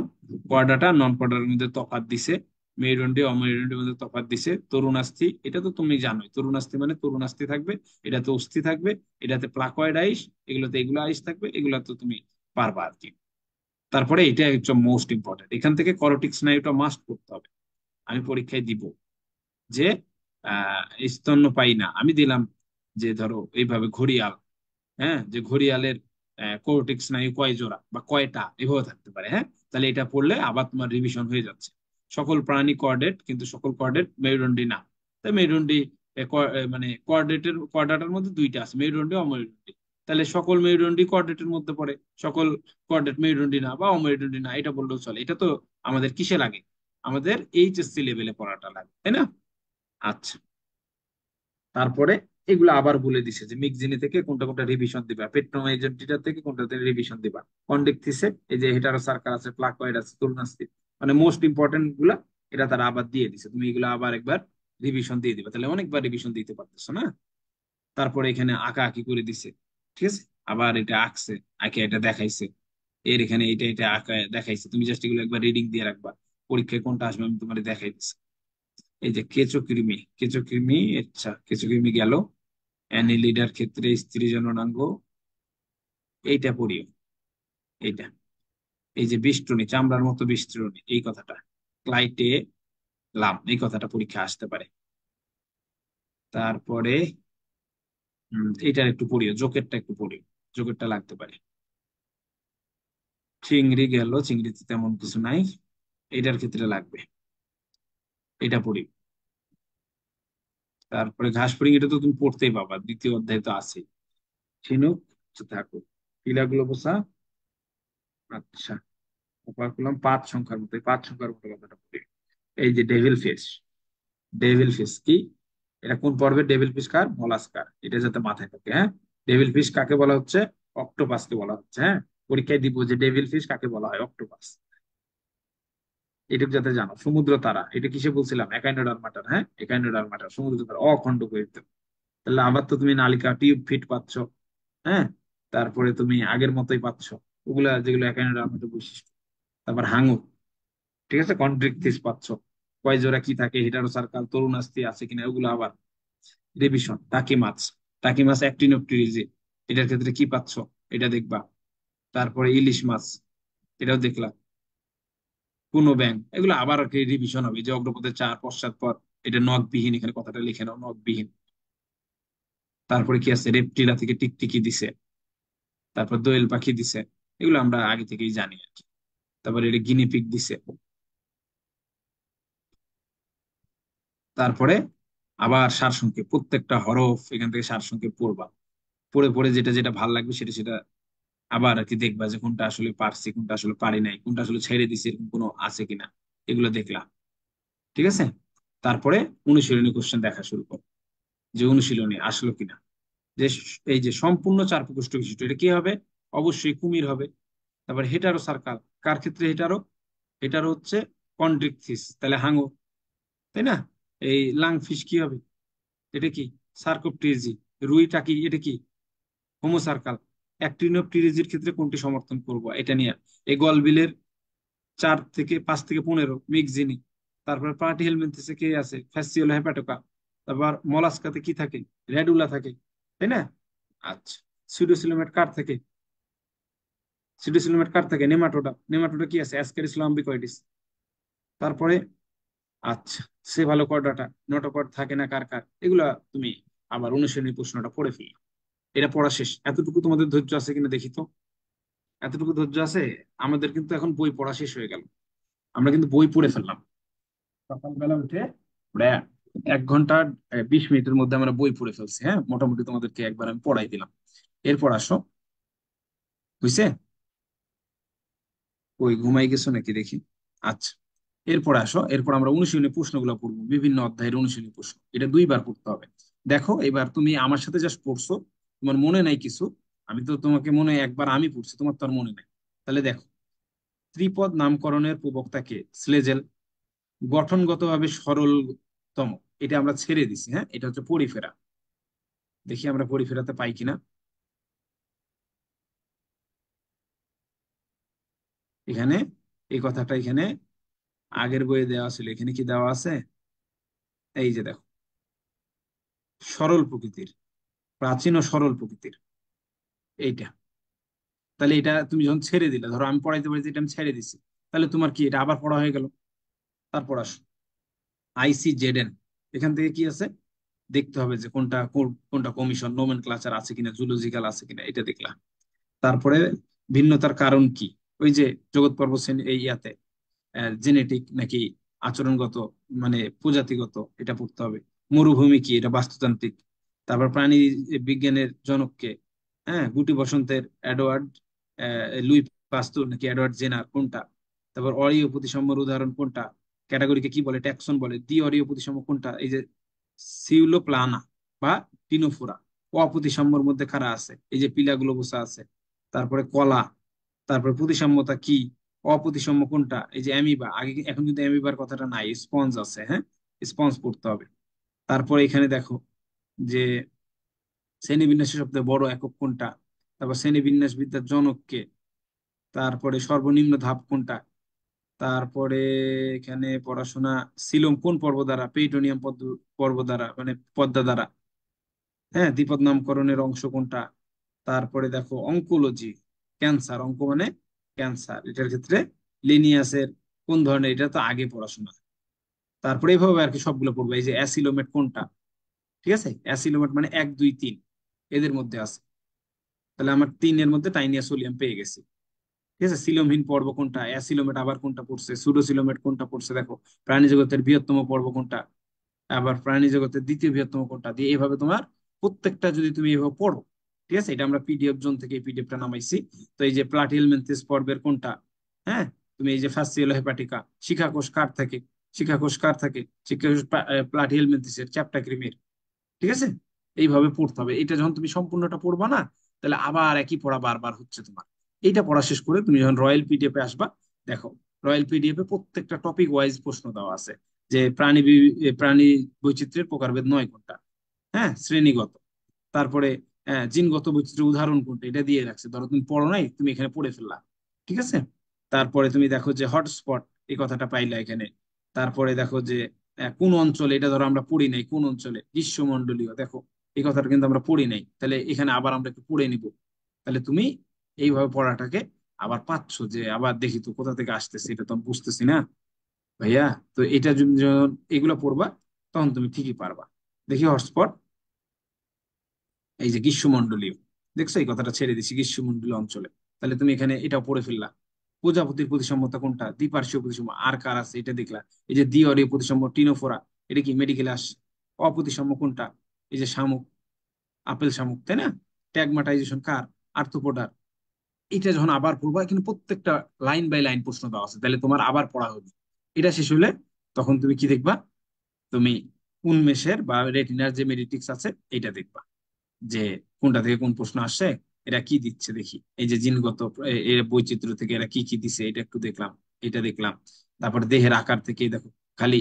Speaker 1: কোয়াড্রাটা নন কোয়াড্রাটার মধ্যে তফাৎ দিছে, মেরুদণ্ডী অমেরুদণ্ডীর মধ্যে তফাৎ দিছে। তরুণাস্থি, এটা তো তুমি জানোই, তরুণাস্থি মানে তরুণাস্থি থাকবে, এটাতে অস্থি থাকবে, এটাতে প্লাকয়েড আইস, এগুলোতে এগুলো আইস থাকবে, এগুলো তো তুমি পারবা আর কি। তারপরে এটা হচ্ছে মোস্ট ইম্পর্টেন্ট, এখান থেকে করোটিক স্নায়ুটা মাস্ট করতে হবে, আমি পরীক্ষায় দিব। যে স্তন্যপায়ী না, আমি দিলাম যে ধরো এইভাবে ঘড়িয়াল, হ্যাঁ, যে ঘড়িয়ালের কোরটিক স্নায়ু কয় জোড়া বা কয়টা, এভাবে থাকতে পারে, হ্যাঁ। তাহলে এটা পড়লে আবার তোমার রিভিশন হয়ে যাচ্ছে। সকল প্রাণী কোঅর্ডিনেট, কিন্তু সকল কোঅর্ডিনেট মেরুদণ্ডী না। তাই মেরুদণ্ডী মানে কোঅর্ডিনেটের মধ্যে দুইটা আছে, মেরুদণ্ডী অমেরুদণ্ডী। তাহলে সকল মেরুদণ্ডী কোঅর্ডিনেটের মধ্যে পড়ে, সকল কোঅর্ডিনেট মেরুদণ্ডী না বা অমেরুদণ্ডী না, এটা বললেও চলে। এটা তো আমাদের কিসে লাগে, আমাদের এইচএসসি লেভেলে পড়াটা লাগে, তাই না। আচ্ছা, তারপরে এগুলো আবার বলে দিছে যে মিক্সিনি থেকে কোনটা কোনটা রিভিশন দিবা, পেট্রোমাইজেন্টিটা থেকে কোনটাতে রিভিশন দিবা, কন্ডেক্টিসে এই যে হেটারো সার্কাল আছে, প্লাকয়েড আছে, তুলনাস্তি, মানে মোস্ট ইম্পর্টেন্ট গুলা, এটা তারা আবার দিয়ে দিছে, তুমি এগুলো আবার একবার রিভিশন দিয়ে দিবা, তাহলে অনেকবার রিভিশন দিতে পারতেছো না। তারপরে এখানে আঁকা আঁকি করে দিছে, ঠিক আছে, আবার এটা আঁকছে, আঁকে এটা দেখাইছে, এর এখানে এটা এটা আঁকা দেখাইছে, তুমি জাস্ট এগুলো একবার রিডিং দিয়ে রাখবা, পরীক্ষায় কোনটা আসবে আমি তোমার দেখাই দিচ্ছি। এই যে কেঁচো কৃমি, কেঁচো কৃমি, আচ্ছা কেঁচো কৃমি গেল। অ্যানিলিডার ক্ষেত্রে স্ত্রী জননাঙ্গ, এইটা পড়িও, এইটা, এই যে বিষ্টনী, চামড়ার মতো বিষ্টনী, এই কথাটা, ক্লাইটে লাম, এই কথাটা পরীক্ষা আসতে পারে। তারপরে এটার একটু পড়িও, জোকেরটা একটু পড়িও, জোকেরটা লাগতে পারে। চিংড়ি গেল, চিংড়িতে তেমন কিছু নাই, এটার ক্ষেত্রে লাগবে, এটা পড়ি। তারপরে ঘাস ফড়িং, এটা তো তুমি পড়তেই পাবা, দ্বিতীয় অধ্যায় তো আছে। ঝিনুক, আচ্ছা, থাকো। পিলাগ্লোবোসা, আচ্ছা, ওপাকুলাম, পাঁচ সংখ্যার মতো, এই পাঁচ সংখ্যার মতো কথাটা পড়ি। এই যে ডেভিল ফিশ, ডেভিল ফিশ কি, এটা কোন পর্বে, ডেভিল ফিশ কার, মলাস্কার, এটা যাতে মাথায় থাকে, হ্যাঁ। ডেভিল ফিশ কাকে বলা হচ্ছে, অক্টোপাসকে বলা হচ্ছে, হ্যাঁ। পরীক্ষায় দিব যে ডেভিল ফিশ কাকে বলা হয়, অক্টোপাস, এটুকু যাতে জানো। সমুদ্র তারা, এটা কিসে বলছিলাম, একাইনোডার্মাটার, হ্যাঁ, একাইনোডার্মাটার সমুদ্র তারা, অখণ্ড কৈর্ত। তাহলে আবার তো তুমি নালিকা টিউব ফিট পাচ্ছ, হ্যাঁ। তারপরে তুমি আগের মতোই পাচ্ছ, ওগুলা যেগুলো একাইনোডার্মাটার বৈশিষ্ট্য। তারপর হাঙর, ঠিক আছে, কন্ট্রিকথিস পাচ্ছ, কয় জোড়া কি থাকে, হেটারো সার্কাল, তরুণাস্থি আছে কিনা, ওগুলো আবার রিভিশন। টাকি মাছ, টাকি মাছ অ্যাক্টিনোপটেরিজে, এটার ক্ষেত্রে কি পাচ্ছ, এটা দেখবা। তারপরে ইলিশ মাছ, এটাও দেখলা। কোনো ব্যাং, এগুলো আবার রিভিশন হবে, যে অগ্রপথের চার পশ্চাৎপদ, এটা নখবিহীন, এখানে কথাটা লিখে নাও, নখবিহীন। তারপরে কি আছে, রেপটিলা থেকে টিকটিকি দিছে, তারপর দোয়েল পাখি দিছে, এগুলো আমরা আগে থেকেই জানি আর কি। তারপরে এটা গিনিপিগ দিছে,
Speaker 2: তারপরে আবার সারসংক্ষেপ, প্রত্যেকটা হরফ এখান থেকে সারসংক্ষেপ পড়বা। পড়ে পড়ে যেটা যেটা ভাল লাগবে সেটা সেটা আবার আর কি দেখবা, যে কোনটা আসলে পারছি, কোনটা আসলে পারি নাই, কোনটা আসলে ছেড়ে দিছি, এরকম কোনো আছে কিনা, এগুলো দেখলা। ঠিক আছে? তারপরে অনুশীলনী কোশ্চেন দেখা শুরু করো, যে অনুশীলনী আসলো কিনা। যে এই যে সম্পূর্ণ চার প্রকোষ্ঠ বিশিষ্ট, এটা কি হবে? অবশ্যই কুমির হবে। তারপর হেটারো সার্কাল, কার ক্ষেত্রে হেটারো? হেটারো হচ্ছে কন্ড্রিকথিস, তাহলে হাঙর, তাই না? এই লাংফিশ কি হবে? এটা কি? সার্কোপটেরিজি। রুই টাকি, এটা কি? হোমোসার্কাল। অ্যাক্টিনোপটেরিজির ক্ষেত্রে কোনটি সমর্থন করব, এটা নিয়ে। এই গলবিলের 4 থেকে 5 থেকে 15 মিক্সিনি। তারপর প্লাটি হেলমিনথেসে কে আছে? ফ্যাসিওলা হেপাটোকা। তারপর মলাস্কাতে কি থাকে? রেডুলা থাকে, তাই না? আচ্ছা। সুডোসিলোমেট কার থেকে? সুডোসিলোমেট কার থেকে? নেমাটোডা। নেমাটোডা কি আছে? অ্যাসকারিস লাম্বিকয়েডিস। তারপরে আচ্ছা, সেভালোকর্ডাটা, নোটোকর্ড থাকে না কার কার? এগুলা তুমি আবার অনুশীলনী প্রশ্নটা পড়ে ফেলি। এটা পড়া শেষ। এতটুকু তোমাদের ধৈর্য আছে কিনা দেখি তো। এতটুকু ধৈর্য আছে? আমাদের কিন্তু এখন বই পড়া শেষ হয়ে গেল, আমরা কিন্তু বই পড়ে ফেললাম। সকালবেলা উঠে আমরা 1 ঘন্টা 20 মিনিটের মধ্যে আমরা বই পড়ে ফেলছি। হ্যাঁ, মোটামুটি তোমাদেরকে একবার আমি পড়াই দিলাম। এরপর আসো, বুঝছে? ওই ঘুমাই গেছো নাকি দেখি। আচ্ছা, এরপর আসো, এরপর আমরা অনুশীলনী প্রশ্নগুলো পড়বো, বিভিন্ন অধ্যায়ের অনুশীলনী প্রশ্ন, এটা 2বার পড়তে হবে। দেখো, এবার তুমি আমার সাথে জাস্ট পড়ছো, তোমার মনে নাই কিছু। আমি তো তোমাকে মনে হয় একবার আমি পড়ছি, তোমার তো আর মনে নাই। তাহলে দেখো, ত্রিপদ নামকরণের প্রবক্তা কে? স্লেজেল। গঠনগতভাবে সরলতম, এটা আমরা ছেড়ে দিছি। হ্যাঁ, এটা হচ্ছে পরিফেরা। দেখি আমরা পরিফেরাতে পাই কিনা। এখানে এই কথাটা এখানে আগের বইয়ে দেওয়া ছিল, এখানে কি দেওয়া আছে? এই যে দেখো, সরল প্রকৃতির, প্রাচীন ও সরল প্রকৃতির, এইটা। তাহলে এটা তুমি যখন ছেড়ে দিলে, ধরো আমি পড়াইতে পারি, এটা আমি ছেড়ে দিছি, তাহলে তোমার কি এটা আবার পড়া হয়ে গেল? তারপর আসো, ICZN। এখান থেকে কি আছে দেখতে হবে, যে কোনটা কোনটা কমিশন, নোমেন ক্লাচার আছে কিনা, জুলজিক্যাল আছে কিনা, এটা দেখলাম। তারপরে ভিন্নতার কারণ কি? ওই যে জগৎ পর্ব শ্রেণী এই ইয়াতে জেনেটিক নাকি আচরণগত, মানে প্রজাতিগত, এটা পড়তে হবে। মরুভূমি কি? এটা বাস্তুতান্ত্রিক। তারপর প্রাণী বিজ্ঞানের জনককে? হ্যাঁ, গুটি বসন্তের এডওয়ার্ড লুই পাস্তুর নাকি এডওয়ার্ড জেনার, কোনটা? তারপর অরীয় প্রতিসাম্যের উদাহরণ কোনটা? ক্যাটাগরিকে কি বলে? ট্যাক্সন বলে। দ্বি অরীয় প্রতিসাম্য কোনটা? এই যে সিউলোপ্লানা বা টিনোফোরা। অপ্রতিসাম্যের মধ্যে কারা আছে? এই যে পিলা গ্লোবোসা আছে। তারপরে কলা। তারপরে প্রতিসাম্যতা কি? অপ্রতিসাম্য কোনটা? এই যে অ্যামিবা। আগে এখন কিন্তু অ্যামিবার কথাটা নাই, স্পঞ্জ আছে। হ্যাঁ, স্পঞ্জ পড়তে হবে। তারপরে এখানে দেখো যে শ্রেণীবিন্যাসের সবথেকে বড় একক কোনটা? তারপর শ্রেণীবিন্যাস বিদ্যার জনক কে? তারপরে সর্বনিম্ন ধাপ কোনটা? তারপরে এখানে পড়াশোনা, সিলোম কোন পর্ব দ্বারা? পেইটোনিয়াম পর্ব দ্বারা, মানে পদ্মা দ্বারা। হ্যাঁ, দ্বিপদ নামকরণের অংশ কোনটা? তারপরে দেখো অঙ্কোলজি, ক্যান্সার, অঙ্ক মানে ক্যান্সার, এটার ক্ষেত্রে লিনিয়াসের কোন ধরনের? এটা তো আগে পড়াশোনা। তারপরে এইভাবে আর কি সবগুলো পড়বো। এই যে অ্যাসিলোমেট কোনটা? ঠিক আছে, অ্যাসিলোমেট মানে 1 2 3 এদের মধ্যে আছে। তাহলে আমার 3-এর মধ্যে টাইনিয়া সোলিয়াম পেয়ে গেছি। ঠিক আছে, সিলোমহীন পর্ব কোনটা? অ্যাসিলোমেট। আবার কোনটা পড়ছে? সুডোসিলোমেট কোনটা পড়ছে দেখো। প্রাণী জগতের বৃহত্তম পর্ব কোনটা? আবার প্রাণী জগতের দ্বিতীয় বৃহত্তম কোনটা? দিয়ে এভাবে তোমার প্রত্যেকটা যদি তুমি এভাবে পড়ো, ঠিক আছে, এটা আমরা পিডিএফ জোন থেকে এই পিডিএফটা নামাইছি। তো এই যে প্লাটিহেলমিনথেস পর্বের কোনটা? হ্যাঁ, তুমি এই যে ফাসিওলা হেপাটিকা, শিখাকোষ কার থাকে? শিখাকোষ কার থাকে? শিখাকোষ প্লাটিহেলমিনথেসের, চ্যাপ্টাক্রিমের। ঠিক আছে, এইভাবে পড়তে হবে। এটা যখন তুমি সম্পূর্ণটা পড়বা না, তাহলে আবার একই পড়া বারবার হচ্ছে তোমার। এইটা পড়া শেষ করে তুমি যখন রয়্যাল পিডিএফে আসবা, দেখো রয়্যাল পিডিএফে প্রত্যেকটা টপিক ওয়াইজ প্রশ্ন দেওয়া আছে। যে প্রাণী বৈচিত্র্যের প্রকারভেদ 9 কোনটা? হ্যাঁ, শ্রেণীগত। তারপরে জিনগত বৈচিত্র্যের উদাহরণ কোনটা, এটা দিয়ে রাখছে। ধরো তুমি পড়ো নাই, তুমি এখানে পড়ে ফেললা। ঠিক আছে, তারপরে তুমি দেখো যে হটস্পট, এই কথাটা পাইলা এখানে। তারপরে দেখো যে কোন অঞ্চলে, এটা ধরো আমরা পড়ি নাই, কোন অঞ্চলে? গ্রীষ্মমণ্ডলীয়। দেখো, এই কথাটা কিন্তু আমরা পড়ি নাই, তাহলে এখানে আবার আমরা একটু পড়ে নিব। তাহলে তুমি এইভাবে পড়াটাকে আবার পাচ্ছ, যে আবার দেখি তো কোথা থেকে আসতেছে, এটা তো আমি বুঝতেছি না ভাইয়া। তো এটা যদি যখন এগুলো পড়বা, তখন তুমি ঠিকই পারবা। দেখি হটস্পট, এই যে গ্রীষ্মমণ্ডলীয়, দেখছো এই কথাটা ছেড়ে দিছি, গ্রীষ্মমণ্ডলীয় অঞ্চলে। তাহলে তুমি এখানে এটা পড়ে ফেললা। প্রজাপতির প্রতিসাম্যতা কোনটা? দ্বিপার্শ্বীয় প্রতিসাম্য। আর কার আছে এটা দেখলা। এই যে দ্বিঅরীয় প্রতিসাম্য, টিনোফোরা। এটা কি মেডিকেলে আসে। অপ্রতিসাম্য কোনটা? এই যে শামুক, আপেল শামুক, তাই না? ট্যাগমাটাইজেশন কার? আর্থ্রোপোডার। এটা যখন আবার পড়বা, কিন্তু প্রত্যেকটা লাইন বাই লাইন প্রশ্ন দেওয়া আছে, তাহলে তোমার আবার পড়া হবে। এটা শেষ হলে তখন তুমি কি দেখবা? তুমি উন্মেষের বা রেটিনার যে মেডিটিক্স আছে এটা দেখবা, যে কোনটা থেকে কোন প্রশ্ন আসছে, এটা কি দিচ্ছে দেখি। এই যে জিনগত এর বৈচিত্র্য থেকে এরা কি কি দিছে এটা একটু দেখলাম, এটা দেখলাম। তারপর দেহের আকার থেকে দেখো, খালি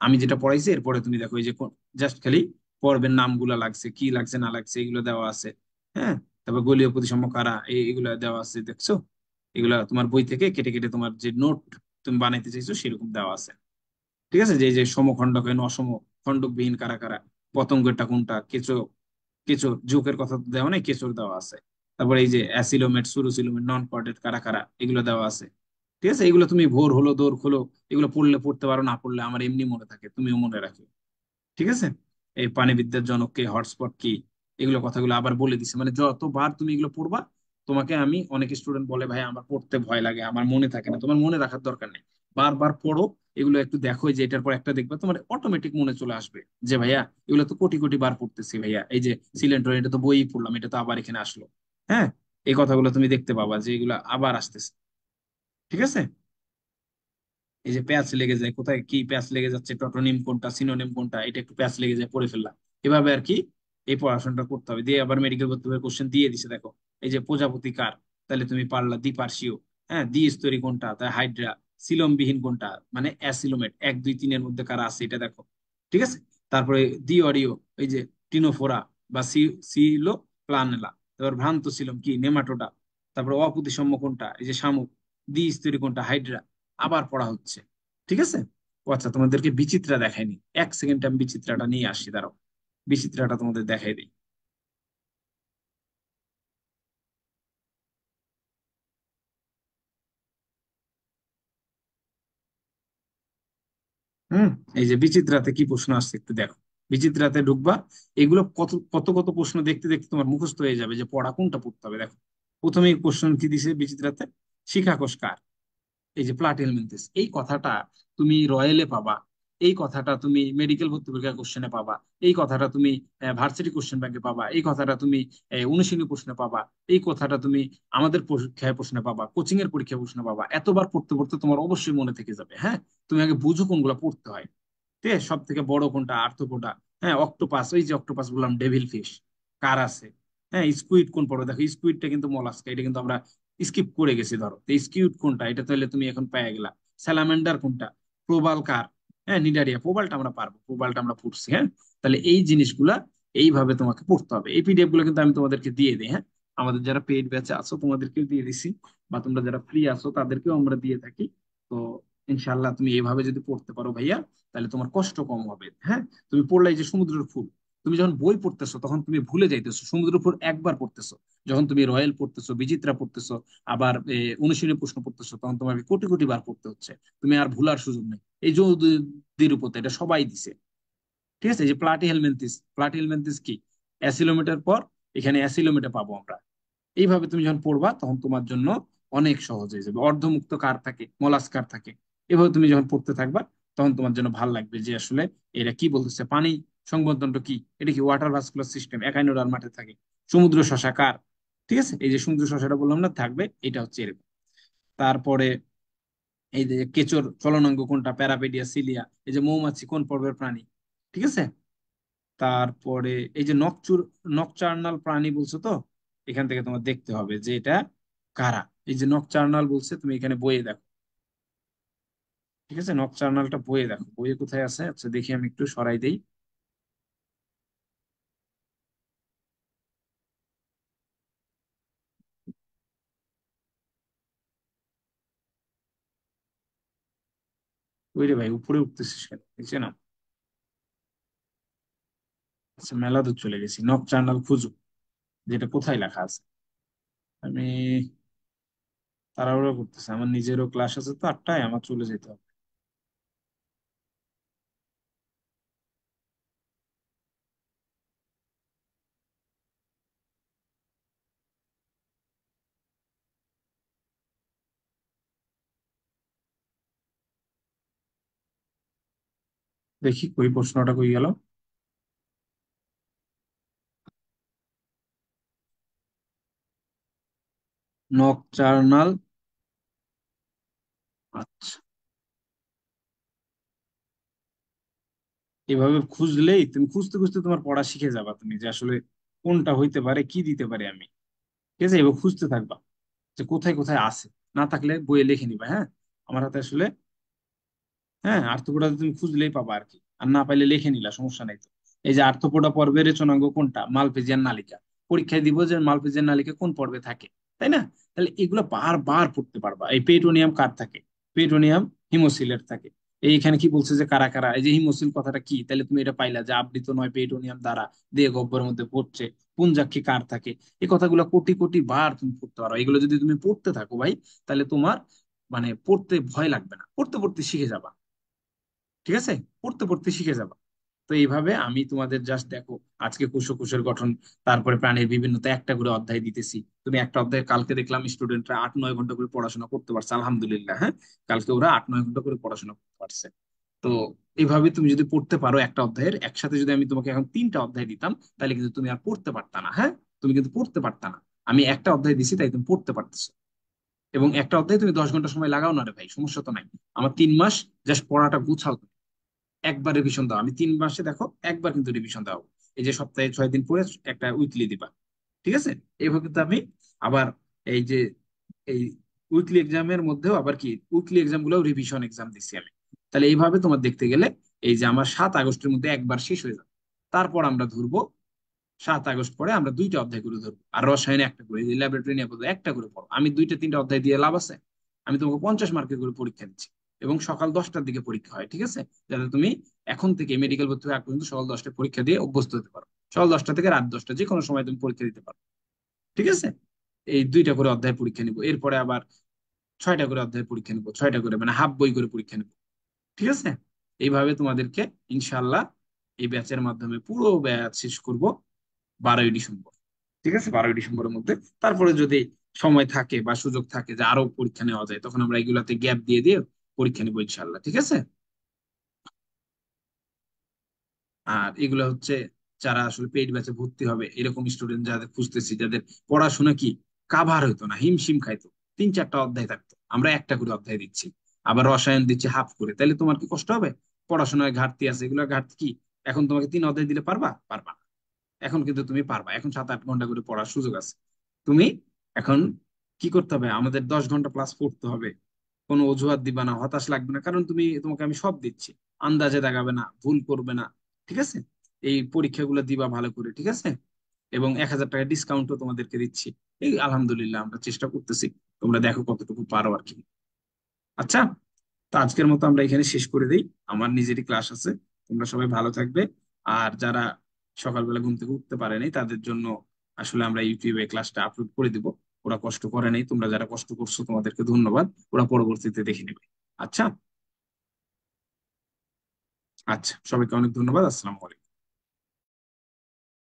Speaker 2: আমি যেটা পড়াইছি এরপরে তুমি দেখো, এই যে জাস্ট খালি পর্বের নামগুলো লাগছে, কি লাগছে না লাগছে এগুলো দেওয়া আছে। হ্যাঁ, তারপর গলীয় প্রতিসাম্য কারা, এগুলো দেওয়া আছে, দেখছো? এগুলা তোমার বই থেকে কেটে কেটে তোমার যে নোট তুমি বানাইতে চাইছো সেরকম দেওয়া আছে। ঠিক আছে, যে এই যে সমখণ্ডক অসম খণ্ডকবিহীন কারা কারা, পতঙ্গটা কোনটা, কেঁচো, কেঁচো জোকের কথা তো দেওয়া নেই, কেঁচোর দেওয়া আছে। তারপরে এই যে অ্যাসিলোমেট, সুরোসিলোমেট, নন কর্ডেট কারা কারা, এগুলো দেওয়া আছে। ঠিক আছে, এগুলো তুমি ভোর হলো দৌড় হলো এগুলো পড়লে পড়তে পারো, না পড়লে আমার এমনি মনে থাকে, তুমিও মনে রাখো। ঠিক আছে, এই প্রাণীবিদ্যার জনক কে, হটস্পট কি, এগুলো কথাগুলো আবার বলে দিছে। মানে যতবার তুমি এগুলো পড়বা, তোমাকে আমি, অনেক স্টুডেন্ট বলে ভাই আমার পড়তে ভয় লাগে, আমার মনে থাকে না। তোমার মনে রাখার দরকার নেই, বারবার পড়ো। এগুলো একটু দেখো, যে এটার পর একটা দেখবা তোমার অটোমেটিক মনে চলে আসবে, যে ভাইয়া এগুলো তো কোটি কোটি বার পড়তেছি ভাইয়া, এই যে সিলেন্ডার এটা তো বই পড়লাম, এটা তো আবার এখানে আসলো। হ্যাঁ, এই কথাগুলো তুমি দেখতে পাবা যে এগুলো আবার আসতেছে। ঠিক আছে, এই যে প্যাচ লেগে যায়, কোথায় কি প্যাচ লেগে যাচ্ছে, টটোনিম কোনটা, সিনোনিম কোনটা, এটা একটু প্যাচ লেগে যায় পড়ে ফেললাম। এভাবে আর কি এই পড়াশোনাটা করতে হবে। দিয়ে আবার মেডিকেল ভর্তি হয়ে কোশ্চেন দিয়ে দিছে দেখো, এই যে প্রজাপতি কার, তাহলে তুমি পারলা দ্বিপার্শ্বীয়। হ্যাঁ, দ্বিস্তরী কোনটা, তাই হাইড্রা। সিলমবিহীন কোনটা, মানে অ্যাসিলোমেট, 1 2 3 এর মধ্যে কারা আছে এটা দেখো। ঠিক আছে, তারপরে দ্বি অরিও, এই যে টিনোফোরা বা সিলো প্লানেলা। তারপর ভ্রান্ত সিলম কি, নেমাটোডা। তারপরে অপ্রতিসম কোনটা, এই যে শামুক। দ্বিস্তরী কোনটা, হাইড্রা। আবার পড়া হচ্ছে। ঠিক আছে। ও আচ্ছা, তোমাদেরকে বিচিত্রা দেখায়নি, 1 সেকেন্ড আমি বিচিত্রাটা নিয়ে আসি, দাঁড়াও। বিচিত্রাটা তোমাদের দেখাই দিই। হুম, এই যে বিচিত্রাতে কি প্রশ্ন আসছে একটু দেখো। বিচিত্রাতে ঢুকবা, এগুলো কত কত কত প্রশ্ন দেখতে দেখতে তোমার মুখস্থ হয়ে যাবে, যে পড়া কোনটা পড়তে হবে। দেখো, প্রথমেই কোশ্চেন কি দিছে বিচিত্রাতে, শিখা কোষ কার। এই যে প্লাটিহেলমিনথেস, এই কথাটা তুমি রয়েলে পাবা, এই কথাটা তুমি মেডিকেল ভর্তি পরীক্ষার কোশ্চেনে পাবা, এই কথাটা তুমি ভার্সিটি কোশ্চেন ব্যাংকে পাবা, এই কথাটা তুমি অনুশীলনী প্রশ্নে পাবা, এই কথাটা তুমি আমাদের পরীক্ষায় প্রশ্নে পাবা, কোচিং এর পরীক্ষায় প্রশ্নে পাবা। এতবার পড়তে পড়তে তোমার অবশ্যই মনে থেকে যাবে। হ্যাঁ, তুমি আগে বুঝো কোনগুলো পড়তে হয়। ঠিক আছে, সব থেকে বড় কোনটা, আর্থ্রোপোডা। হ্যাঁ, অক্টোপাস, ওই যে অক্টোপাস বললাম, ডেভিল ফিশ কার আছে। হ্যাঁ, স্কুইড কোন পড়বে, দেখো স্কুইডটা কিন্তু মলাস্কা, এটা কিন্তু আমরা স্কিপ করে গেছি। ধরো তো স্কিউট কোনটা, এটা তাহলে তুমি এখন পেয়ে গেলা। স্যালামেন্ডার কোনটা, প্রবাল কার। হ্যাঁ, নিডারিয়া, প্রবালটা আমরা পারবো, প্রবালটা আমরা পড়ছি। হ্যাঁ, তাহলে এই জিনিসগুলা এইভাবে তোমাকে পড়তে হবে। এই পিডিএফ গুলো কিন্তু আমি তোমাদেরকে দিয়ে দিই। হ্যাঁ, আমাদের যারা পেইড ব্যাচে আছো তোমাদেরকেও দিয়ে দিছি, বা তোমরা যারা ফ্রি আছো তাদেরকেও আমরা দিয়ে থাকি। তো ইনশাল্লাহ তুমি এইভাবে যদি পড়তে পারো ভাইয়া, তাহলে তোমার কষ্ট কম হবে। হ্যাঁ, তুমি পড়লে, এই যে সমুদ্রের ফুল, তুমি যখন বই পড়তেছো তখন তুমি ভুলে যাইতেছো, সমুদ্রের ফুল একবার পড়তেছো। যখন তুমি রয়েল পড়তেছো, বিচিত্রা পড়তেছো, আবার অনুশীলনী প্রশ্ন পড়তেছো, তখন তোমাকে কোটি কোটি বার পড়তে হচ্ছে। তুমি আর ভুলার সুযোগ নেই। এই যে দ্বিরূপতা, এটা সবাই দিছে। ঠিক আছে, এই যে প্লাটিহেলমিনথেস, প্লাটিহেলমিনথেস কি, অ্যাসিলোমিটার পর এখানে অ্যাসিলোমিটার পাবো আমরা। এইভাবে তুমি যখন পড়বা তখন তোমার জন্য অনেক সহজ হয়ে যাবে। অর্ধমুক্ত কার থাকে, মলাস্কার থাকে। এভাবে তুমি যখন পড়তে থাকবা তখন তোমার জন্য ভালো লাগবে, যে আসলে এরা কি বলতেছে। পানি সংবহনতন্ত্র কি, এটা কি ওয়াটার ভাস্কুলার সিস্টেম, একাইনোডার মাঠে থাকে। সমুদ্র শশা কার। ঠিক আছে, এই যে সমুদ্র শশাটা বললাম না, থাকবে, এটা হচ্ছে এরকম। তারপরে এই যে কেঁচোর চলনাঙ্গ কোনটা, প্যারাপেডিয়া, সিলিয়া। এই যে মৌমাছি কোন পর্বের প্রাণী। ঠিক আছে, তারপরে এই যে নকচার্নাল প্রাণী বলছো তো, এখান থেকে তোমার দেখতে হবে যে এটা কারা। এই যে নকচার্নাল বলছে, তুমি এখানে বইয়ে দেখো। ঠিক আছে, নকচার্নালটা বইয়ে দেখো, বইয়ে কোথায় আছে, আচ্ছা দেখি, আমি একটু সরাই দেই। ওই রে ভাই, উপরে উঠতেছিস কেন, নিচে না। আচ্ছা, মেলা দূর চলে গেছি, নকচার্নাল খুঁজো, যেটা কোথায় লেখা আছে। আমি তাড়াহুড়ো করতেছি, আমার নিজেরও ক্লাস আছে তো 8টায়, আমার চলে যেতে হবে। দেখি কই প্রশ্নটা কই গেল। নকচার্নাল। আচ্ছা, এভাবে খুঁজলেই তুমি খুঁজতে খুঁজতে তোমার পড়া শিখে যাবা, তুমি যে আসলে কোনটা হইতে পারে, কি দিতে পারে আমি। ঠিক আছে, এবার খুঁজতে থাকবা যে কোথায় কোথায় আছে। না থাকলে বইয়ে লিখে নিবা। হ্যাঁ, আমার হাতে আসলে, হ্যাঁ, আর্থপোডা তুমি খুঁজলেই পাবা আর কি। আর না পাইলে লিখে নিলা, সমস্যা নাই তো। এই যে আর্থপোডা পর্বের রেচনাঙ্গ কোনটা, মালপেজিয়ান নালিকা। পরীক্ষায় দিব যে মালপেজিয়ান নালিকা কোন পর্বে থাকে, তাই না? তাহলে এগুলো বারবার পড়তে পারবা। এই পেট্রোনিয়াম কার থাকে? পেট্রোনিয়াম হিমোসিলের থাকে। এইখানে কি বলছে যে কারা কারা, এই যে হিমোসিল কথাটা কি, তাহলে তুমি এটা পাইলা যে আবৃত নয় পেট্রোনিয়াম দ্বারা দেহ গহ্বরের মধ্যে পড়ছে। পুঞ্জাক্ষী কার থাকে? এই কথাগুলো কোটি কোটি বার তুমি পড়তে পারো। এগুলো যদি তুমি পড়তে থাকো ভাই, তাহলে তোমার মানে পড়তে ভয় লাগবে না, পড়তে পড়তে শিখে যাবা। ঠিক আছে, পড়তে পড়তে শিখে যাবা। তো এইভাবে আমি তোমাদের জাস্ট দেখো, আজকে কোষ ও কোষের গঠন, তারপরে প্রাণীর বিভিন্নতা একটা করে অধ্যায় দিতেছি। তুমি একটা অধ্যায় কালকে দেখলাম স্টুডেন্টরা 8-9 ঘন্টা করে পড়াশোনা করতে পারছে, আলহামদুলিল্লাহ। হ্যাঁ, কালকে ওরা 8-9 ঘন্টা করে পড়াশোনা করতে পারছে। তো এইভাবে তুমি যদি পড়তে পারো একটা অধ্যায়ের একসাথে, যদি আমি তোমাকে এখন 3টা অধ্যায় দিতাম, তাহলে কিন্তু তুমি আর পড়তে পারতা না। হ্যাঁ, তুমি কিন্তু পড়তে পারতা না। আমি একটা অধ্যায় দিছি, তাই তুমি পড়তে পারতেছো। এবং একটা অধ্যায়ে তুমি 10 ঘন্টা সময় লাগাও না রে ভাই, সমস্যা তো নাই। আমার 3 মাস জাস্ট পড়াটা গুছাও। একবার রিভিশন দাও, আমি 3 মাসে দেখো একবার কিন্তু রিভিশন দাও। এই যে সপ্তাহে 6 দিন পরে একটা উইকলি দিবা। ঠিক আছে, এইভাবে কিন্তু আমি আবার এই যে এই উইকলি এক্সামের মধ্যেও আবার কি উইকলি এক্সাম গুলো রিভিশন এক্সাম দিচ্ছি আমি। তাহলে এইভাবে তোমার দেখতে গেলে এই যে আমার 7 আগস্টের মধ্যে একবার শেষ হয়ে যাবে। তারপর আমরা ধরবো 7 আগস্ট পরে আমরা 2টা অধ্যায় করে ধরবো, আর রসায়নে একটা করে, ল্যাবরেটরি নিয়ে পড়বো একটা করে পড়ো। আমি 2টা 3টা অধ্যায় দিয়ে লাভ আছে? আমি তোমাকে 50 মার্কের করে পরীক্ষা দিচ্ছি, এবং সকাল 10টার দিকে পরীক্ষা হয়। ঠিক আছে, যাতে তুমি এখন থেকে মেডিকেল ভর্তি হয়ে আগ পর্যন্ত সকাল 10টায় পরীক্ষা দিয়ে অভ্যস্ত হতে পারো। সকাল 10টা থেকে রাত 10টা যে কোনো সময় তুমি পরীক্ষা দিতে পারো। ঠিক আছে, এই 2টা করে অধ্যায় পরীক্ষা নিবো। এরপরে আবার 6টা করে অধ্যায় পরীক্ষা নিবো, 6টা করে মানে হাফ বই করে পরীক্ষা নিবো। ঠিক আছে, এইভাবে তোমাদেরকে ইনশাল্লাহ এই ব্যাচের মাধ্যমে পুরো ব্যাচ শেষ করব 12ই ডিসেম্বর। ঠিক আছে, 12ই ডিসেম্বরের মধ্যে। তারপরে যদি সময় থাকে বা সুযোগ থাকে যে আরো পরীক্ষা নেওয়া যায়, তখন আমরা এগুলাতে গ্যাপ দিয়ে দিয়ে পরীক্ষা নিবো ইনশাল্লাহ। ঠিক আছে। আর এগুলো হচ্ছে যারা আসলে পেইড ব্যাচে ভর্তি হবে এরকম স্টুডেন্ট যাদের খুঁজতেছি, যাদের পড়াশোনা কি কাভার হইতো না, হিমশিম খাইতো, 3-4টা অধ্যায় থাকতো, আমরা একটা করে অধ্যায় দিচ্ছি। আবার রসায়ন দিচ্ছি হাফ করে, তাহলে তোমার কি কষ্ট হবে? পড়াশোনায় ঘাটতি আছে, এগুলো ঘাটতি কি? এখন তোমাকে 3 অধ্যায় দিলে পারবা? পারবা না। এখন কিন্তু তুমি পারবা, এখন 7-8 ঘন্টা করে পড়ার সুযোগ আছে। তুমি এখন কি করতে হবে, আমাদের 10 ঘন্টা প্লাস পড়তে হবে। কোনো অজুহাত দিবা না, হতাশ লাগবে না, কারণ তোমাকে আমি সব দিচ্ছি। আন্দাজে দাগাবে না, ভুল করবে না। ঠিক আছে, এই পরীক্ষাগুলো দিবা ভালো করে। ঠিক আছে, এবং 1,000 টাকা ডিসকাউন্টও তোমাদেরকে দিচ্ছি। এই আলহামদুলিল্লাহ আমরা চেষ্টা করতেছি, তোমরা দেখো কতটুকু পারো আর কি। আচ্ছা, তো আজকের মতো আমরা এখানে শেষ করে দিই, আমার নিজেরই ক্লাস আছে। তোমরা সবাই ভালো থাকবে। আর যারা সকালবেলা ঘুম থেকে উঠতে পারেনি তাদের জন্য আসলে আমরা ইউটিউবে ক্লাসটা আপলোড করে দিব। ওরা কষ্ট করে নাই, তোমরা যারা কষ্ট করছো তোমাদেরকে ধন্যবাদ। ওরা পরবর্তীতে দেখে নেবে। আচ্ছা। আচ্ছা, সবাইকে অনেক ধন্যবাদ। আসসালামু আলাইকুম।